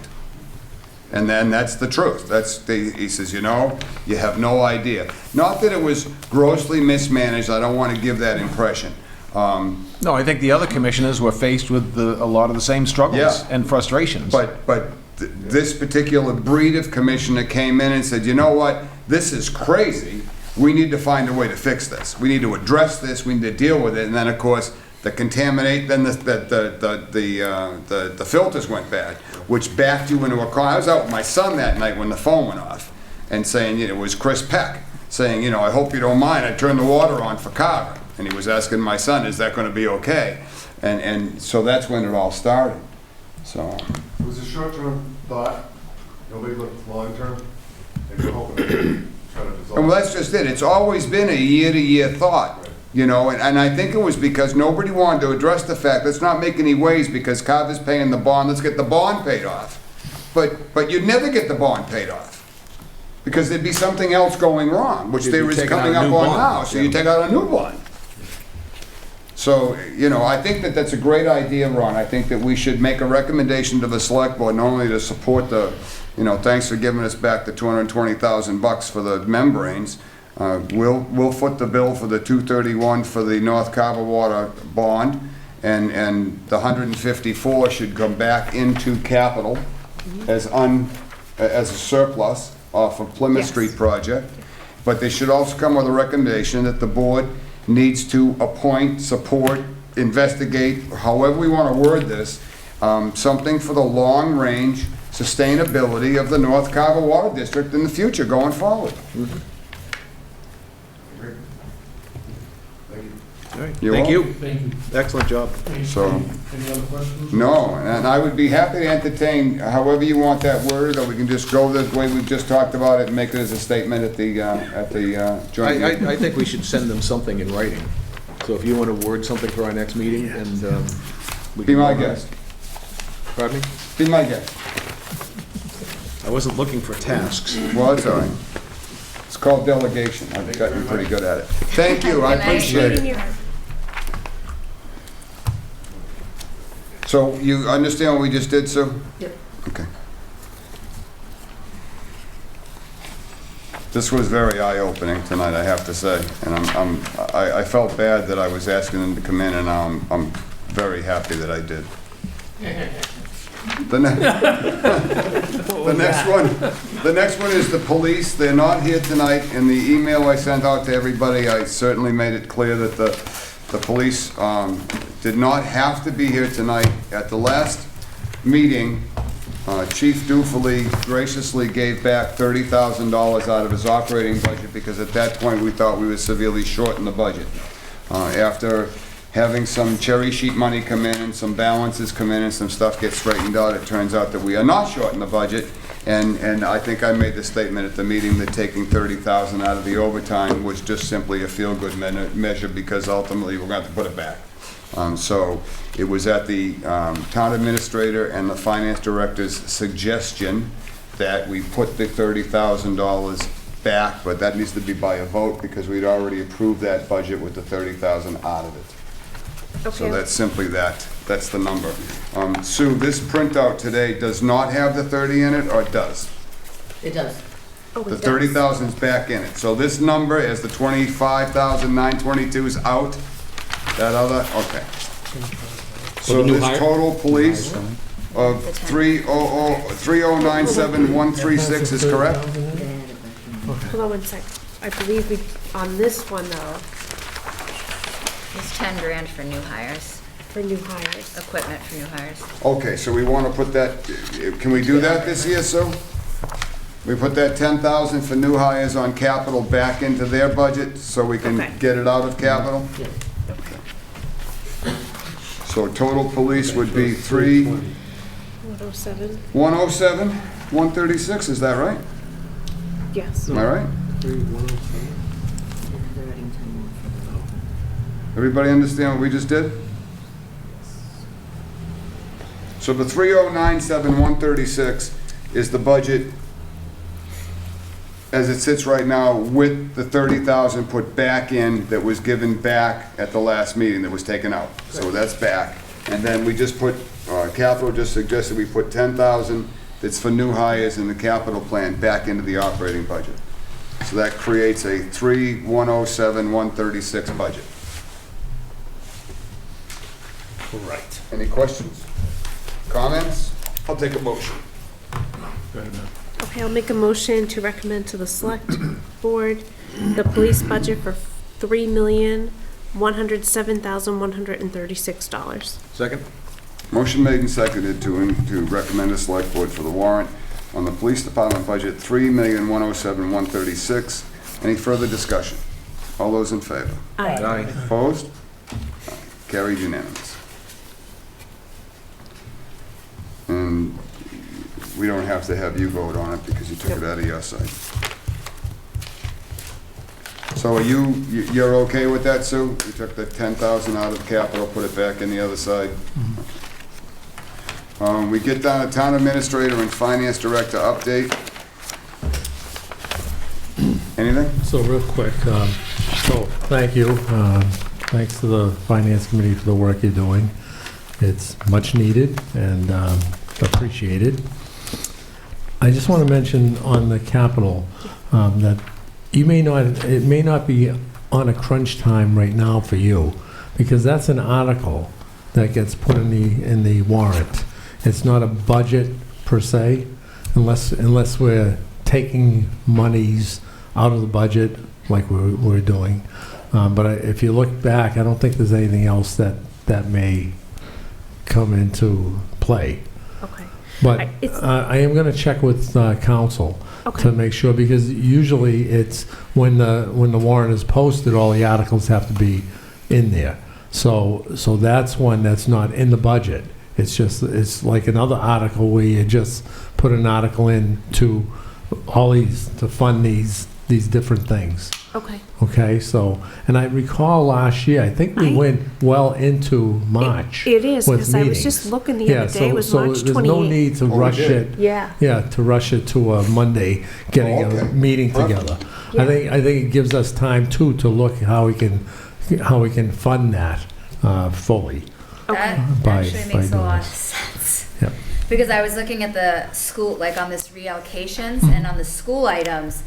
Speaker 1: And then that's the truth. He says, you know, you have no idea. Not that it was grossly mismanaged, I don't want to give that impression.
Speaker 5: No, I think the other commissioners were faced with a lot of the same struggles
Speaker 1: Yeah.
Speaker 5: and frustrations.
Speaker 1: But this particular breed of commissioner came in and said, you know what, this is crazy. We need to find a way to fix this. We need to address this, we need to deal with it. And then, of course, the filters went bad, which backed you into a car. I was out with my son that night when the phone went off, and saying, you know, it was Chris Peck, saying, you know, I hope you don't mind, I turned the water on for Carver. And he was asking my son, is that gonna be okay? And so that's when it all started, so.
Speaker 13: It was a short-term thought, nobody looked long-term, and we're hoping to try to resolve.
Speaker 1: And well, that's just it, it's always been a year-to-year thought. You know, and I think it was because nobody wanted to address the fact, let's not make any waves because Carver's paying the bond, let's get the bond paid off. But you'd never get the bond paid off, because there'd be something else going wrong, which
Speaker 5: You'd
Speaker 1: there
Speaker 5: be
Speaker 1: is
Speaker 5: taking out
Speaker 1: coming
Speaker 5: a
Speaker 1: up
Speaker 5: new
Speaker 1: on
Speaker 5: bond,
Speaker 1: now, so
Speaker 5: yeah.
Speaker 1: you take out a new bond. So, you know, I think that that's a great idea, Ron. I think that we should make a recommendation to the select board, not only to support the, you know, thanks for giving us back the $220,000 for the membranes. We'll foot the bill for the 231 for the North Carver Water bond, and the 154 should come back into capital as a surplus off of Plymouth
Speaker 2: Yes.
Speaker 1: Street project. But they should also come with a recommendation that the board needs to appoint, support, investigate, however we want to word this, something for the long-range sustainability of the North Carver Water District in the future going forward. You're
Speaker 5: Thank you.
Speaker 12: Thank you.
Speaker 5: Excellent job.
Speaker 1: So-
Speaker 12: Any other questions?
Speaker 1: No, and I would be happy to entertain however you want that worded, or we can just go the way we've just talked about it and make it as a statement at the joint meeting.
Speaker 5: I think we should send them something in writing. So if you want to word something for our next meeting, and we
Speaker 1: Be
Speaker 5: can
Speaker 1: my
Speaker 5: vote on it.
Speaker 1: guest.
Speaker 5: Pardon me?
Speaker 1: Be my guest.
Speaker 5: I wasn't looking for tasks.
Speaker 1: Well, it's all right. It's called delegation. I've gotten pretty good at it. Thank you, I
Speaker 2: Good night.
Speaker 1: appreciate it. So you understand what we just did, Sue?
Speaker 2: Yep.
Speaker 1: Okay. This was very eye-opening tonight, I have to say, and I felt bad that I was asking them to come in, and now I'm very happy that I did. The next one is the police. They're not here tonight. In the email I sent out to everybody, I certainly made it clear that the police did not have to be here tonight. At the last meeting, Chief Dufely graciously gave back $30,000 out of his operating budget because at that point we thought we were severely short in the budget. After having some cherry sheet money come in and some balances come in and some stuff gets straightened out, it turns out that we are not short in the budget. And I think I made the statement at the meeting that taking $30,000 out of the overtime was just simply a feel-good measure because ultimately we're going to have to put it back. So it was at the town administrator and the finance director's suggestion that we put the $30,000 back, but that needs to be by a vote because we'd already approved that budget with the $30,000 out of it. So that's simply that. That's the number. Sue, this printout today does not have the 30 in it, or it does?
Speaker 9: It does.
Speaker 1: The 30,000 is back in it. So this number, as the 25,922 is out, that other, okay. So
Speaker 14: new
Speaker 1: this
Speaker 14: hire?
Speaker 1: total police of 3097136 is correct?
Speaker 3: Hold on one sec. I believe we, on this one though,
Speaker 2: It's 10 grand for new hires,
Speaker 3: for new hires.
Speaker 2: equipment for new hires.
Speaker 1: Okay, so we want to put that, can we do that this year, Sue? We put that 10,000 for new hires on capital back into their budget so we can
Speaker 3: Okay.
Speaker 1: get it out of capital? So total police would be
Speaker 3: 107?
Speaker 1: 107, 136, is that right?
Speaker 3: Yes.
Speaker 1: Am I right? Everybody understand what we just did? So the 3097136 is the budget as it sits right now with the 30,000 put back in that was given back at the last meeting that was taken out. So that's back. And then we just put, capital just suggested we put 10,000 that's for new hires in the capital plan back into the operating budget. So that creates a 3,107,136 budget.
Speaker 4: Right.
Speaker 1: Any questions? Comments? I'll take a motion.
Speaker 3: Okay, I'll make a motion to recommend to the select board the police budget for $3,107,136.
Speaker 5: Second?
Speaker 1: Motion made and seconded to recommend the select board for the warrant on the police department budget, $3,107,136. Any further discussion? All those in favor?
Speaker 5: Aye.
Speaker 1: Opposed? Carried unanimous. And we don't have to have you vote on it because you took it out of your side. So are you're okay with that, Sue? You took the 10,000 out of capital, put it back in the other side? We get down to town administrator and finance director update. Anything?
Speaker 7: So real quick, thank you. Thanks to the Finance Committee for the work you're doing. It's much needed and appreciated. I just want to mention on the capital that it may not be on a crunch time right now for you, because that's an article that gets put in the warrant. It's not a budget per se, unless we're taking monies out of the budget like we're doing. But if you look back, I don't think there's anything else that may come into play.
Speaker 3: Okay.
Speaker 7: But I am going to check with council to make sure, because usually it's when the warrant is posted, all the articles have to be in there. So that's one that's not in the budget. It's like another article where you just put an article in to fund these different things.
Speaker 3: Okay.
Speaker 7: Okay, so, and I recall last year, I think we went well into March.
Speaker 3: It is,
Speaker 7: with
Speaker 3: because I was
Speaker 7: meetings.
Speaker 3: just looking the other day, it was March 28th.
Speaker 7: So there's no need to rush it.
Speaker 3: Yeah.
Speaker 7: Yeah, to rush it to a Monday, getting a meeting together.
Speaker 3: Yeah.
Speaker 7: I think it gives us time too to look how we can fund that fully.
Speaker 2: That
Speaker 7: By
Speaker 2: actually makes a
Speaker 7: doing
Speaker 2: lot of
Speaker 7: this.
Speaker 2: sense.
Speaker 7: Yep.
Speaker 2: Because I was looking at the school, like on this reallocations, and on the school items,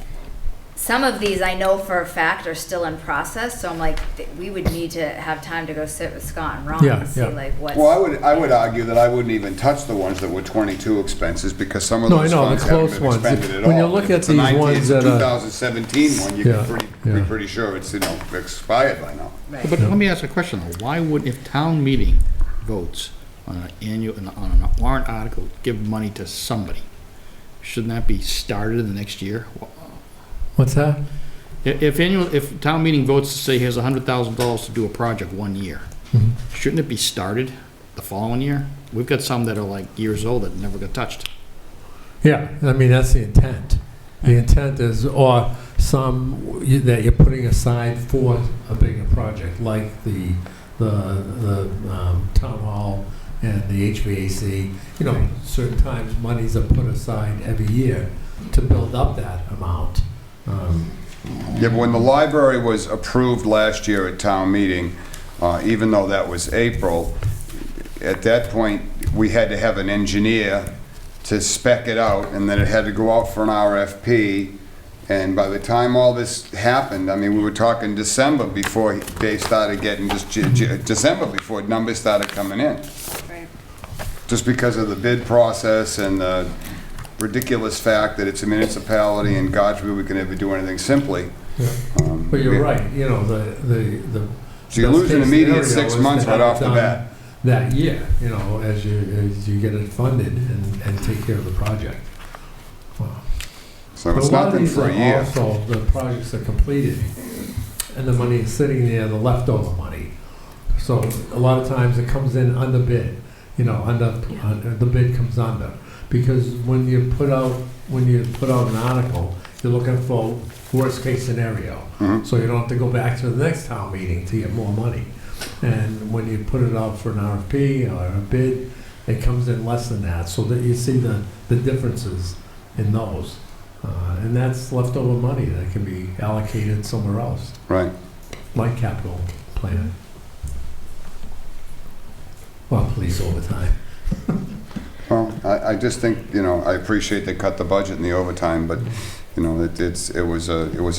Speaker 2: some of these I know for a fact are still in process, so I'm like, we would need to have time to go sit with Scott and Ron and see like what's.
Speaker 1: Well, I would argue that I wouldn't even touch the ones that were 22 expenses, because some of
Speaker 7: No,
Speaker 1: those
Speaker 7: I know, the
Speaker 1: funds haven't
Speaker 7: close
Speaker 1: been
Speaker 7: ones.
Speaker 1: expended at all.
Speaker 7: When you look
Speaker 1: If
Speaker 7: at
Speaker 1: it's a
Speaker 7: these
Speaker 1: 19
Speaker 7: ones
Speaker 1: it's a
Speaker 7: that are-
Speaker 1: 2017 one, you
Speaker 7: Yeah,
Speaker 1: can be pretty sure it's, expired by now.
Speaker 14: But let me ask a question though. Why would, if town meeting votes on an annual, on a warrant article, give money to somebody. Shouldn't that be started in the next year?
Speaker 7: What's that?
Speaker 14: If town meeting votes to say here's $100,000 to do a project 1 year,
Speaker 7: Mhm.
Speaker 14: shouldn't it be started the following year? We've got some that are like years old that never got touched.
Speaker 7: Yeah, I mean, that's the intent. The intent is, or that you're putting aside for a bigger project, like the town hall and the HVAC. You know, certain times monies are put aside every year to build up that amount.
Speaker 1: Yeah, but when the library was approved last year at town meeting, even though that was April, at that point, we had to have an engineer to spec it out, and then it had to go out for an RFP. And by the time all this happened, I mean, we were talking December before they started getting, December before numbers started coming in.
Speaker 2: Right.
Speaker 1: Just because of the bid process and the ridiculous fact that it's a municipality and God forbid we can ever do anything simply.
Speaker 7: But you're right, you know, the.
Speaker 1: So you're losing
Speaker 7: best-case
Speaker 1: immediate
Speaker 7: scenario
Speaker 1: 6
Speaker 7: is
Speaker 1: months
Speaker 7: to
Speaker 1: right
Speaker 7: have it
Speaker 1: off the
Speaker 7: done
Speaker 1: bat.
Speaker 7: That year, you know, as you get it funded and take care of the project.
Speaker 1: So it's nothing for a year.
Speaker 7: Also, the projects are completed, and the money is sitting there, the leftover money. So a lot of times it comes in under bid, you know, the bid comes under. Because when you put out an article, you're looking for worst case scenario.
Speaker 1: Mhm.
Speaker 7: So you don't have to go back to the next town meeting to get more money. And when you put it out for an RFP or a bid, it comes in less than that, so that you see the differences in those. And that's leftover money that can be allocated somewhere else,
Speaker 1: Right.
Speaker 7: like capital plan. Well, police overtime.
Speaker 1: Well, I just think, you know, I appreciate they cut the budget in the overtime, but, you know, it was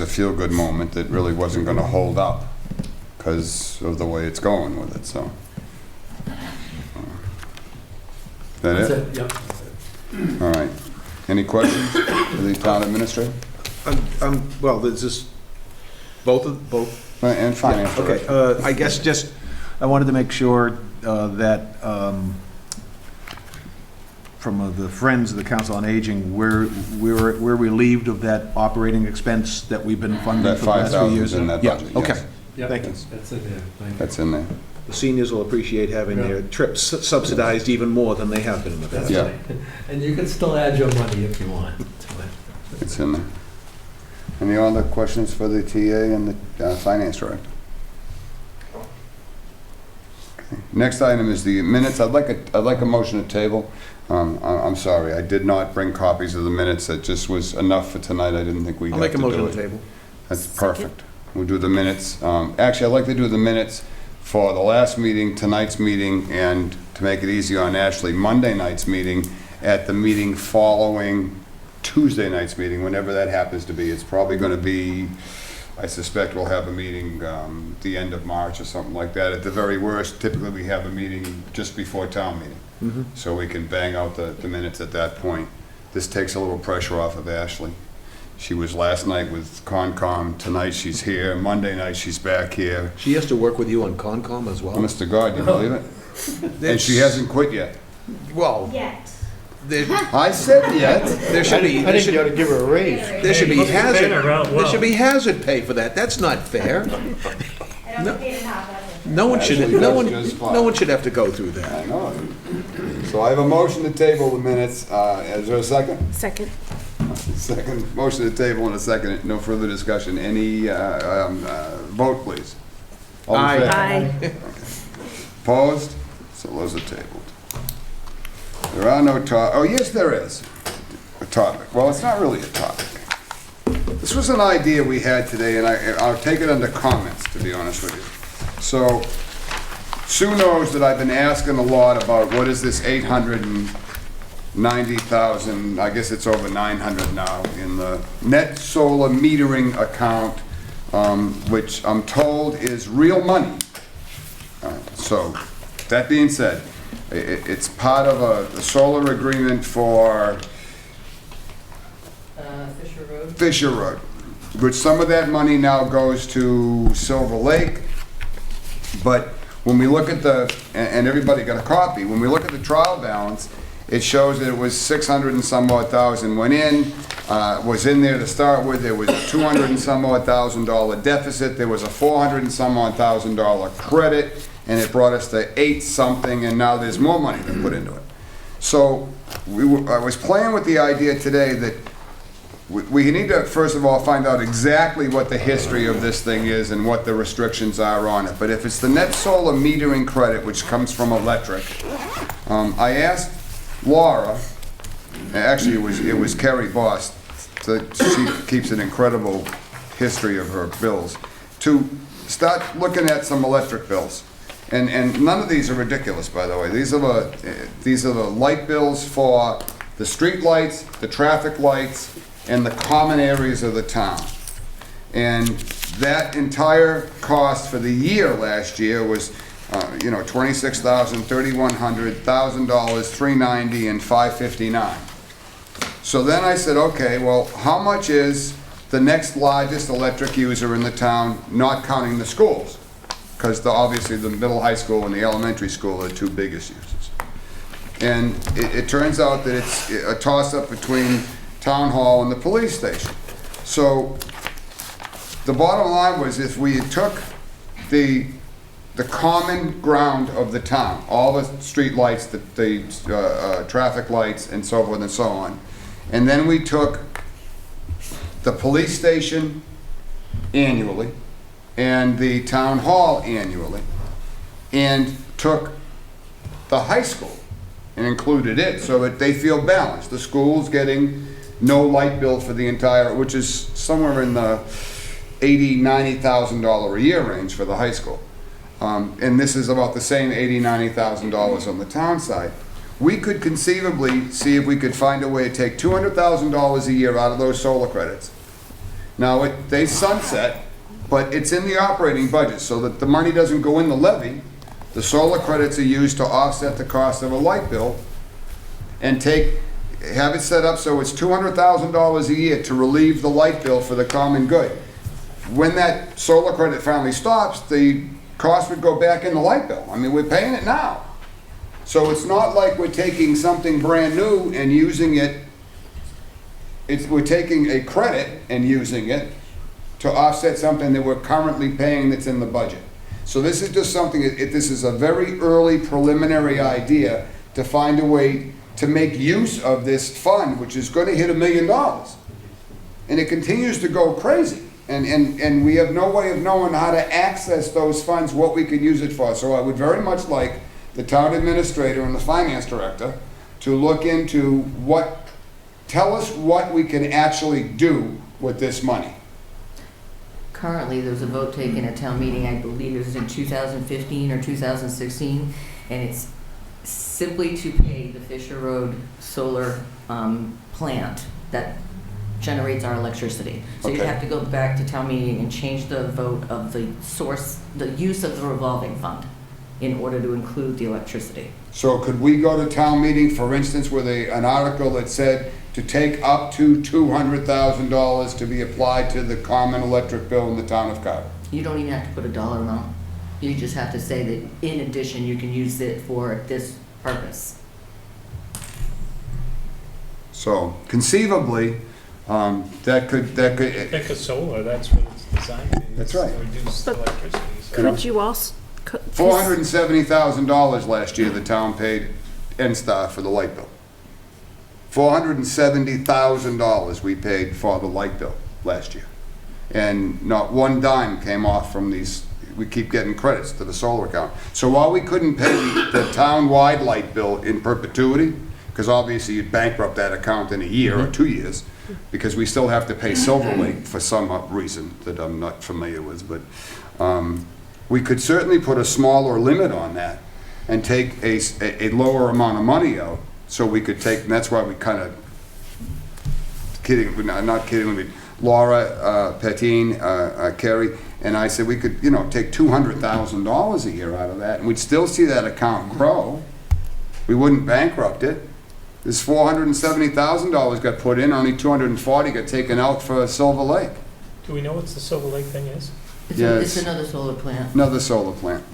Speaker 1: a feel-good moment that really wasn't gonna hold up because of the way it's going with it, so. Is that it?
Speaker 7: Yep.
Speaker 1: All right. Any questions for the town administrator?
Speaker 5: Well, there's just both.
Speaker 1: And finance director.
Speaker 5: Okay, I guess just, I wanted to make sure that from the Friends of the Council on Aging, we're relieved of that operating expense that we've been funding
Speaker 1: That
Speaker 5: for the last few
Speaker 1: 5,000
Speaker 5: years.
Speaker 1: is in that
Speaker 5: Yeah,
Speaker 1: budget,
Speaker 5: okay.
Speaker 1: yes.
Speaker 7: Yep,
Speaker 5: Thank you.
Speaker 7: that's in there, thank you.
Speaker 1: That's in there.
Speaker 5: The seniors will appreciate having their trips subsidized even more than they have been in the past.
Speaker 1: Yeah.
Speaker 7: And you can still add your money if you want to it.
Speaker 1: It's in there. Any other questions for the TA and the finance director? Okay. Next item is the minutes. I'd like a motion to table. I'm sorry, I did not bring copies of the minutes. That just was enough for tonight. I didn't think we'd
Speaker 5: I'll
Speaker 1: have
Speaker 5: make
Speaker 1: to
Speaker 5: a
Speaker 1: do
Speaker 5: motion
Speaker 1: it.
Speaker 5: to table.
Speaker 1: That's perfect. We'll do the minutes. Actually, I'd like to do the minutes for the last meeting, tonight's meeting, and to make it easy on Ashley, Monday night's meeting at the meeting following Tuesday night's meeting, whenever that happens to be. It's probably going to be, I suspect we'll have a meeting the end of March or something like that. At the very worst, typically we have a meeting just before town meeting. So we can bang out the minutes at that point. This takes a little pressure off of Ashley. She was last night with Concom, tonight she's here, Monday night she's back here.
Speaker 5: She has to work with you on Concom as well?
Speaker 1: Honest to God, you believe it? And she hasn't quit yet.
Speaker 5: Well,
Speaker 2: Yet.
Speaker 1: I said yet.
Speaker 5: there should be, there should,
Speaker 10: to give her a raise.
Speaker 5: there should be
Speaker 6: Hey,
Speaker 5: hazard,
Speaker 6: paying her out
Speaker 5: there
Speaker 6: well.
Speaker 5: should be hazard pay for that. That's not fair.
Speaker 2: I don't pay enough of it.
Speaker 5: No one should,
Speaker 1: Actually,
Speaker 5: no
Speaker 1: that's
Speaker 5: one,
Speaker 1: just fine.
Speaker 5: no one should have to go through that.
Speaker 1: I know. So I have a motion to table the minutes. Is there a second?
Speaker 3: Second.
Speaker 1: Second, motion to table and a second. No further discussion. Any vote, please? All in favor?
Speaker 3: Aye.
Speaker 1: Opposed? So those are tabled. There are no oh yes there is a topic. Well, it's not really a topic. This was an idea we had today, and I'll take it under comments, to be honest with you. So Sue knows that I've been asking a lot about what is this 890,000, I guess it's over 900 now, in the net solar metering account, which I'm told is real money. So, that being said, it's part of a solar agreement for
Speaker 9: Fisher Road?
Speaker 1: Fisher Road, which some of that money now goes to Silver Lake, but when we look at and everybody got a copy, when we look at the trial balance, it shows that it was 600 and some odd thousand went in, was in there to start with. There was a 200 and some odd $1,000 deficit. There was a 400 and some odd $1,000 credit, and it brought us to 8 something, and now there's more money to put into it. So I was playing with the idea today that we need to, first of all, find out exactly what the history of this thing is and what the restrictions are on it. But if it's the net solar metering credit, which comes from electric, I asked Laura, actually it was Carrie Boss, she keeps an incredible history of her bills, to start looking at some electric bills. And none of these are ridiculous, by the way. These are the light bills for the street lights, the traffic lights, and the common areas of the town. And that entire cost for the year last year was, $26,000, $3,100, $1,000, $390, and $559. So then I said, okay, well, how much is the next largest electric user in the town, not counting the schools? Because obviously the middle high school and the elementary school are the two biggest users. And it turns out that it's a toss-up between town hall and the police station. So the bottom line was, if we took the common ground of the town, all the street lights, the traffic lights, and so forth and so on, and then we took the police station annually and the town hall annually, and took the high school and included it so that they feel balanced. The school's getting no light bill for the entire, which is somewhere in the $80,000, $90,000 a year range for the high school. And this is about the same $80,000, $90,000 on the town side. We could conceivably see if we could find a way to take $200,000 a year out of those solar credits. Now, they sunset, but it's in the operating budget so that the money doesn't go in the levy. The solar credits are used to offset the cost of a light bill, and have it set up so it's $200,000 a year to relieve the light bill for the common good. When that solar credit finally stops, the cost would go back in the light bill. I mean, we're paying it now. So it's not like we're taking something brand new and using it. We're taking a credit and using it to offset something that we're currently paying that's in the budget. So this is just something, this is a very early preliminary idea to find a way to make use of this fund, which is going to hit $1 million. And it continues to go crazy. And we have no way of knowing how to access those funds, what we could use it for. So I would very much like the town administrator and the finance director to look into tell us what we can actually do with this money.
Speaker 9: Currently, there was a vote taken at town meeting, I believe it was in 2015 or 2016, and it's simply to pay the Fisher Road solar plant that generates our electricity. So you have to go back to town meeting and change the vote of the use of the revolving fund in order to include the electricity.
Speaker 1: So could we go to town meeting, for instance, with an article that said to take up to $200,000 to be applied to the common electric bill in the town of Carver?
Speaker 9: You don't even have to put a dollar amount. You just have to say that in addition, you can use it for this purpose.
Speaker 1: So conceivably, that could.
Speaker 6: Pick a solar, that's what it's designed to do.
Speaker 1: That's right.
Speaker 6: Reduce
Speaker 3: But
Speaker 6: electricity.
Speaker 3: Could you also?
Speaker 1: $470,000 last year the town paid N-Star for the light bill. $470,000 we paid for the light bill last year. And not one dime came off from these. We keep getting credits to the solar account. So while we couldn't pay the town-wide light bill in perpetuity, because obviously you'd bankrupt that account in a year or 2 years, because we still have to pay Silver Lake for some reason that I'm not familiar with, but we could certainly put a smaller limit on that and take a lower amount of money out, so we could take, and that's why we kind of, not kidding, Laura, Patine, Carrie, and I said we could, take $200,000 a year out of that, and we'd still see that account grow. We wouldn't bankrupt it. This $470,000 got put in, only $240,000 got taken out for Silver Lake.
Speaker 6: Do we know what the Silver Lake thing is?
Speaker 9: It's another solar plant.
Speaker 1: Another solar plant.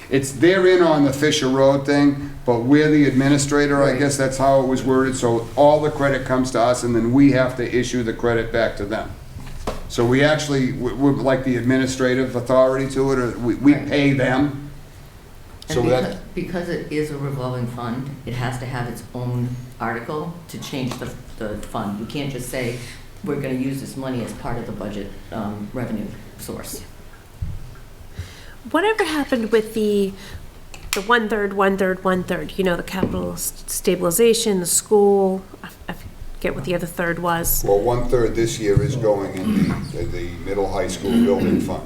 Speaker 1: they're in on the Fisher Road thing, but we're the administrator, I guess that's how it was worded, so all the credit comes to us, and then we have to issue the credit back to them. So we actually, we're like the administrative authority to it, or we pay them. So
Speaker 9: And
Speaker 1: that,
Speaker 9: because it is a revolving fund, it has to have its own article to change the fund. You can't just say, we're gonna use this money as part of the budget revenue source.
Speaker 3: Whatever happened with the 1/3, 1/3, 1/3, you know, the capital stabilization, the school, I forget what the other third was.
Speaker 1: well, 1/3 this year is going in the middle high school building fund.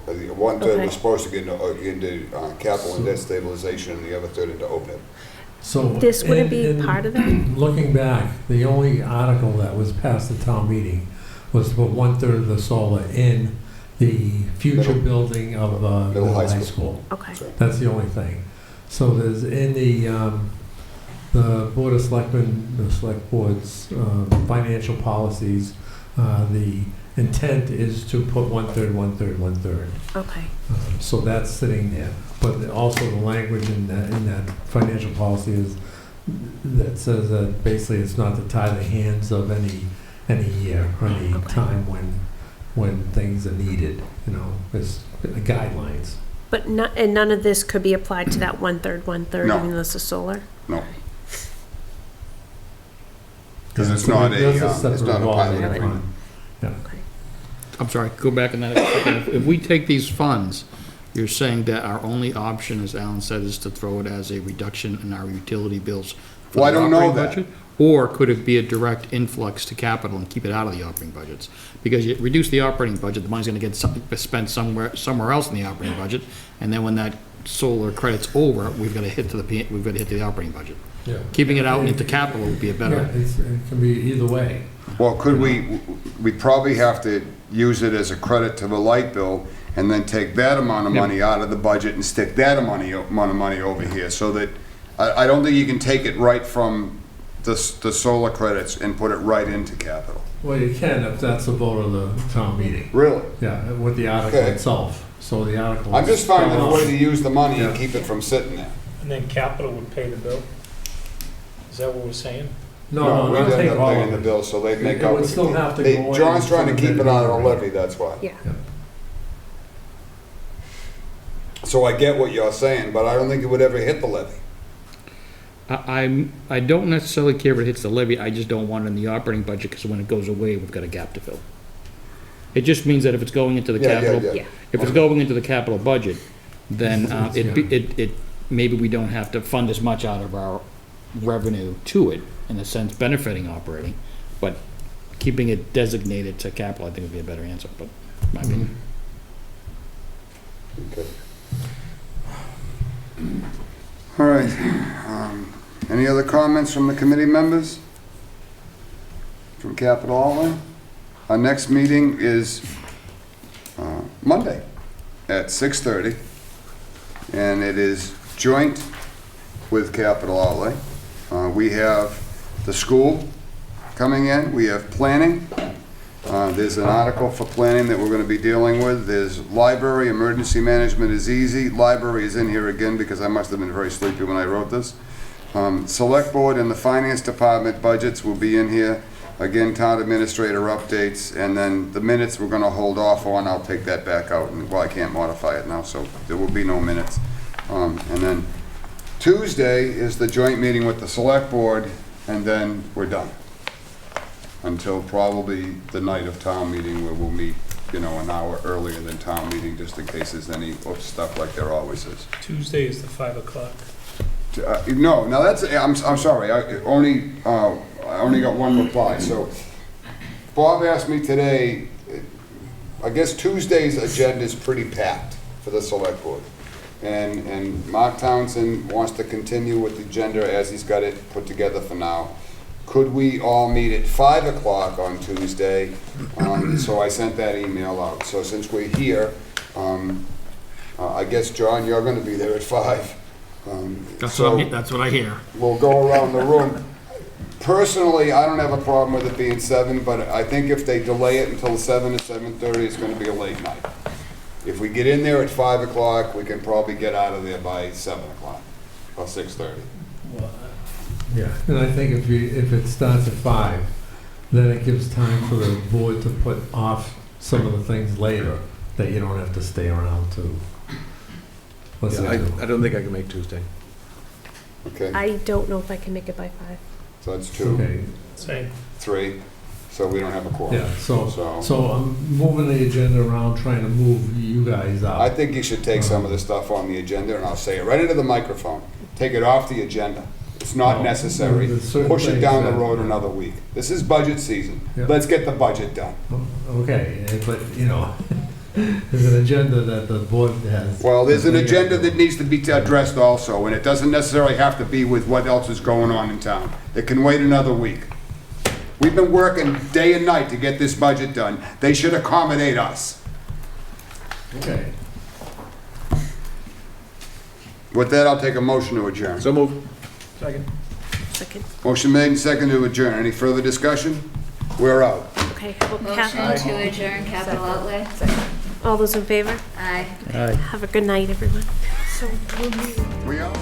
Speaker 1: 1/3
Speaker 3: Okay.
Speaker 1: was supposed to get into capital and debt stabilization, and the other third into OPEB.
Speaker 7: So.
Speaker 3: This wouldn't be
Speaker 7: in
Speaker 3: part of that?
Speaker 7: Looking back, the only article that was passed at town meeting was to put 1/3 of the solar in the future
Speaker 1: Middle-
Speaker 7: building of middle high school.
Speaker 3: Okay.
Speaker 7: That's the only thing. So there's in the Board of Selectmen, the Select Board's financial policies, the intent is to put 1/3, 1/3, 1/3.
Speaker 3: Okay.
Speaker 7: So that's sitting there. But also the language in that financial policy is, that says that basically it's not to tie the hands of any year or any
Speaker 3: Okay.
Speaker 7: time when things are needed, you know, it's guidelines.
Speaker 3: But and none of this could be applied to that 1/3, 1/3,
Speaker 1: No.
Speaker 3: even though this is solar?
Speaker 1: No. Because it's not
Speaker 7: That's
Speaker 1: it's
Speaker 7: separate
Speaker 1: not a
Speaker 7: revolving
Speaker 1: pilot agreement.
Speaker 7: fund.
Speaker 14: I'm sorry, go back on that. If we take these funds, you're saying that our only option, as Alan said, is to throw it as a reduction in our utility bills for
Speaker 1: Well, I
Speaker 14: the
Speaker 1: don't know
Speaker 14: operating
Speaker 1: that.
Speaker 14: budget? Or could it be a direct influx to capital and keep it out of the operating budgets? Because you reduce the operating budget, the money's gonna get spent somewhere else in the operating budget, and then when that solar credit's over, we've gotta hit to the operating budget.
Speaker 7: Yeah.
Speaker 14: Keeping it out into capital would be a
Speaker 7: Yeah,
Speaker 14: better,
Speaker 7: it can be either way.
Speaker 1: Well, could we probably have to use it as a credit to the light bill, and then take that amount of money out of the budget and stick that amount of money over here, so that, I don't think you can take it right from the solar credits and put it right into capital.
Speaker 7: Well, you can if that's a vote of the town meeting.
Speaker 1: Really?
Speaker 7: Yeah, with the article
Speaker 1: Okay.
Speaker 7: itself. So the article.
Speaker 1: I'm just finding a way to use the money and
Speaker 7: Yeah.
Speaker 1: keep it from sitting there.
Speaker 6: And then capital would pay the bill? Is that what we're saying?
Speaker 7: No,
Speaker 1: we
Speaker 7: not
Speaker 1: didn't
Speaker 7: take
Speaker 1: end up
Speaker 7: all
Speaker 1: paying
Speaker 7: of
Speaker 1: the
Speaker 7: it.
Speaker 1: bill, so they'd make
Speaker 7: It
Speaker 1: up.
Speaker 7: would still have to go in
Speaker 1: John's trying to
Speaker 7: from
Speaker 1: keep it
Speaker 7: the
Speaker 1: out of the
Speaker 7: meter.
Speaker 1: levy, that's why.
Speaker 3: Yeah.
Speaker 1: So I get what you're saying, but I don't think it would ever hit the levy.
Speaker 14: I don't necessarily care if it hits the levy, I just don't want it in the operating budget, because when it goes away, we've got a gap to fill. It just means that if it's going into the capital,
Speaker 3: Yeah.
Speaker 14: if it's going into the capital budget, then maybe we don't have to fund as much out of our revenue to it, in a sense benefiting operating, but keeping it designated to capital, I think would be a better answer, but my opinion.
Speaker 1: Okay. All right. Any other comments from the committee members? From Capital Outlay? Our next meeting is Monday at 6:30, and it is joint with Capital Outlay. We have the school coming in, we have planning. There's an article for planning that we're going to be dealing with. There's library, emergency management is easy. Library is in here again because I must have been very sleepy when I wrote this. Select board and the finance department budgets will be in here. Again, town administrator updates, and then the minutes we're going to hold off on. I'll take that back out, and well, I can't modify it now, so there will be no minutes. And then Tuesday is the joint meeting with the select board, and then we're done. Until probably the night of town meeting, where we'll meet, you know, an hour earlier than town meeting, just in case there's any stuff like there always is.
Speaker 6: Tuesday is the 5 o'clock.
Speaker 1: No, now that's, I'm sorry, I only got one reply. So Bob asked me today, I guess Tuesday's agenda is pretty packed for the select board. And Mark Townsend wants to continue with the agenda as he's got it put together for now. Could we all meet at 5 o'clock on Tuesday? So I sent that email out. So since we're here, I guess, John, you're gonna be there at 5.
Speaker 14: That's
Speaker 1: So
Speaker 14: that's what I hear.
Speaker 1: we'll go around the room. Personally, I don't have a problem with it being 7, but I think if they delay it until 7 to 7:30, it's gonna be a late night. If we get in there at 5 o'clock, we can probably get out of there by 7 o'clock or 6:30.
Speaker 7: Yeah, and I think if it starts at 5, then it gives time for the board to put off some of the things later that you don't have to stay around to.
Speaker 5: Yeah, I don't think I can make Tuesday.
Speaker 1: Okay,
Speaker 3: I don't know if I can make it by 5.
Speaker 1: so that's 2,
Speaker 7: Okay,
Speaker 6: Say,
Speaker 1: 3, so we don't have a quorum.
Speaker 7: yeah, so
Speaker 1: So,
Speaker 7: I'm moving the agenda around, trying to move you guys out.
Speaker 1: I think you should take some of the stuff on the agenda, and I'll say it right into the microphone. Take it off the agenda. It's not
Speaker 7: No,
Speaker 1: necessary.
Speaker 7: there's certain
Speaker 1: Push it
Speaker 7: things
Speaker 1: down the
Speaker 7: that-
Speaker 1: road another week. This is budget season.
Speaker 7: Yeah.
Speaker 1: Let's get the budget done.
Speaker 7: Okay, but, you know, there's an agenda that the board has.
Speaker 1: Well, there's an agenda that needs to be addressed also, and it doesn't necessarily have to be with what else is going on in town. It can wait another week. We've been working day and night to get this budget done. They should accommodate us.
Speaker 7: Okay.
Speaker 1: With that, I'll take a motion to adjourn.
Speaker 5: So move.
Speaker 3: Second.
Speaker 1: Motion made and seconded to adjourn. Any further discussion? We're out.
Speaker 3: Okay, how about
Speaker 2: Motion
Speaker 3: Kathleen?
Speaker 2: to adjourn capital outlay?
Speaker 3: All those in favor?
Speaker 2: Aye.
Speaker 3: Have a good night, everyone.
Speaker 1: We out.